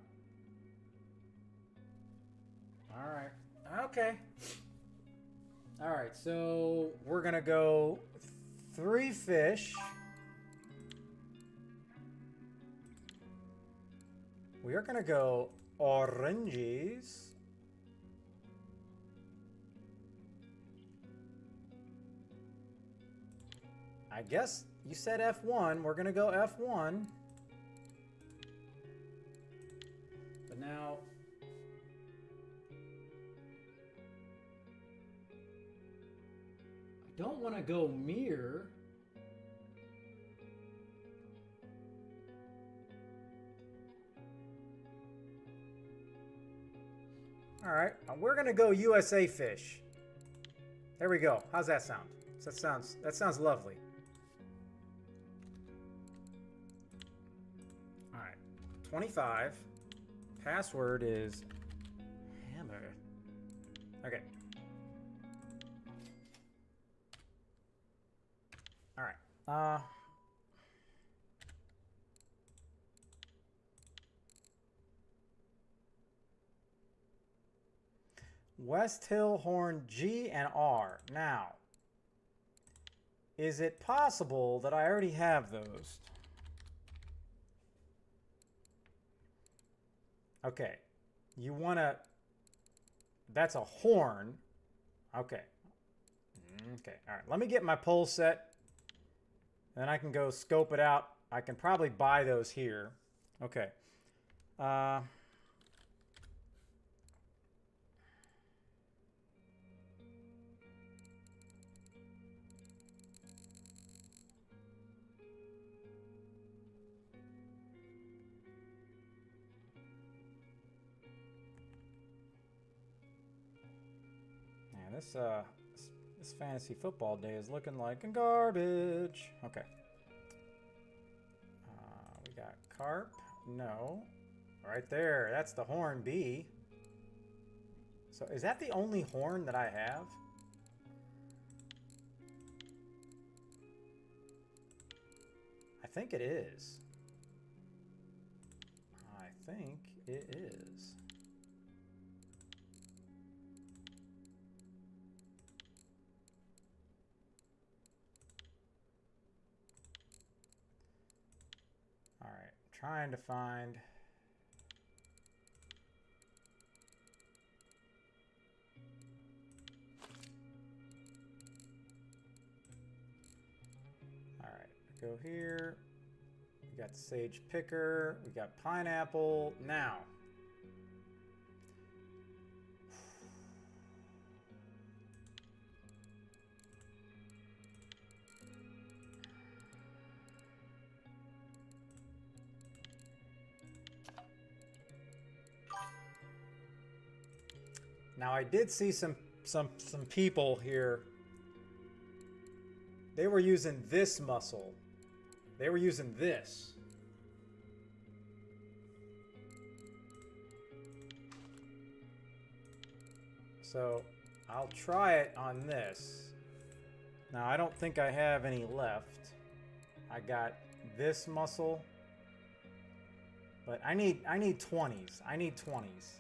All right, okay. All right, so we're gonna go 3 fish. We are gonna go oranges. I guess you said F1. We're going to go F1. But now... I don't want to go mirror. All right. We're going to go USA fish. There we go. How's that sound? That sounds lovely. All right, 25. Password is hammer. Okay. All right. West Hill Horn G and R. Now, is it possible that I already have those? Okay. You want to... That's a horn. Okay. Okay. All right. Let me get my pole set. Then I can go scope it out. I can probably buy those here. Okay. This fantasy football day is looking like garbage. Okay. We got carp. No. Right there. That's the horn B. So is that the only horn that I have? I think it is. I think it is. trying to find. All right, go here. We got the sage picker. We got pineapple. Now. Now I did see some people here. They were using this muscle. They were using this. So I'll try it on this. Now I don't think I have any left. I got this muscle. But I need 20s. I need 20s.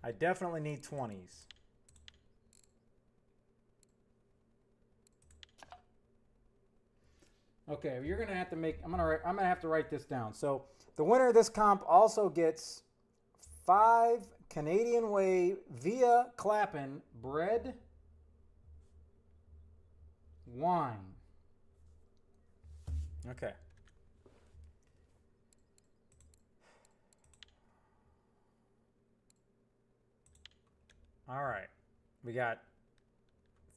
I definitely need 20s. Okay, you're gonna have to make. I'm gonna have to write this down. So the winner of this comp also gets 5 Canadian Way via Clappin bread, wine. Okay. All right, we got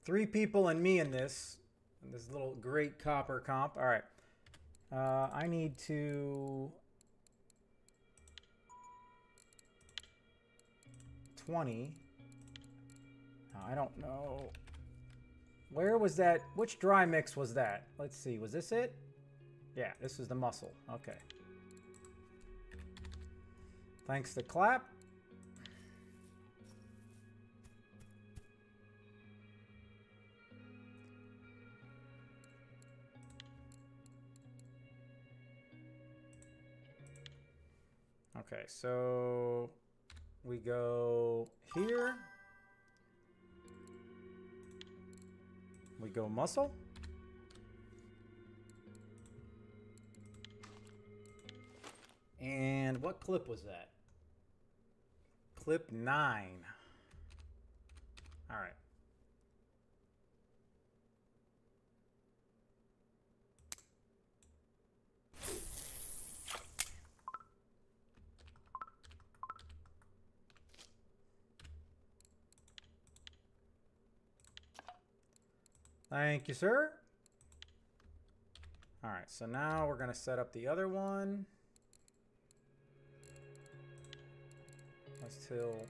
3 people and me in this little great copper comp. All right, I need to 20. I don't know. Where was that? Which dry mix was that? Let's see. Was this it? Yeah, this was the muscle. Okay. Thanks to Clap. Okay, so we go here. We go muscle. And what clip was that? Clip 9. All right. Thank you, sir. All right, so now we're going to set up the other one. West Hill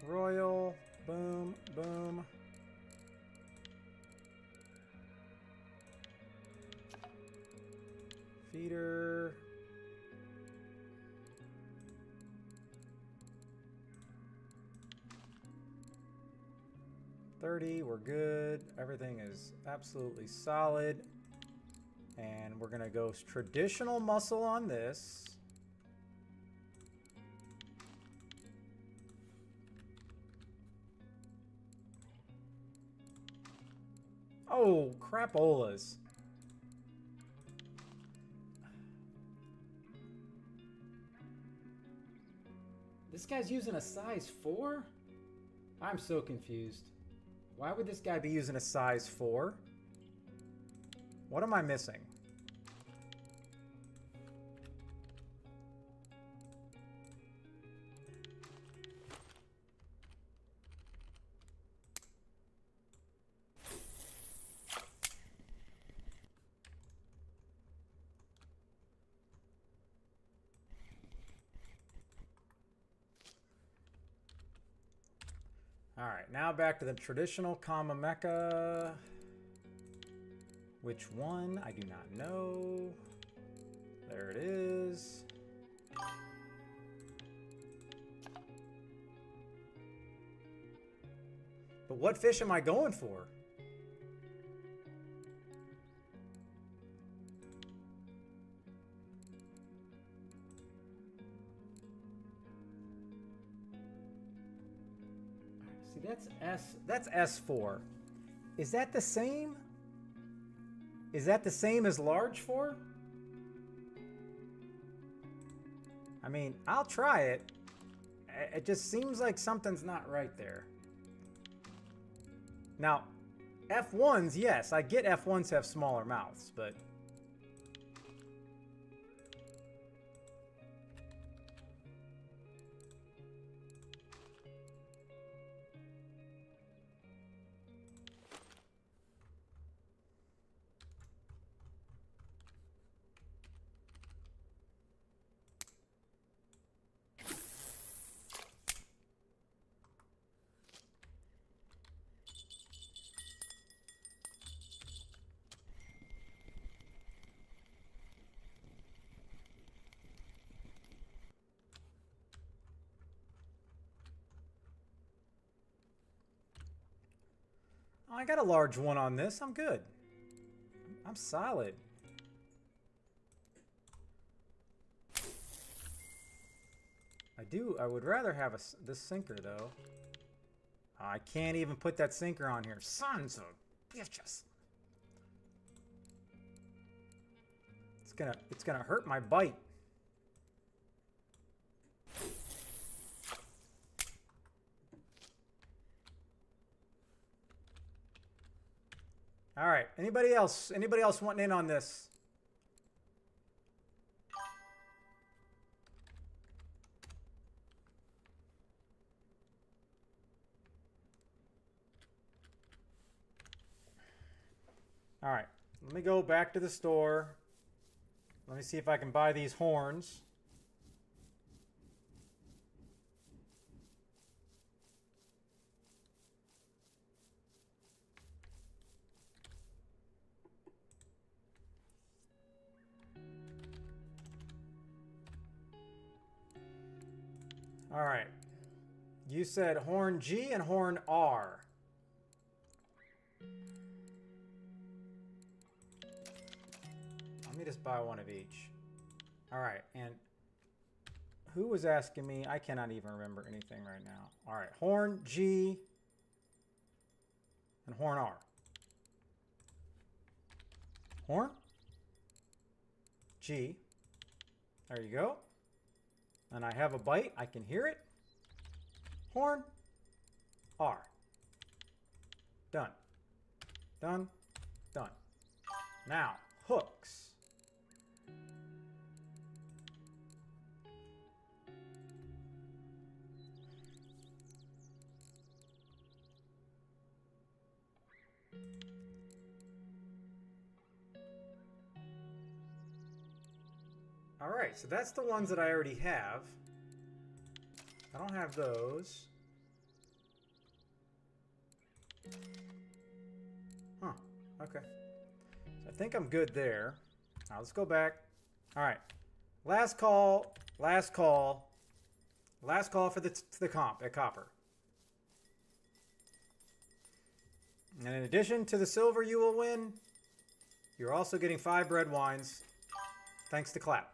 Royal. Boom, boom. Feeder. We're good. Everything is absolutely solid. And we're going to go traditional muscle on this. Oh, crapolas. This guy's using a size 4? I'm so confused. Why would this guy be using a size 4? What am I missing? All right, now back to the traditional Kama Mecha. Which one? I do not know. There it is. But what fish am I going for? See, that's S4. Is that the same? Is that the same as large 4? I mean, I'll try it. It just seems like something's not right there. Now, F1s, yes, I get F1s have smaller mouths, but... I got a large 1 on this. I'm good. I'm solid. I would rather have this sinker, though. I can't even put that sinker on here. Sons of bitches. It's gonna hurt my bite. All right. Anybody else? Anybody else wanting in on this? All right. Let me go back to the store. Let me see if I can buy these horns. All right. You said horn G and horn R. Let me just buy one of each. All right. And who was asking me? I cannot even remember anything right now. All right. Horn G and horn R. Horn G. There you go. And I have a bite. I can hear it. Horn. R. Done. Done. Done. Now, hooks. All right, so that's the ones that I already have. I don't have those. Huh, okay. So I think I'm good there. Now let's go back. All right, last call, last call. Last call for the comp at copper. And in addition to the silver you will win, you're also getting 5 red wines, thanks to Clap.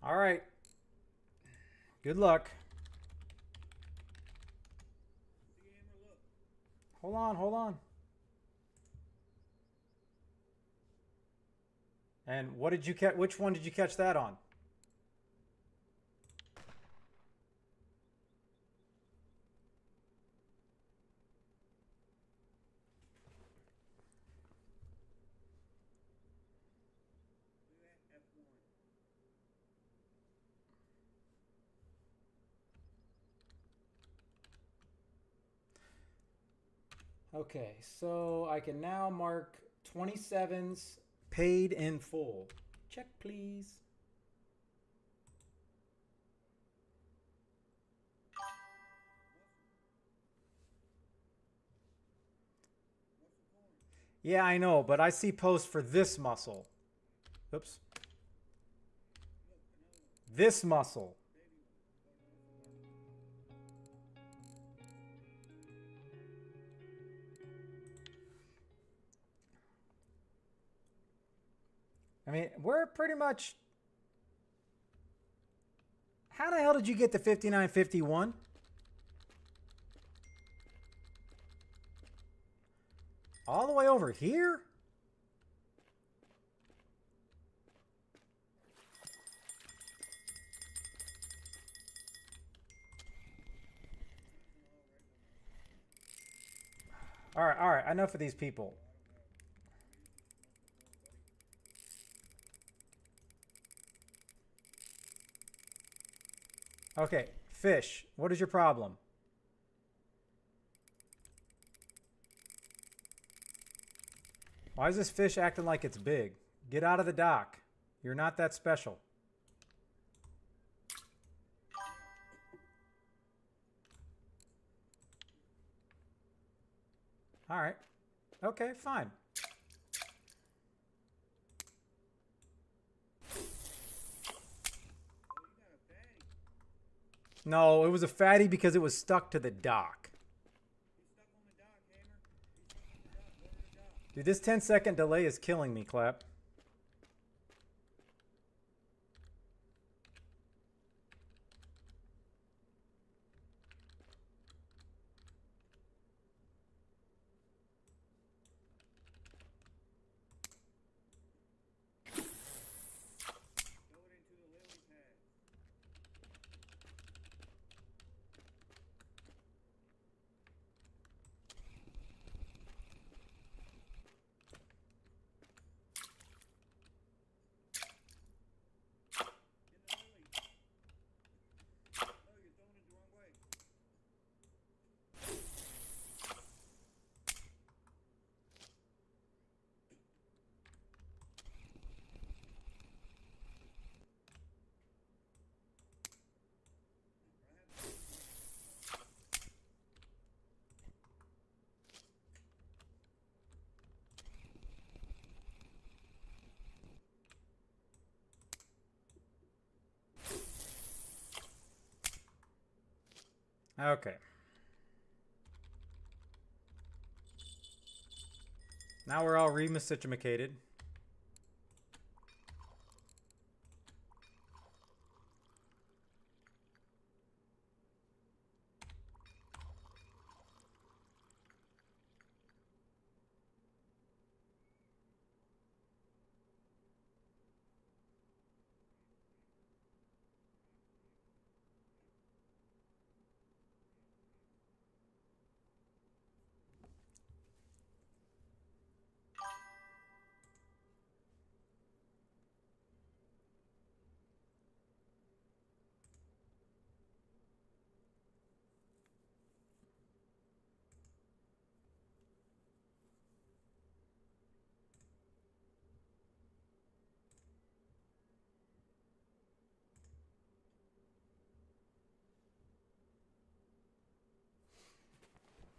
All right. Good luck. Hold on, hold on. And what did you catch? Which one did you catch that on? Okay, so I can now mark 27s paid in full. Check, please. Yeah, I know, but I see posts for this mussel. Oops. This mussel. I mean, we're pretty much... How the hell did you get to 59.51? All the way over here? All right, enough of these people. Okay, fish, what is your problem? Why is this fish acting like it's big? Get out of the dock. You're not that special. All right. Okay, fine. No, it was a fatty because it was stuck to the dock. Dude, this 10-second delay is killing me, Clap. Okay. Now we're all remiscigenated.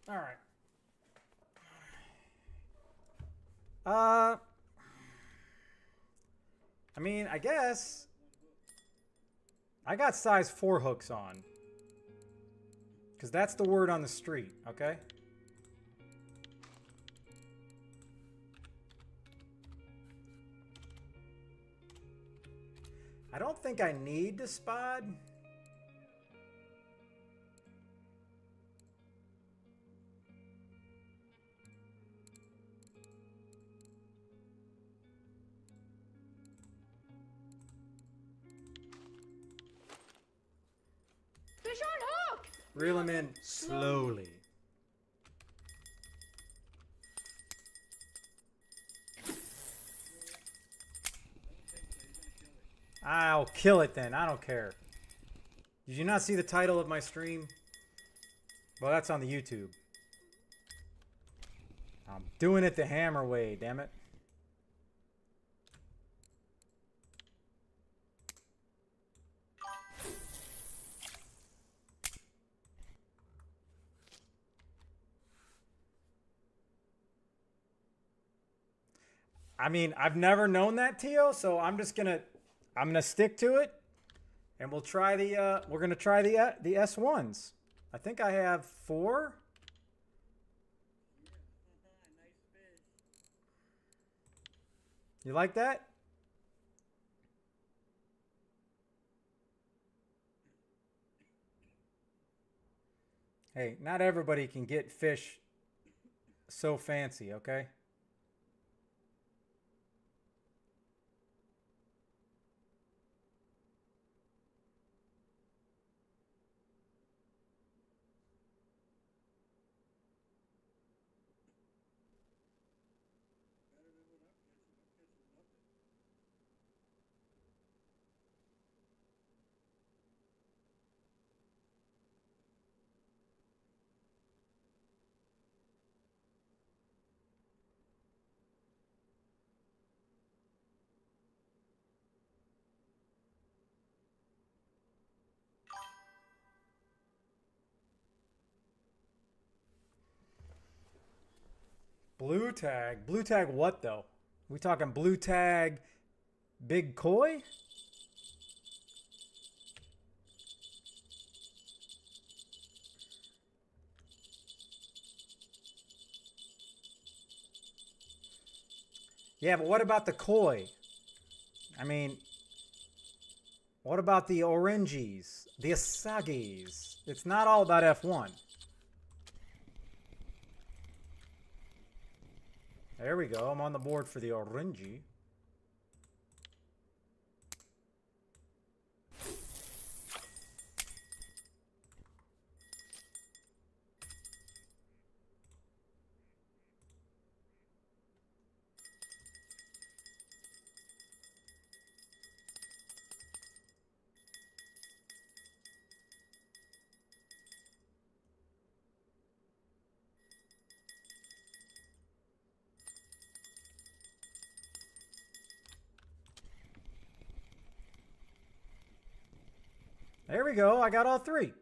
All right. I mean, I guess I got size 4 hooks on. Because that's the word on the street, okay? I don't think I need to spot. Fish on hook! Reel them in slowly. I'll kill it then. I don't care. Did you not see the title of my stream? Well, that's on the YouTube. I'm doing it the hammer way, damn it. I mean, I've never known that, Tio, so I'm gonna stick to it, and we'll try the we're gonna try the S1s. I think I have 4. You like that? Hey, not everybody can get fish so fancy, okay? Blue tag. Blue tag what, though? We talking blue tag big koi? Yeah, but what about the koi? I mean, what about the oranges? The asagis? It's not all about F1. There we go. I'm on the board for the orangey. There we go. I got all 3.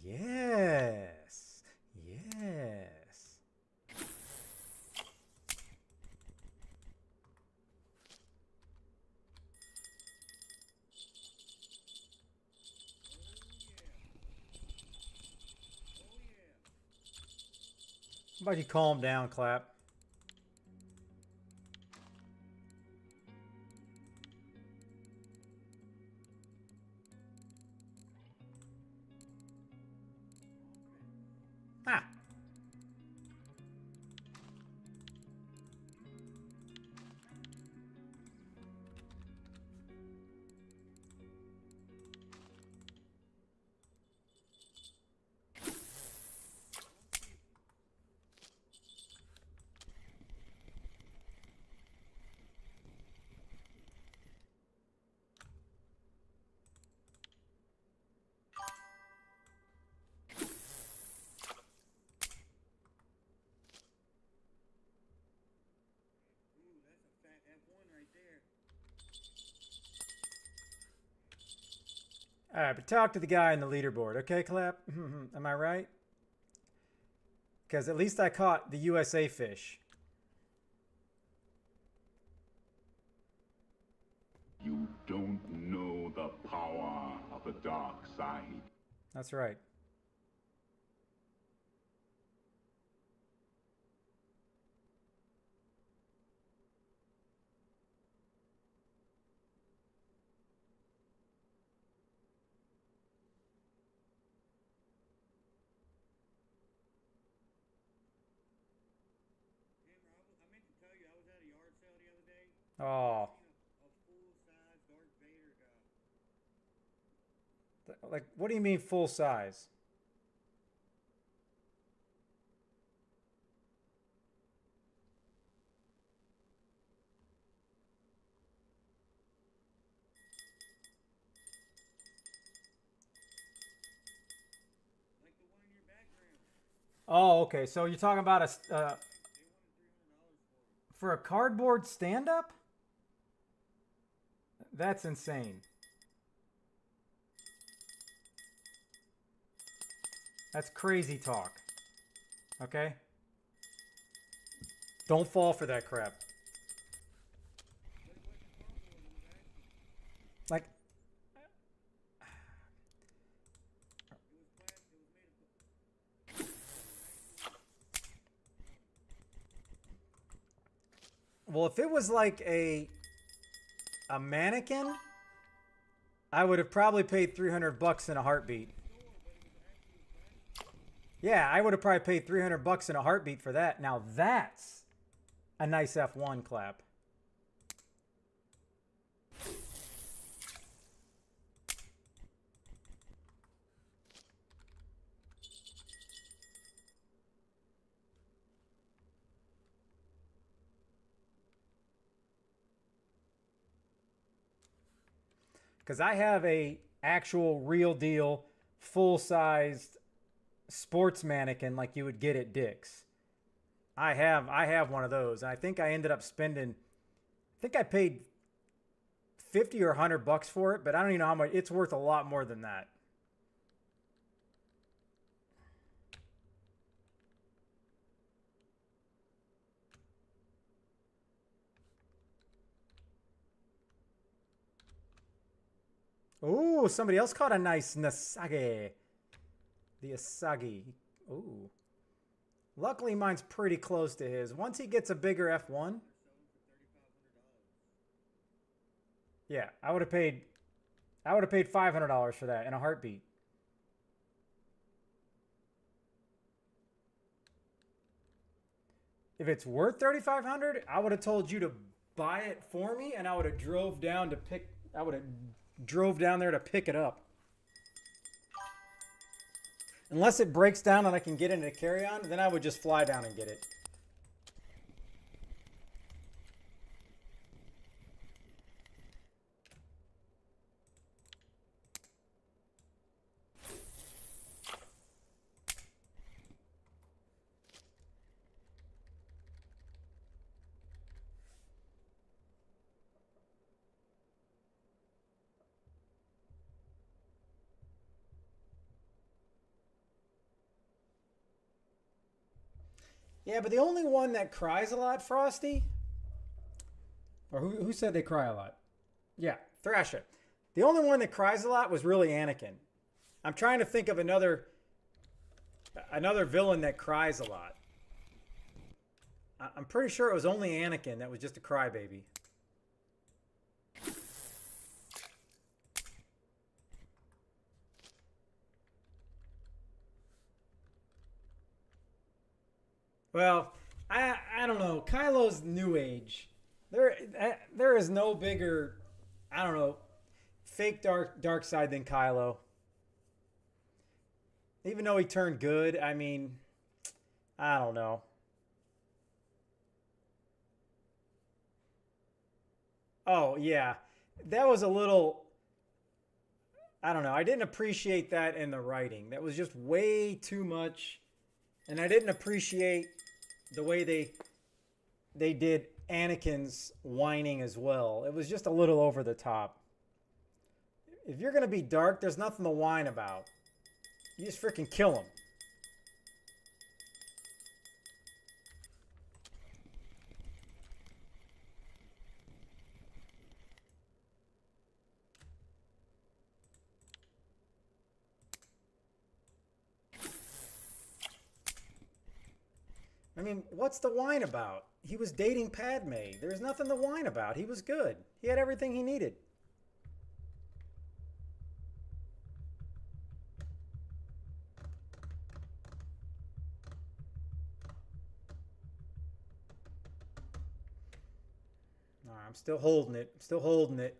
Yes. Yes. How about you calm down, Clap? Ah. All right, but talk to the guy in the leaderboard, okay, Clap? Am I right? Because at least I caught the USA fish. You don't know the power of the dark side. That's right. Oh. Like, what do you mean full size? Oh, okay. So you're talking about a for a cardboard stand-up? That's insane. That's crazy talk. Okay? Don't fall for that crap. Well, if it was like a mannequin, I would have probably paid $300 in a heartbeat. Yeah, I would have probably paid $300 in a heartbeat for that. Now that's a nice F1 clap. Because I have a actual real deal full-sized sports mannequin like you would get at Dick's. I have one of those. I think I ended up spending, I think I paid 50 or $100 for it, but I don't even know how much. It's worth a lot more than that. Ooh, somebody else caught a nice Nasage. The Asagi. Ooh. Luckily, mine's pretty close to his. Once he gets a bigger F1. Yeah, I would have paid $500 for that in a heartbeat. If it's worth $3,500, I would have told you to buy it for me, and I would have drove down there to pick it up. Unless it breaks down and I can get into a carry-on, then I would just fly down and get it. Yeah, but the only one that cries a lot, Frosty, or who said they cry a lot? Yeah, Thrasher. The only one that cries a lot was really Anakin. I'm trying to think of another villain that cries a lot. I'm pretty sure it was only Anakin that was just a crybaby. Well, I don't know. Kylo's new age. There is no bigger, I don't know, fake dark side than Kylo. Even though he turned good, I mean, I don't know. Oh, yeah. That was a little, I don't know. I didn't appreciate that in the writing. That was just way too much. And I didn't appreciate the way they did Anakin's whining as well. It was just a little over the top. If you're going to be dark, there's nothing to whine about. You just freaking kill him. I mean, what's the whine about? He was dating Padme. There's nothing to whine about. He was good. He had everything he needed. All right, I'm still holding it. I'm still holding it.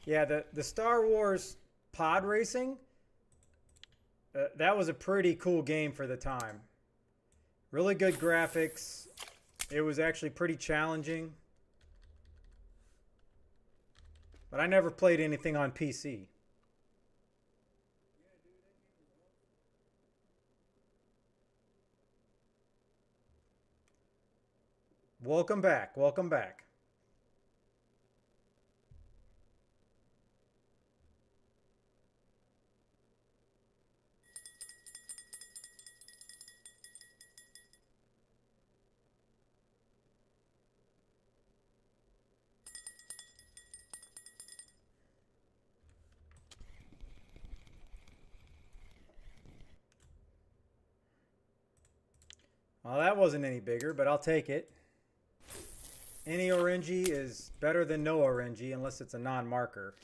Yeah, the Star Wars pod racing, that was a pretty cool game for the time. Really good graphics. It was actually pretty challenging. But I never played anything on PC. Welcome back. Welcome back. Well, that wasn't any bigger, but I'll take it. Any orangey is better than no orangey unless it's a non-marker.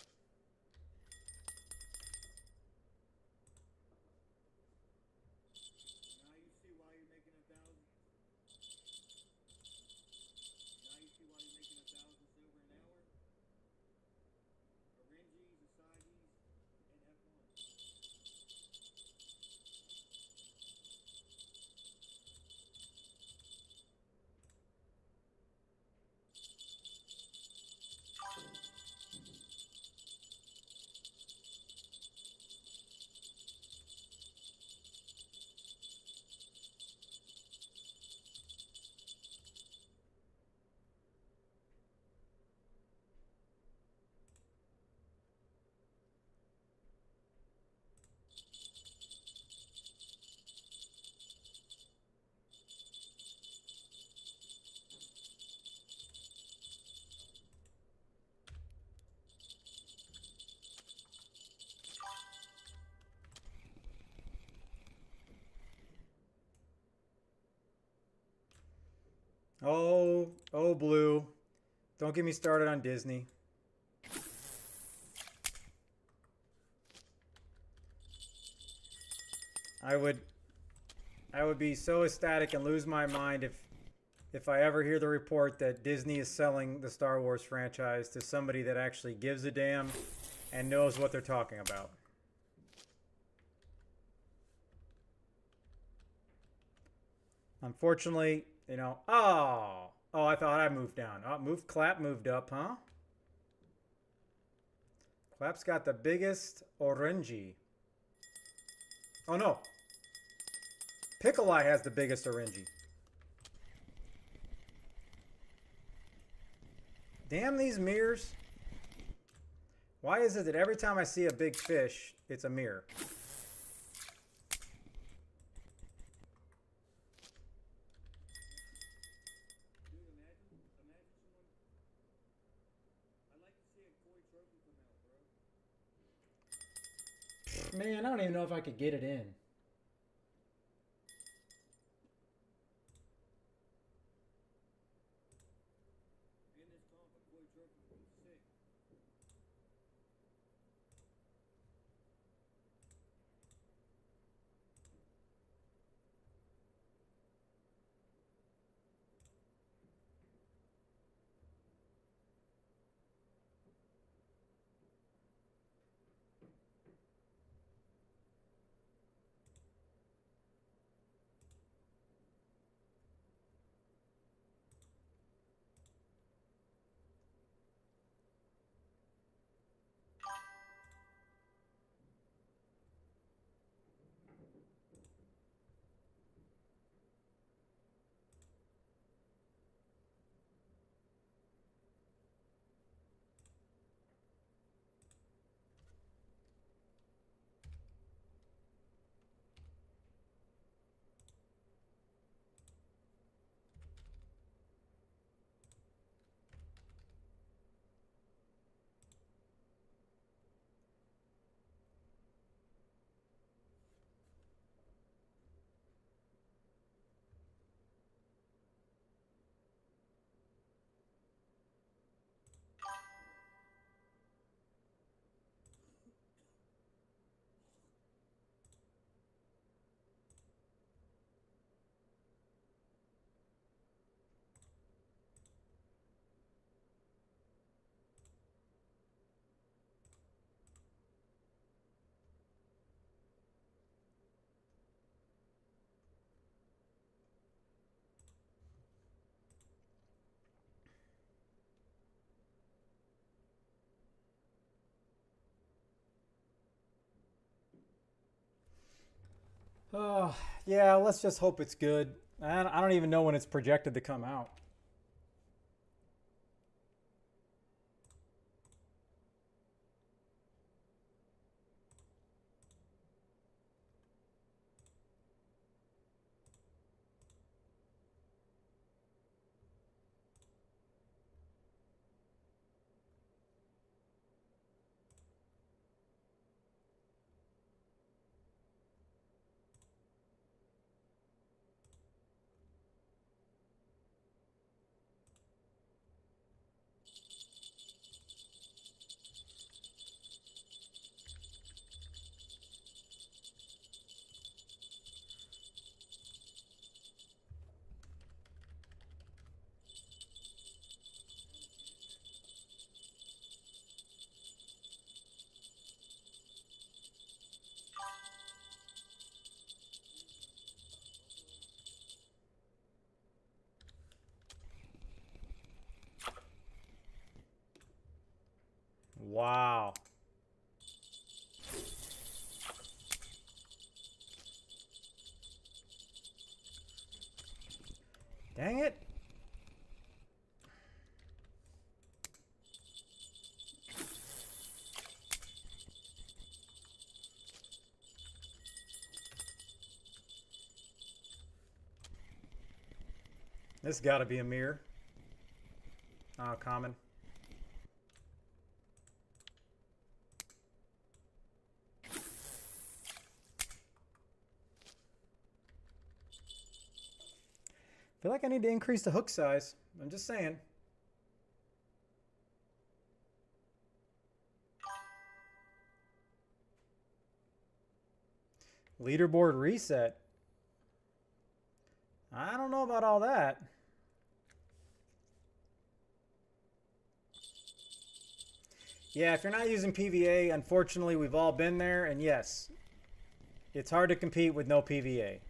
Now you see why you're making 1,000. Now you see why you're making 1,000 silver an hour. Oranges, Asagi's, and F1. Oh, Blue. Don't get me started on Disney. I would be so ecstatic and lose my mind if I ever hear the report that Disney is selling the Star Wars franchise to somebody that actually gives a damn and knows what they're talking about. Unfortunately, you know, oh, I thought I moved down. Oh, Clap moved up, huh? Clap's got the biggest orangey. Oh no. Pickle Eye has the biggest orangey. Damn these mirrors. Why is it that every time I see a big fish, it's a mirror? Dude, imagine someone. I'd like to see a koi trophy come out, bro. Man, I don't even know if I could get it in. In this comp, a koi trophy would be sick. Oh, yeah, let's just hope it's good. I don't even know when it's projected to come out. This got to be a mirror. Oh, common. I feel like I need to increase the hook size. I'm just saying. Leaderboard reset. I don't know about all that. Yeah, if you're not using PVA, unfortunately, we've all been there. And yes, it's hard to compete with no PVA.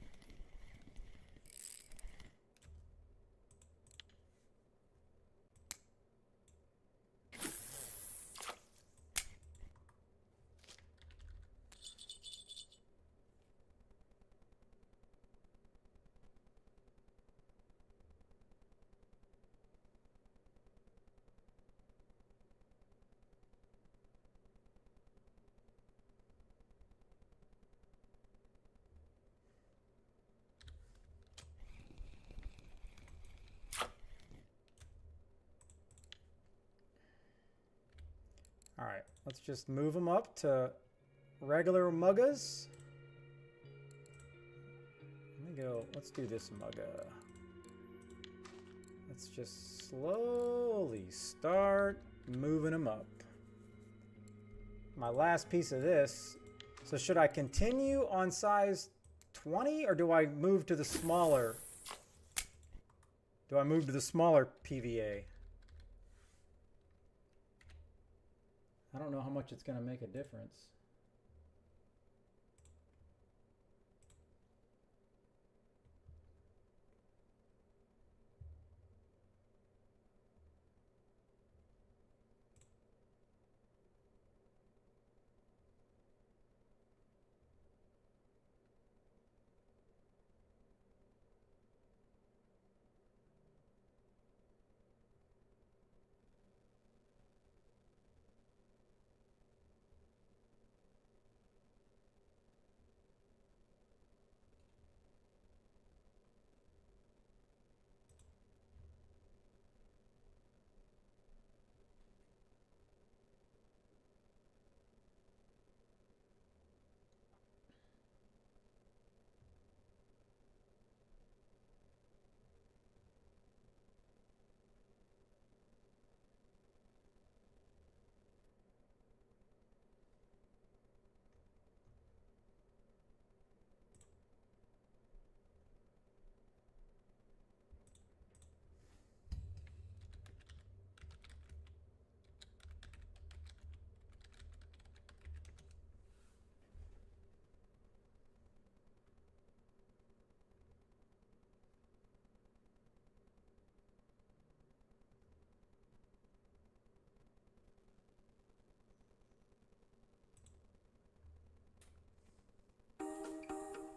All right, let's just move them up to regular muggas. Let me go, let's do this mugga. Let's just slowly start moving them up. My last piece of this. So should I continue on size 20 or do I move to the smaller? Do I move to the smaller PVA? I don't know how much it's going to make a difference.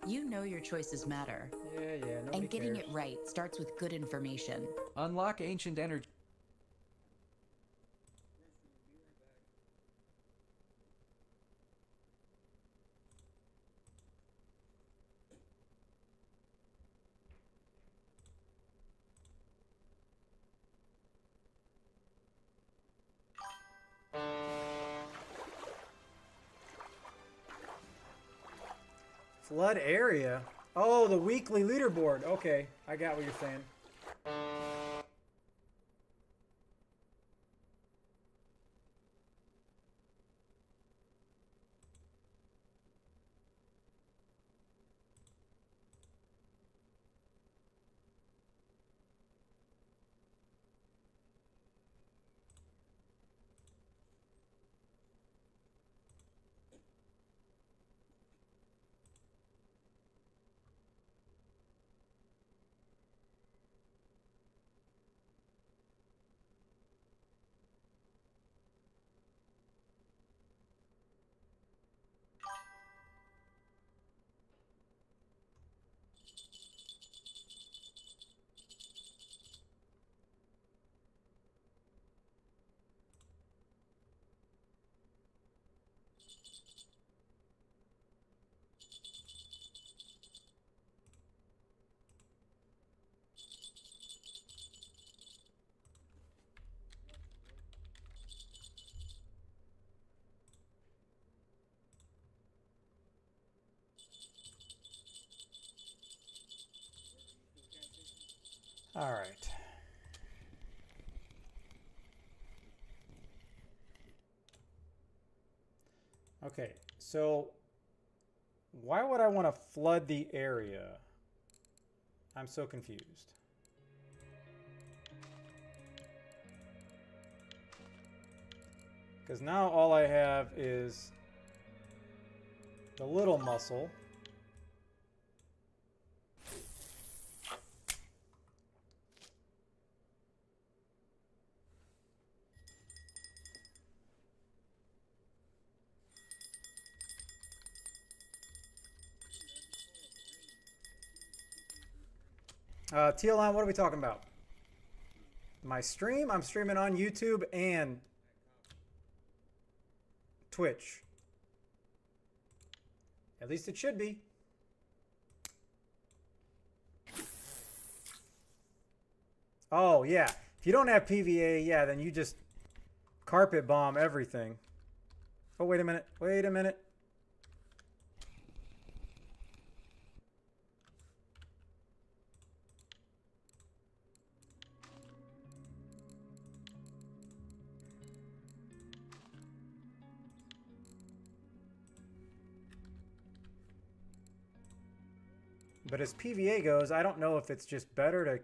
You know your choices matter. Yeah, nobody And getting cares. it right starts with good information. Unlock ancient energy. Flood area? Oh, the weekly leaderboard. Okay, I got what you're saying. All right. Okay, so why would I want to flood the area? I'm so confused. Because now all I have is the little mussel. TLM, what are we talking about? My stream? I'm streaming on YouTube and Twitch. At least it should be. Oh, yeah. If you don't have PVA, yeah, then you just carpet bomb everything. Oh, wait a minute. Wait a minute. But as PVA goes, I don't know if it's just better to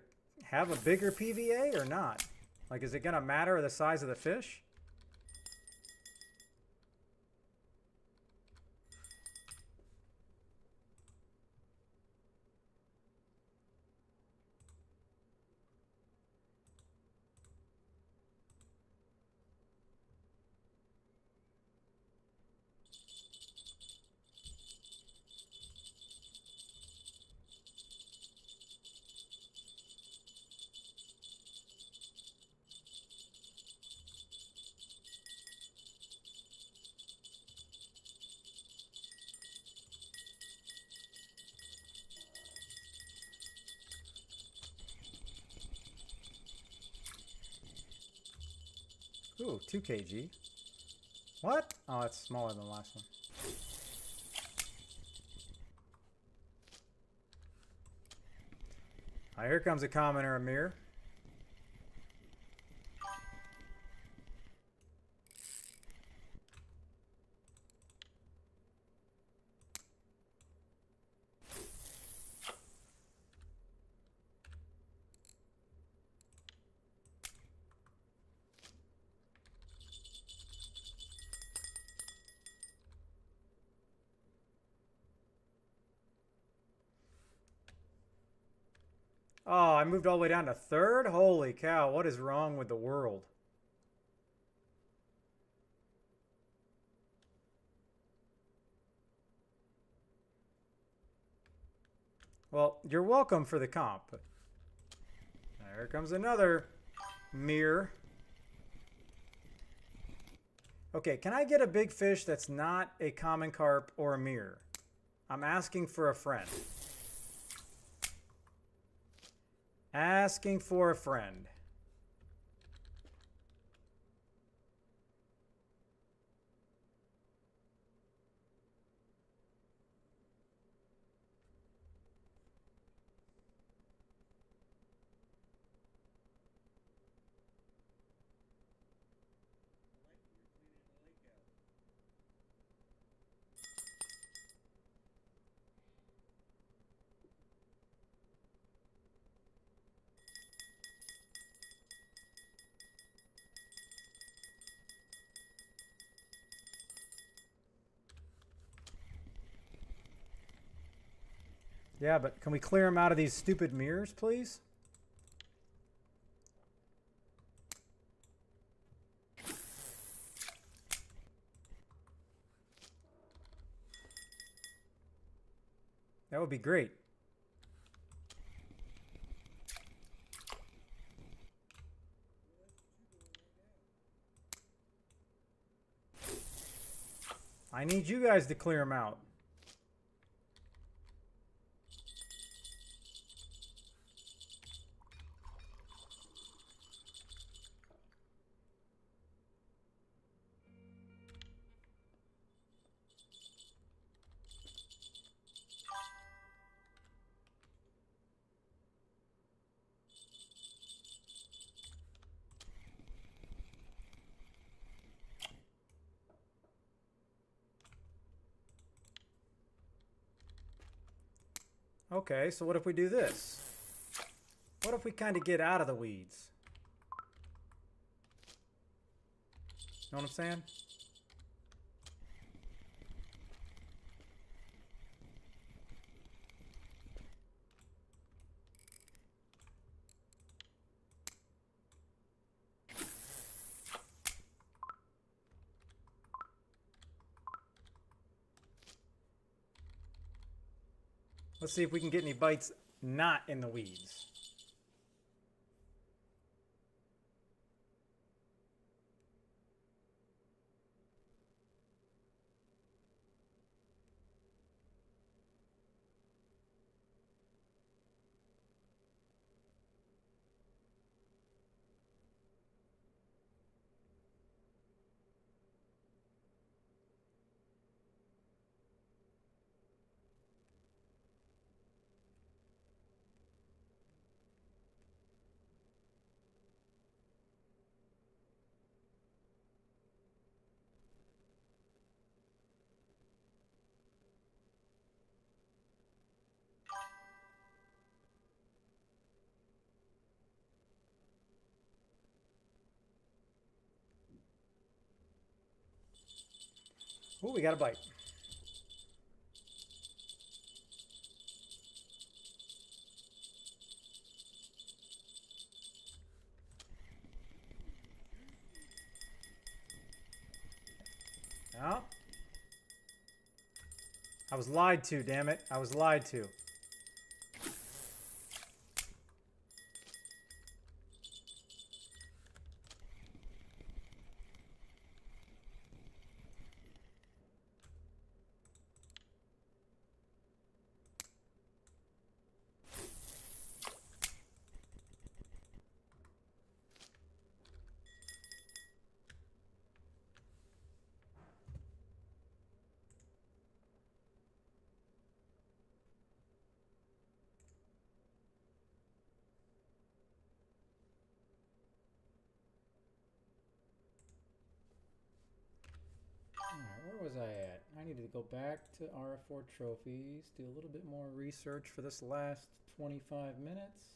have a bigger PVA or not. Like, is it going to matter the size of the fish? Ooh, 2 kg. What? Oh, it's smaller than the last one. Here comes a commenter, Amir. Oh, I moved all the way down to 3rd? Holy cow, what is wrong with the world? Well, you're welcome for the comp. But there comes another mirror. Okay, can I get a big fish that's not a common carp or a mirror? I'm asking for a friend. Asking for a friend. Yeah, but can we clear them out of these stupid mirrors, please? That would be great. I need you guys to clear them out. Okay, so what if we do this? What if we kind of get out of the weeds? Know what I'm saying? Let's see if we can get any bites not in the weeds. Ooh, we got a bite. No. I was lied to, damn it. I was lied to. Where was I at? I needed to go back to RF4 trophies, do a little bit more research for this last 25 minutes.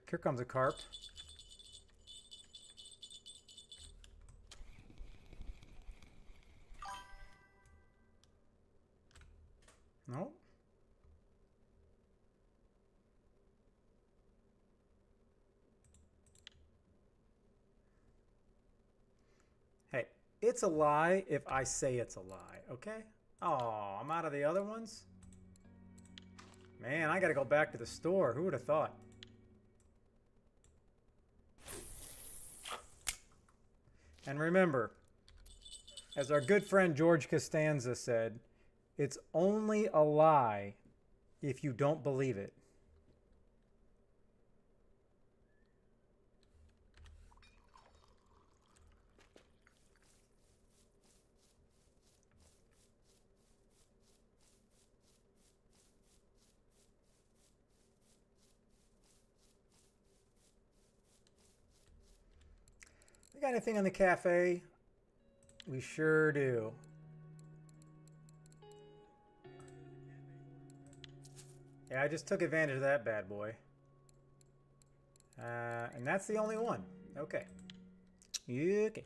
Here comes a carp. No. Hey, it's a lie if I say it's a lie, okay? Oh, I'm out of the other ones? Man, I gotta go back to the store. Who would have thought? And remember, as our good friend George Costanza said, it's only a lie if you don't believe it. We got anything on the cafe? We sure do. Yeah, I just took advantage of that bad boy. And that's the only one. Okay. Okay.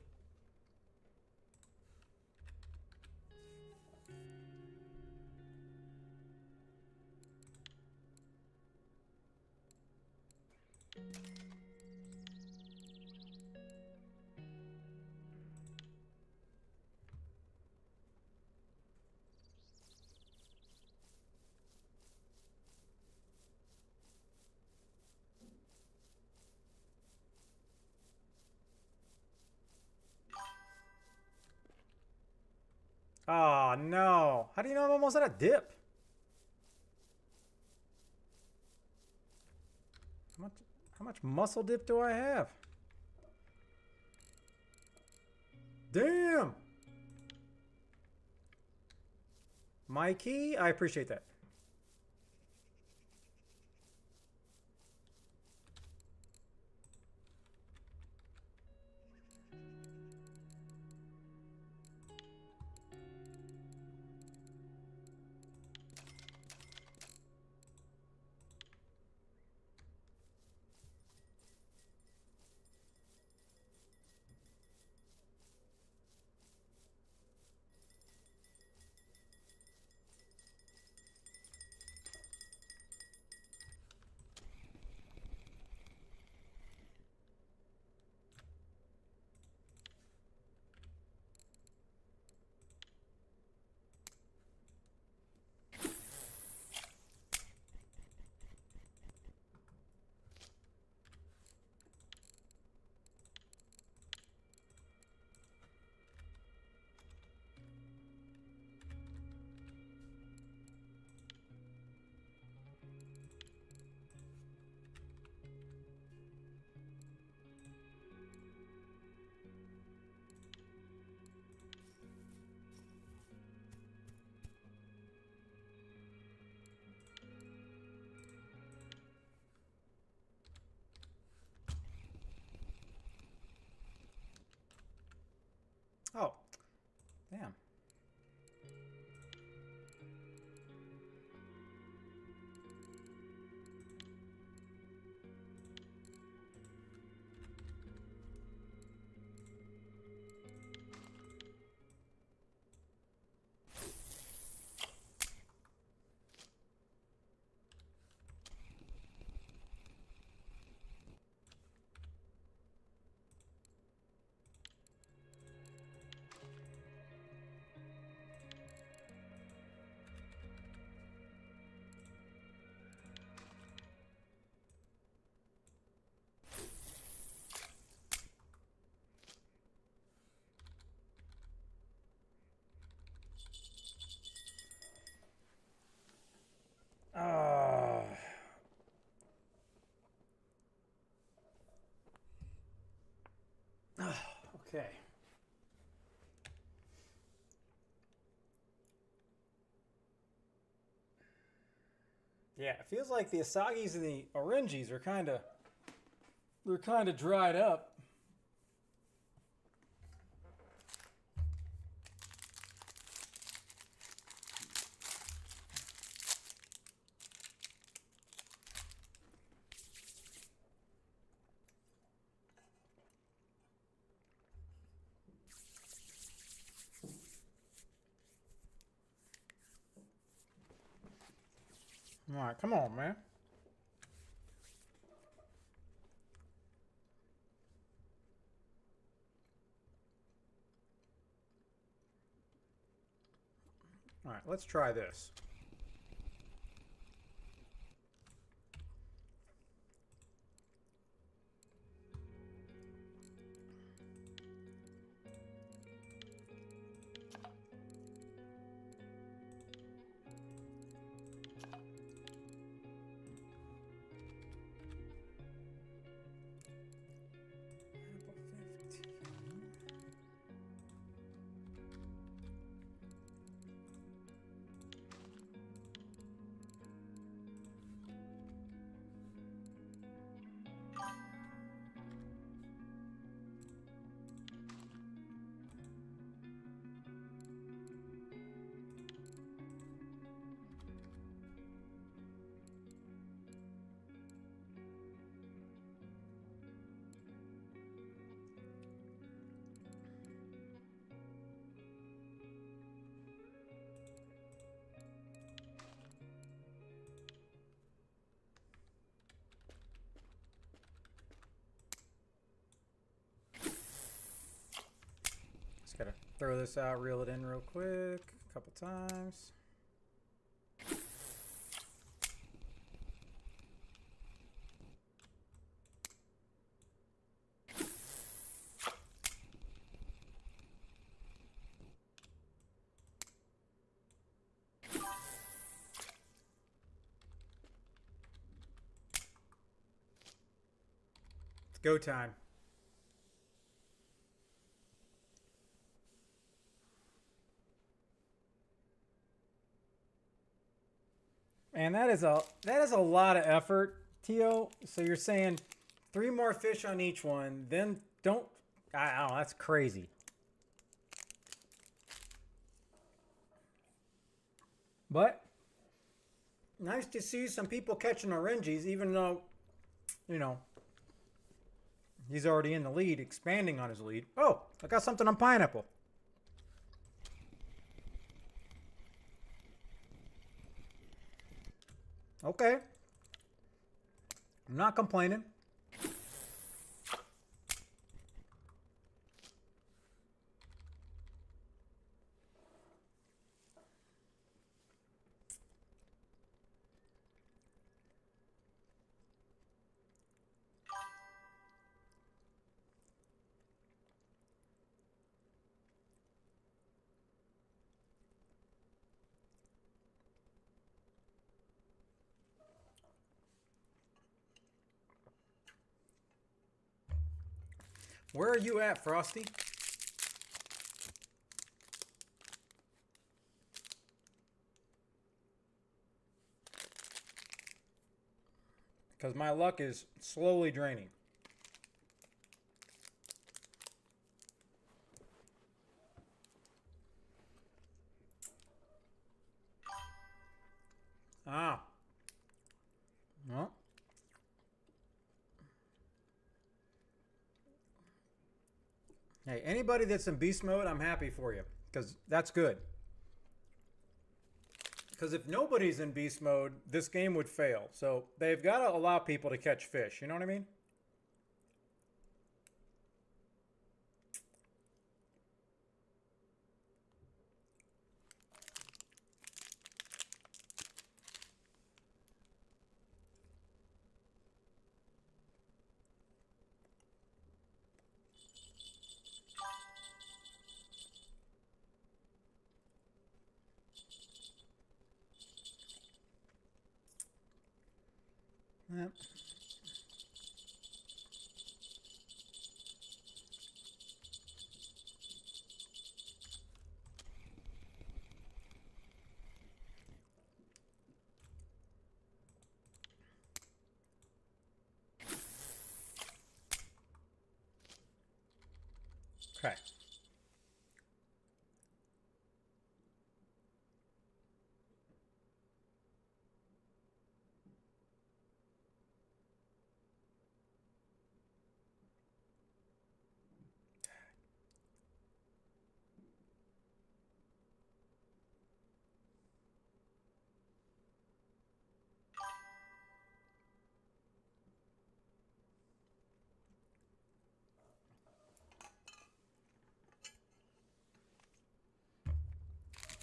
Oh, no. How do you know I'm almost out of dip? How much muscle dip do I have? Damn! Mikey, I appreciate that. Oh, damn. Ah. Okay. Yeah, it feels like the Asagis and the Orangis are they're kind of dried up. All right, come on, man. All right, let's try this. Just gotta throw this out, reel it in real quick, a couple times. Go time. And that is a lot of effort, Tio. So you're saying 3 more fish on each one, then don't. I don't know, that's crazy. But nice to see some people catching oranges, even though, you know, he's already in the lead, expanding on his lead. Oh, I got something on pineapple. Okay. I'm not complaining. Where are you at, Frosty? Because my luck is slowly draining. Ah. Well. Hey, anybody that's in beast mode, I'm happy for you. Because that's good. Because if nobody's in beast mode, this game would fail. So they've got to allow people to catch fish. You know what I mean? Yep. Okay.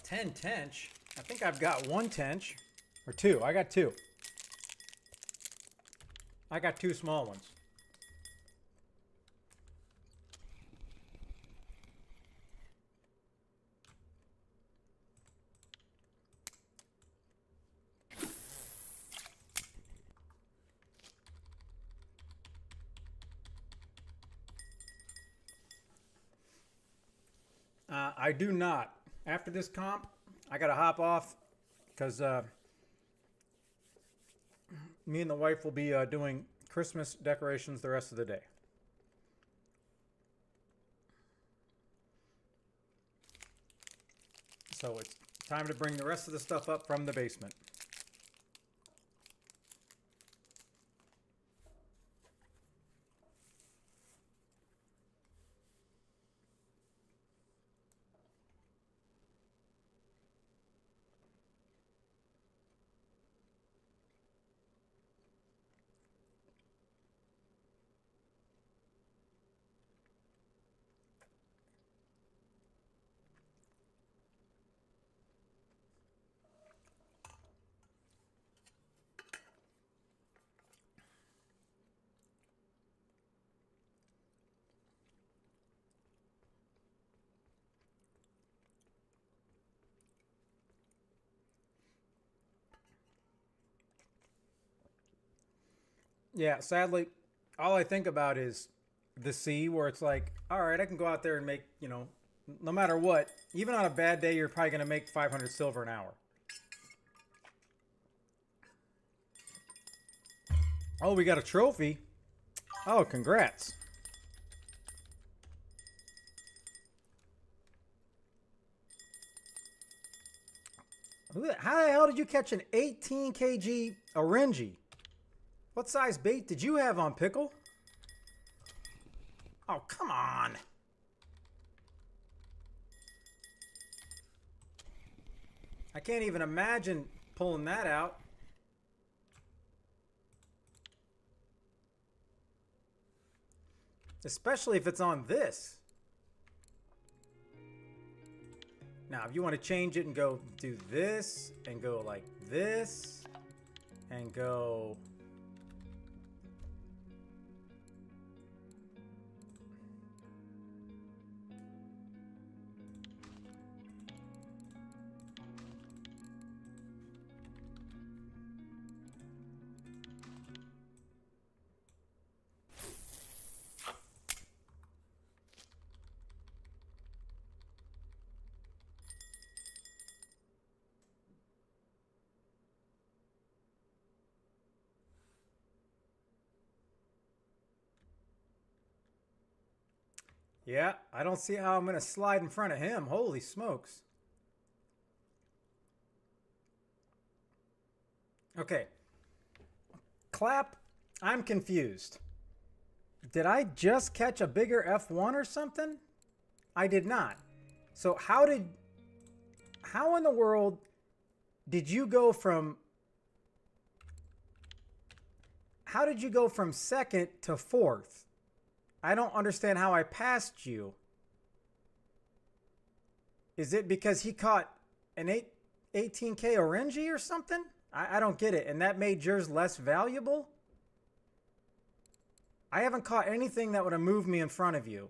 Ten tench. I think I've got 1 tench. Or 2. I got 2. I got 2 small ones. I do not. After this comp, I gotta hop off because me and the wife will be doing Christmas decorations the rest of the day. So it's time to bring the rest of the stuff up from the basement. Yeah, sadly, all I think about is the sea, where it's like, all right, I can go out there and make, you know, no matter what, even on a bad day, you're probably going to make 500 silver an hour. Oh, we got a trophy. Oh, congrats. How the hell did you catch an 18 kg Orangi? What size bait did you have on, Pickle? Oh, come on. I can't even imagine pulling that out. Especially if it's on this. Now, if you want to change it and go do this, and go like this, and go... Yeah, I don't see how I'm going to slide in front of him. Holy smokes. Okay. Clap, I'm confused. Did I just catch a bigger F1 or something? I did not. So how in the world did you go from... How did you go from second to fourth? I don't understand how I passed you. Is it because he caught an 18K Orangi or something? I don't get it. And that made yours less valuable? I haven't caught anything that would have moved me in front of you.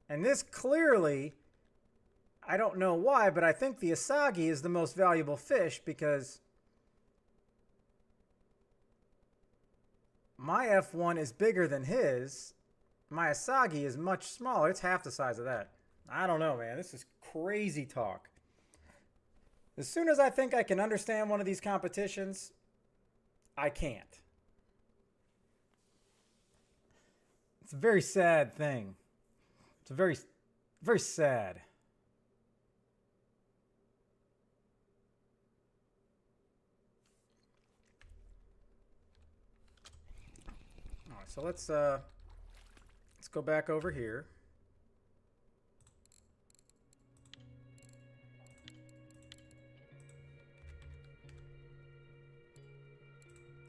And this clearly... I don't know why, but I think the Asagi is the most valuable fish because my F1 is bigger than his. My Asagi is much smaller. It's half the size of that. I don't know, man. This is crazy talk. As soon as I think I can understand one of these competitions, I can't. It's a very sad thing. It's a very, very sad. So let's go back over here.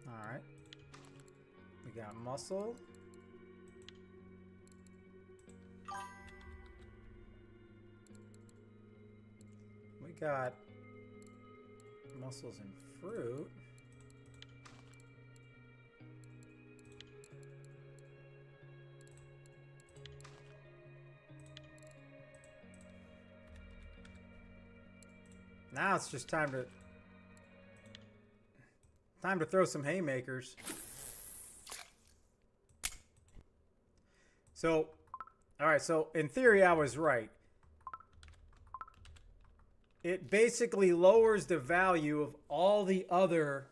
All right. We got mussel. We got mussels and fruit. Now it's just time to throw some haymakers. So, all right, so in theory I was right. It basically lowers the value of all the other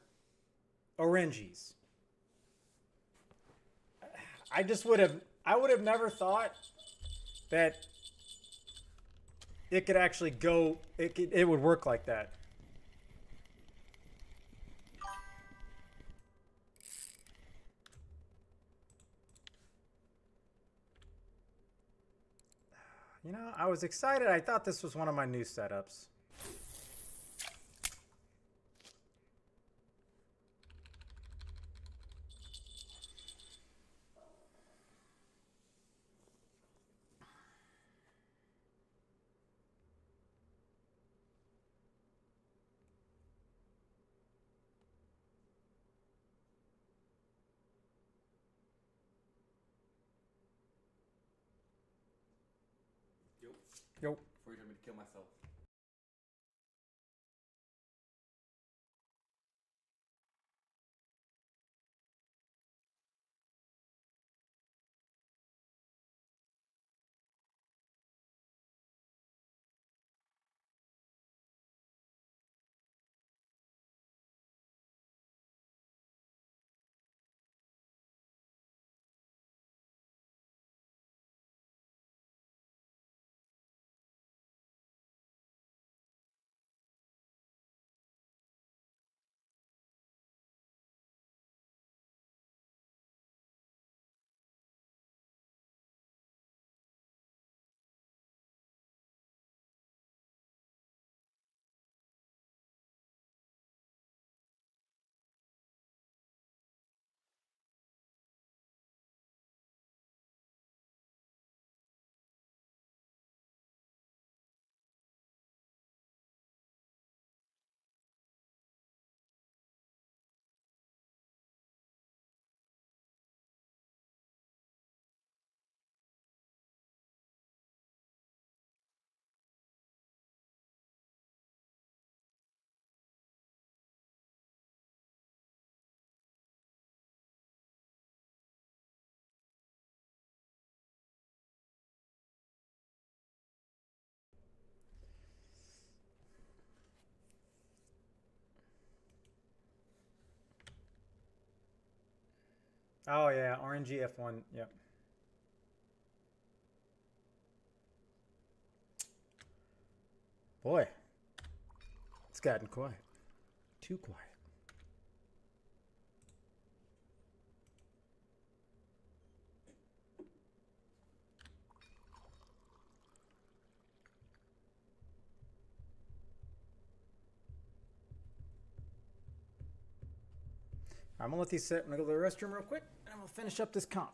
Orangis. I would have never thought that it could actually go, it would work like that. You know, I was excited. I thought this was one of my new setups. Yo. Before you told me to kill myself. Oh yeah, RNG F1. Yep. Boy, it's gotten quiet. Too quiet. I'm gonna let these sit. I'm gonna go to the restroom real quick, and we'll finish up this comp.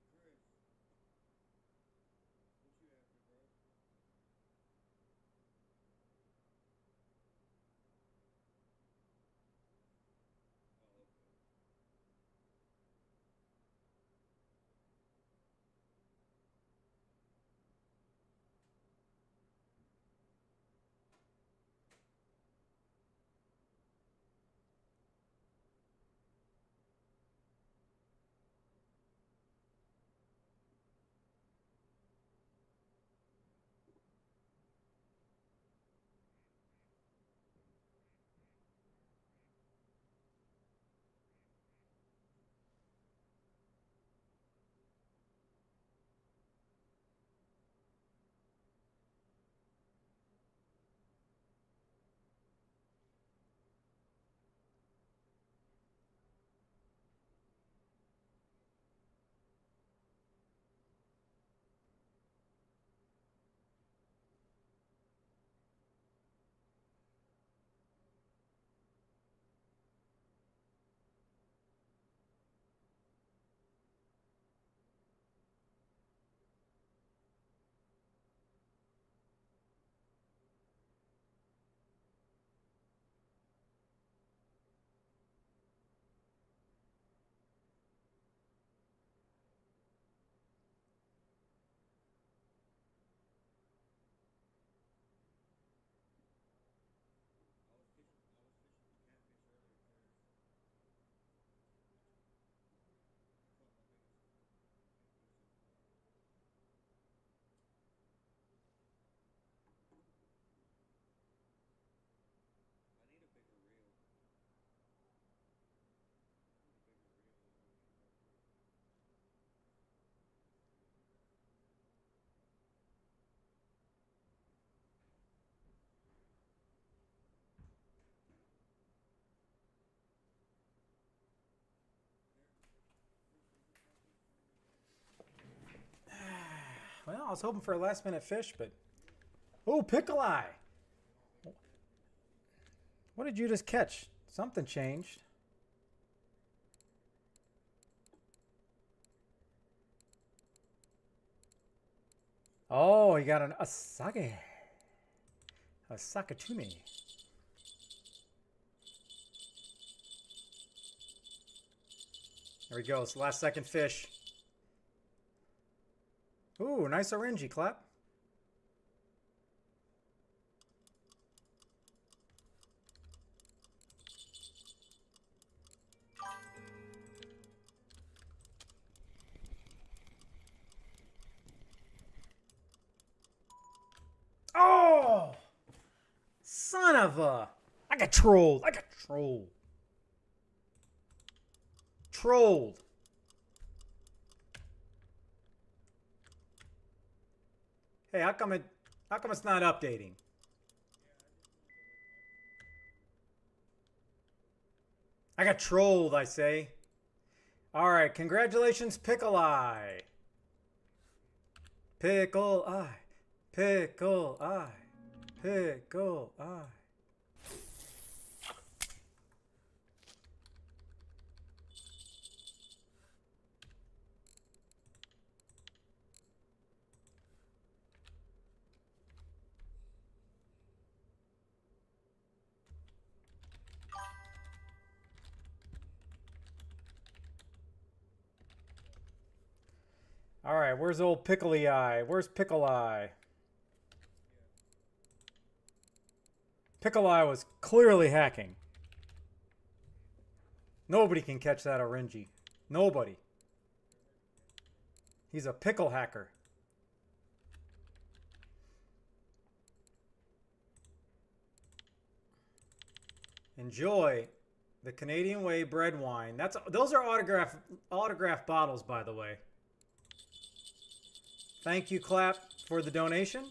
Hey, Chris. What you after, bro? Oh, okay. I was fishing for catfish earlier, Chris. I caught my biggest catfish so far. I need a bigger reel. I need a bigger reel is what I need right now. Chris, is the catfish tournament back? Well, I was hoping for a last minute fish, but oh, pickle eye! What did you just catch? Something changed. Oh, you got an asage. A sakatumi. There we go. It's the last second fish. Ooh, nice orangey clap. Oh! Son of a... I got trolled. I got trolled. trolled. Hey, how come it's not updating? I got trolled, I say. All right, congratulations, Pickle Eye. Pickle Eye. Pickle Eye. Pickle Eye. All right, where's old Pickly Eye? Where's Pickle Eye? Pickle Eye was clearly hacking. Nobody can catch that RNG. Nobody. He's a pickle hacker. Enjoy the Canadian Way bread wine. Those are autograph bottles, by the way. Thank you, Clap, for the donation.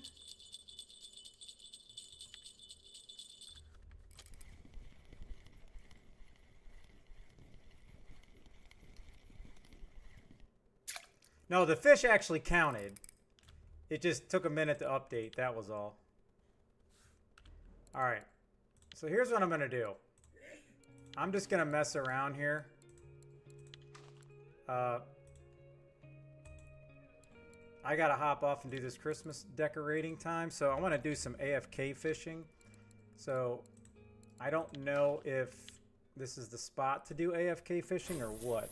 No, the fish actually counted. It just took a minute to update. That was all. All right. So here's what I'm going to do. I'm just going to mess around here. I got to hop off and do this Christmas decorating time. So I want to do some AFK fishing. So I don't know if this is the spot to do AFK fishing or what.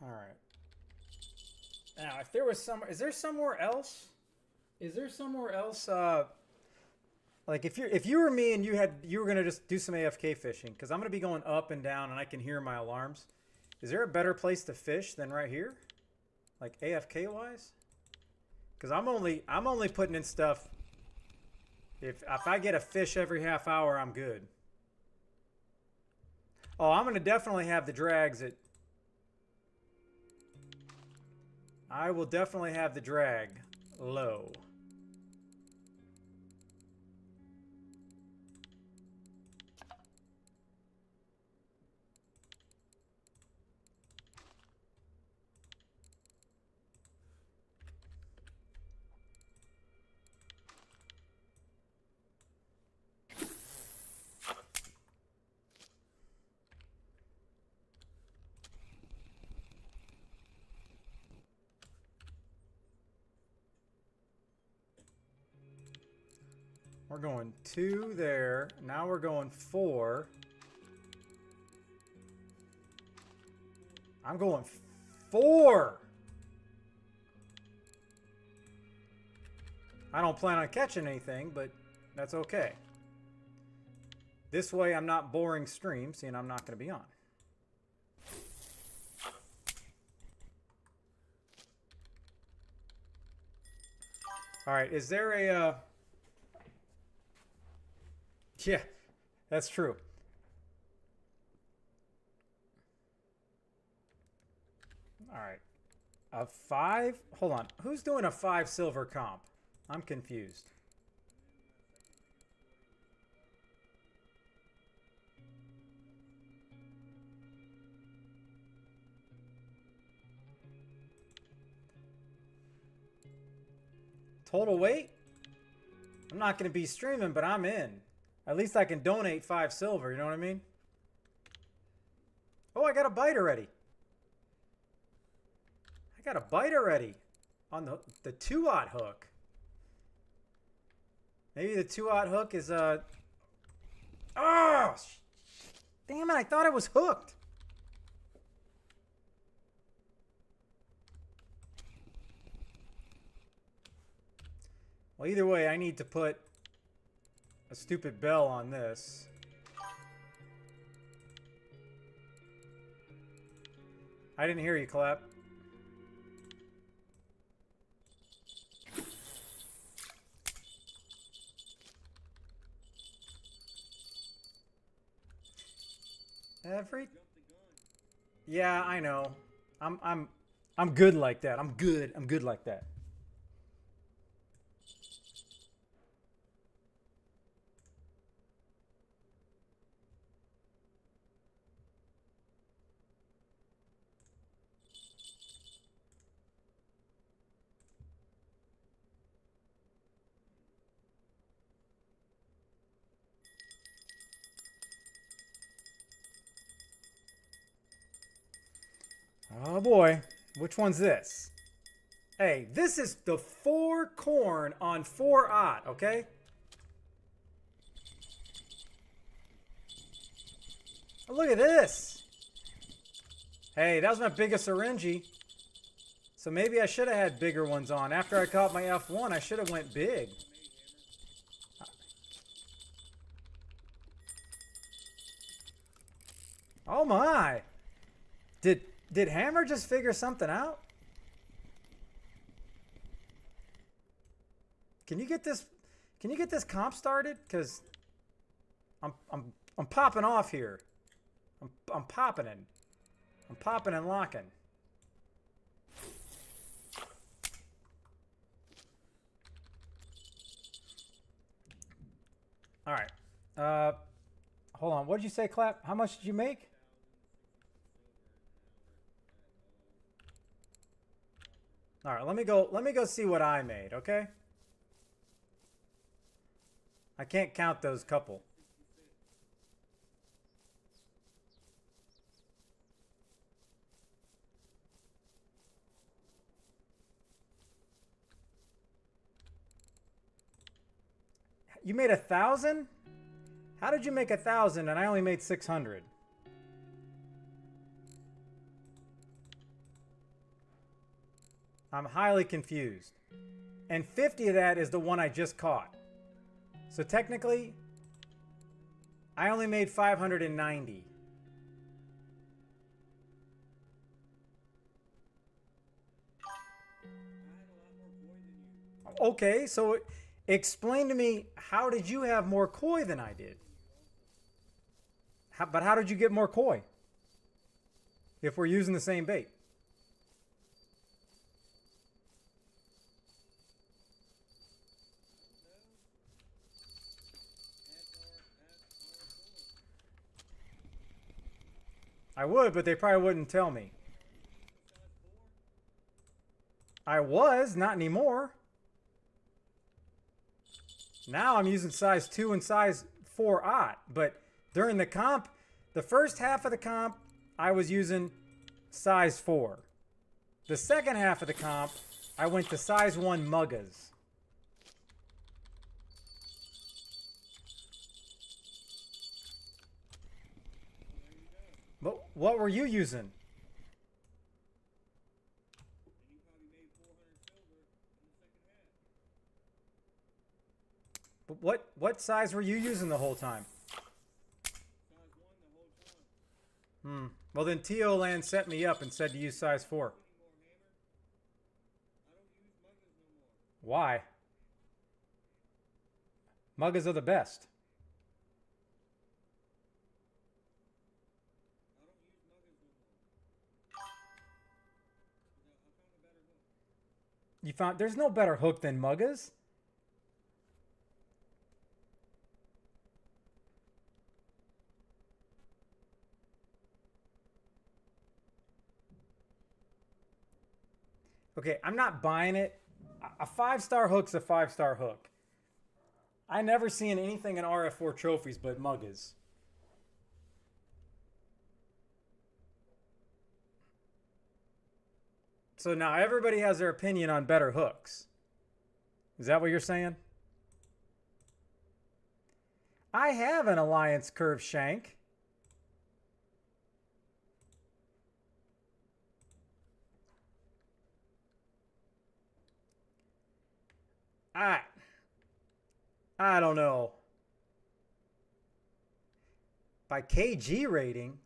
All right. Now, if there was is there somewhere else? Is there somewhere else? Like if you were me and you were gonna just do some AFK fishing, because I'm gonna be going up and down and I can hear my alarms. Is there a better place to fish than right here, like AFK wise? Because I'm only putting in stuff. If I get a fish every half hour, I'm good. Oh, I'm gonna definitely have the drags at. I will definitely have the drag low. We're going 2 there. Now we're going 4. I'm going 4. I don't plan on catching anything, but that's okay. This way I'm not boring stream, seeing I'm not going to be on. All right, is there a... Yeah, that's true. All right. A 5? Hold on. Who's doing a 5 silver comp? I'm confused. Total weight? I'm not going to be streaming, but I'm in. At least I can donate 5 silver, you know what I mean? Oh, I got a bite already. I got a bite already on the 2-aught hook. Maybe the 2-aught hook is oh, damn it, I thought it was hooked. Well, either way, I need to put a stupid bell on this. I didn't hear you, Clap. Yeah, I know. I'm good like that. I'm good like that. Oh boy, which one's this? Hey, this is the 4 corn on 4 odd, okay? Oh, look at this. Hey, that was my biggest orangey. So maybe I should have had bigger ones on. After I caught my F1, I should have went big. Oh my. Did Hammer just figure something out? Can you get this comp started? Cuz I'm popping off here. I'm popping it. I'm popping and locking. All right. Hold on. What did you say, Clap? How much did you make? All right, let me go see what I made, okay? I can't count those couple. You made 1,000? How did you make 1,000 and I only made 600? I'm highly confused. And 50 of that is the one I just caught. So technically, I only made 590. Okay, so explain to me, how did you have more koi than I did? But how did you get more koi? If we're using the same bait. I would, but they probably wouldn't tell me. I was, not anymore. Now I'm using size 2 and size 4 aught, but during the comp, the first half of the comp, I was using size 4. The second half of the comp, I went to size 1 muggas. But what were you using? But what size were you using the whole time? Well then T.O. Land set me up and said to use size 4. Why? Muggas are the best. You found there's no better hook than muggas. Okay, I'm not buying it. A 5-star hook's a 5-star hook. I never seen anything in RF4 trophies but muggas. So now everybody has their opinion on better hooks. Is that what you're saying? I have an Alliance curve shank. All right, I don't know. By kg rating,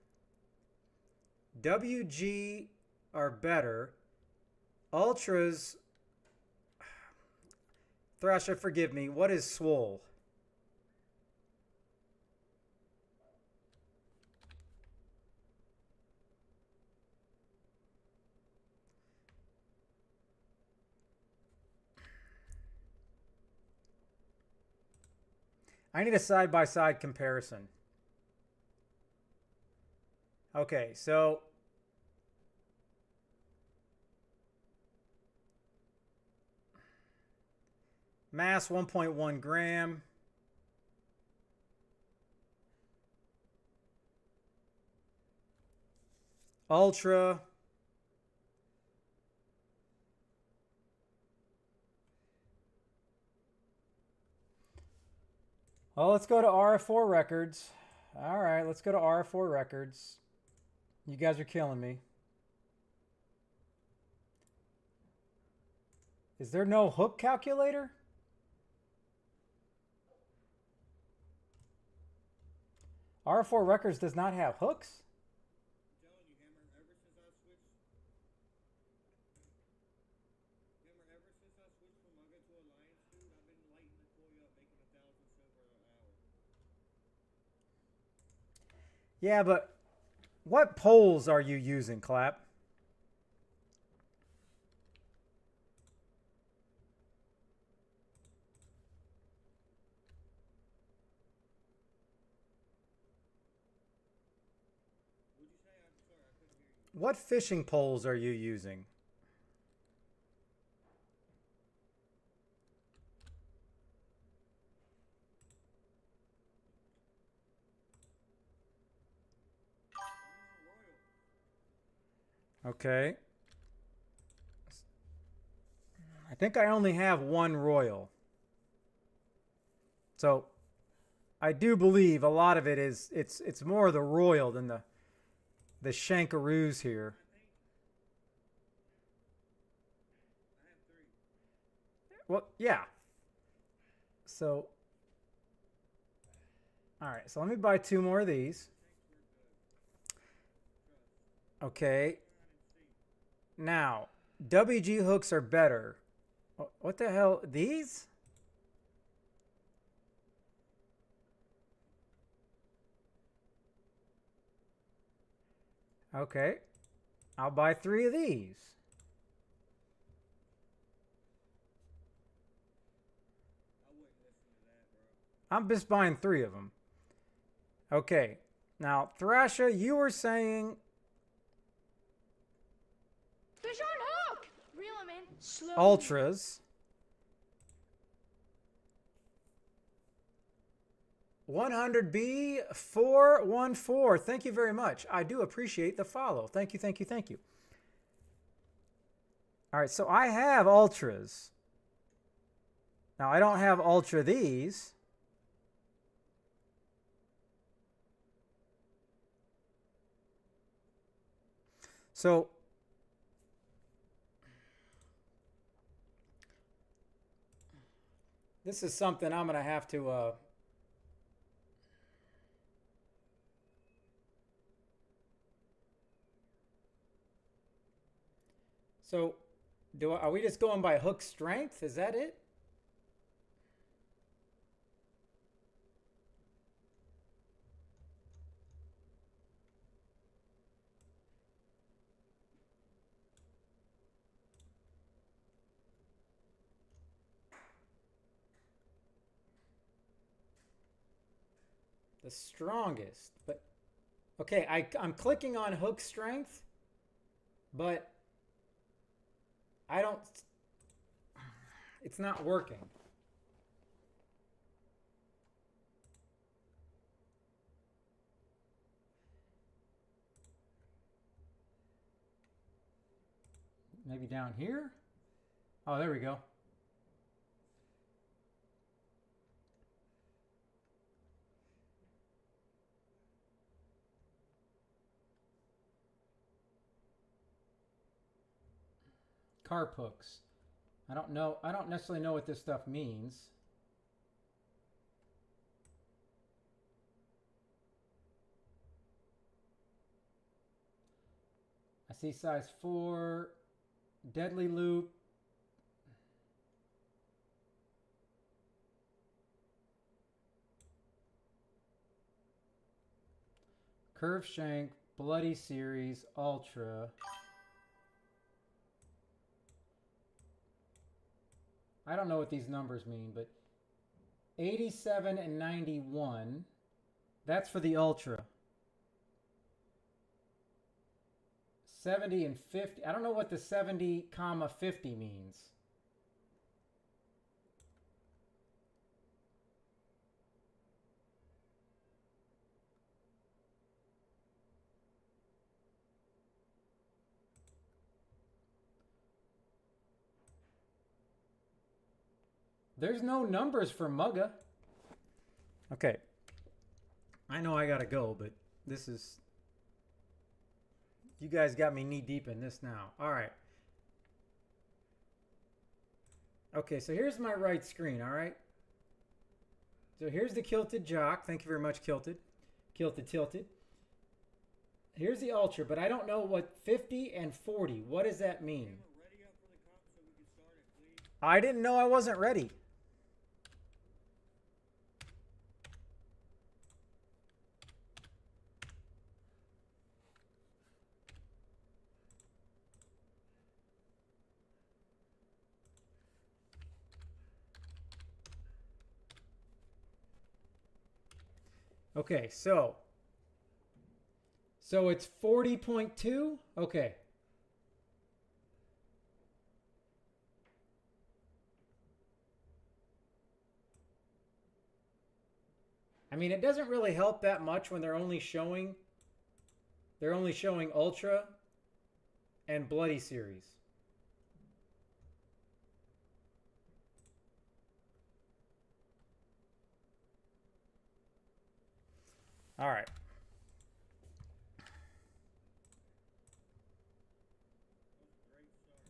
WG are better. Ultras, Thrasher, forgive me. What is swole? I need a side-by-side comparison. Okay, so mass 1.1 gram. Ultra. Oh, let's go to RF4 records. All right, let's go to RF4 records. You guys are killing me. Is there no hook calculator? RF4 records does not have hooks? I'm telling you, Hammer, ever since I switched from Mugga to Alliance, dude, I've been lighting the toy up, making 1,000 silver an hour. Yeah, but what poles are you using, Clap? What'd you say? I'm sorry, I couldn't hear you. What fishing poles are you using? Okay. I think I only have one royal. So I do believe a lot of it is it's more the royal than the shankaroos here. I have 3. Well, yeah. So all right, so let me buy 2 more of these. Okay. Now, WG hooks are better. What the hell? These? Okay. I'll buy 3 of these. I wouldn't listen to that, bro. I'm just buying 3 of them. Okay. Now, Thrasher, you were saying Fish on hook! Reel him in. Slowly. ultras. 100B 414. Thank you very much. I do appreciate the follow. Thank you, thank you, thank you. All right, so I have ultras. Now, I don't have ultra these. So this is something I'm going to have to so are we just going by hook strength? Is that it? The strongest, but okay, I'm clicking on hook strength, but I don't, it's not working. Maybe down here? Oh, there we go. Carp hooks. I don't necessarily know what this stuff means. I see size 4. Deadly loop. Curve shank. Bloody series. Ultra. I don't know what these numbers mean, but 87 and 91. That's for the Ultra. 70 and 50. I don't know what the 70 comma 50 means. There's no numbers for Mugga. Okay. I know I gotta go, but this is... You guys got me knee deep in this now. All right. Okay, so here's my right screen, all right? So here's the Kilted Jock. Thank you very much, Kilted. Kilted Tilted. Here's the Ultra, but I don't know what 50 and 40. What does that mean? Ready up for the cup so we can start it, please. I didn't know I wasn't ready. Okay, so it's 40.2? Okay. I mean, it doesn't really help that much when they're only showing Ultra and Bloody series. All right. Great start.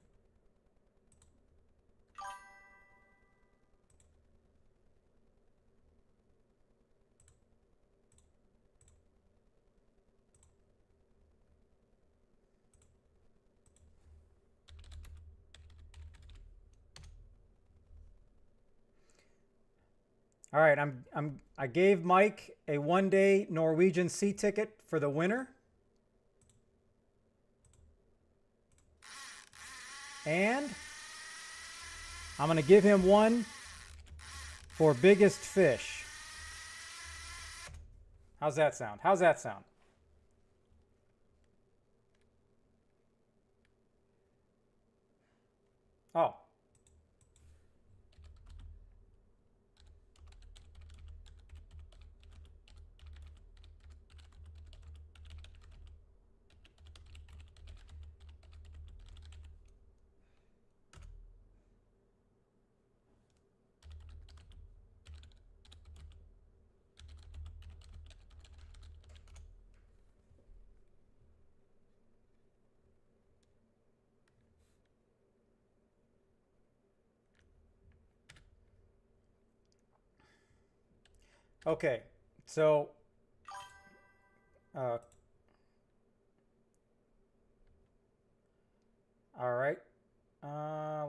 All right, I gave Mike a 1-day Norwegian Sea ticket for the winner. And I'm going to give him one for biggest fish. How's that sound? How's that sound? Oh. Okay, so all right.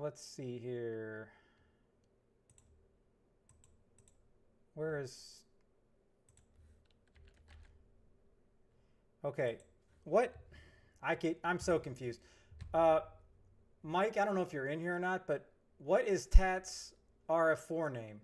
Let's see here. Where is... Okay, what? I'm so confused. Mike, I don't know if you're in here or not, but what is Tat's RF4 name?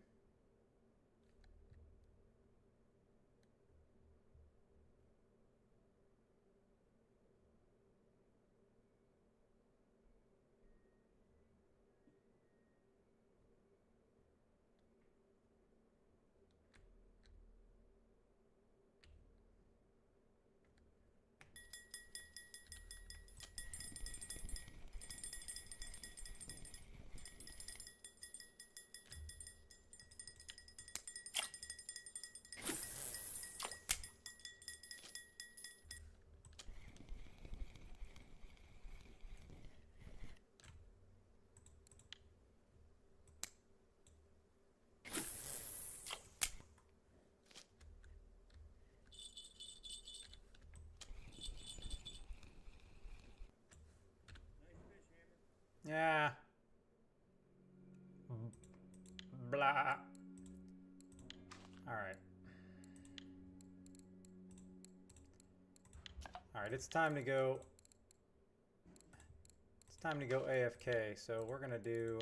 Yeah. Blah. All right. All right, it's time to go. It's time to go AFK. So we're gonna do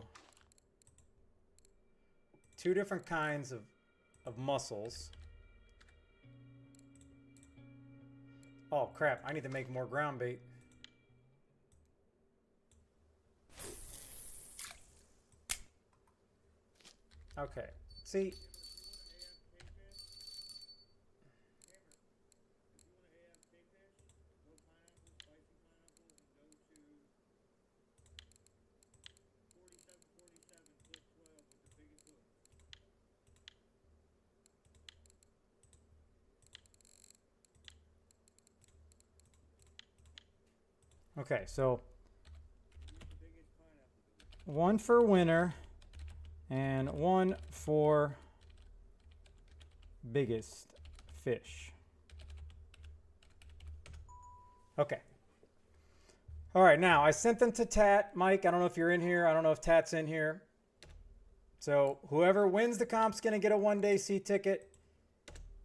2 different kinds of mussels. Oh crap! I need to make more ground bait. Okay. See. Okay, so 1 for winner and 1 for biggest fish. Okay. All right, now I sent them to Tat. Mike, I don't know if you're in here. I don't know if Tat's in here. So whoever wins the comp's going to get a 1-day sea ticket.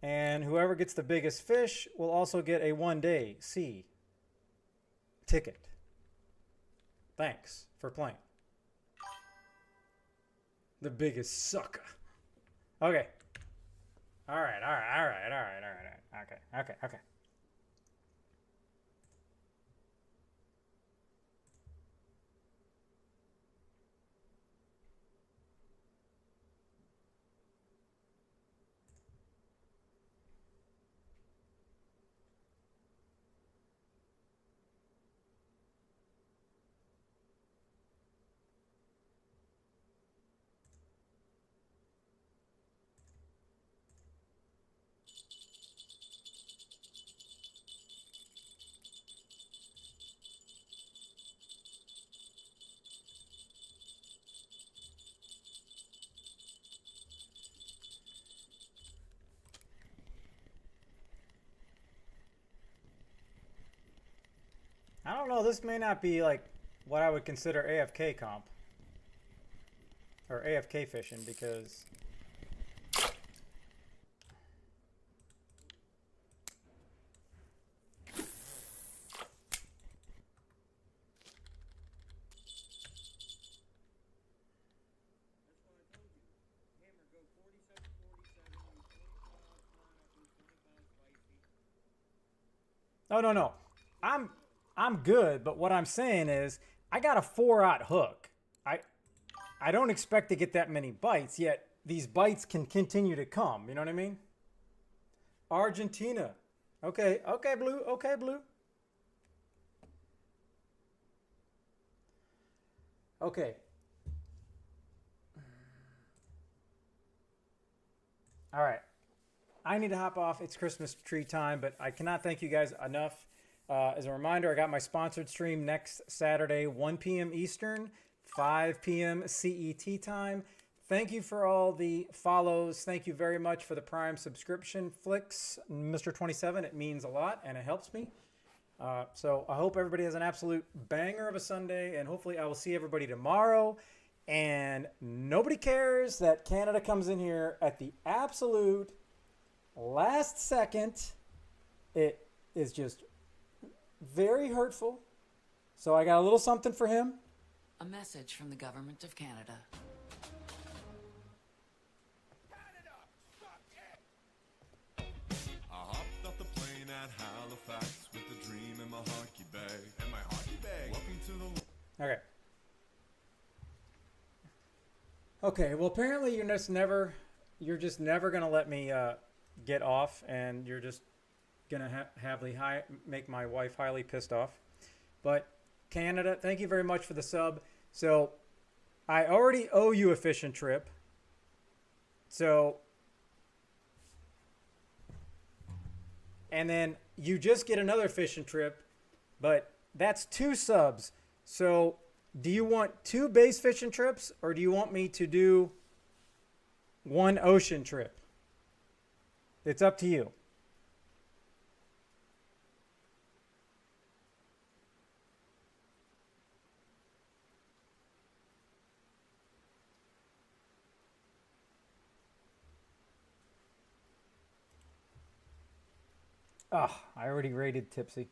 And whoever gets the biggest fish will also get a 1-day sea ticket. Thanks for playing. The biggest sucker. Okay. All right. Okay. I don't know. This may not be like what I would consider AFK comp or AFK fishing because no. I'm good, but what I'm saying is I got a 4/0 hook. I don't expect to get that many bites, yet these bites can continue to come. You know what I mean? Argentina. Okay, Blue. Okay, Blue. Okay. All right. I need to hop off. It's Christmas tree time, but I cannot thank you guys enough. As a reminder, I got my sponsored stream next Saturday, 1 p.m. Eastern, 5 p.m. CET time. Thank you for all the follows. Thank you very much for the Prime subscription, Flicks, Mr. 27. It means a lot, and it helps me. So I hope everybody has an absolute banger of a Sunday, and hopefully I will see everybody tomorrow. And nobody cares that Canada comes in here at the absolute last second. It is just very hurtful. So I got a little something for him. A message from the government of Canada. Canada, suck it! I hopped off the plane at Halifax with a dream in my hockey bag. And my hockey bag. Welcome to the... Okay. Okay, well apparently you're just never gonna let me get off, and you're just gonna make my wife highly pissed off. But Canada, thank you very much for the sub. So I already owe you a fishing trip. So, and then you just get another fishing trip, but that's 2 subs. So do you want 2 base fishing trips, or do you want me to do 1 ocean trip? It's up to you. Oh, I already rated Tipsy.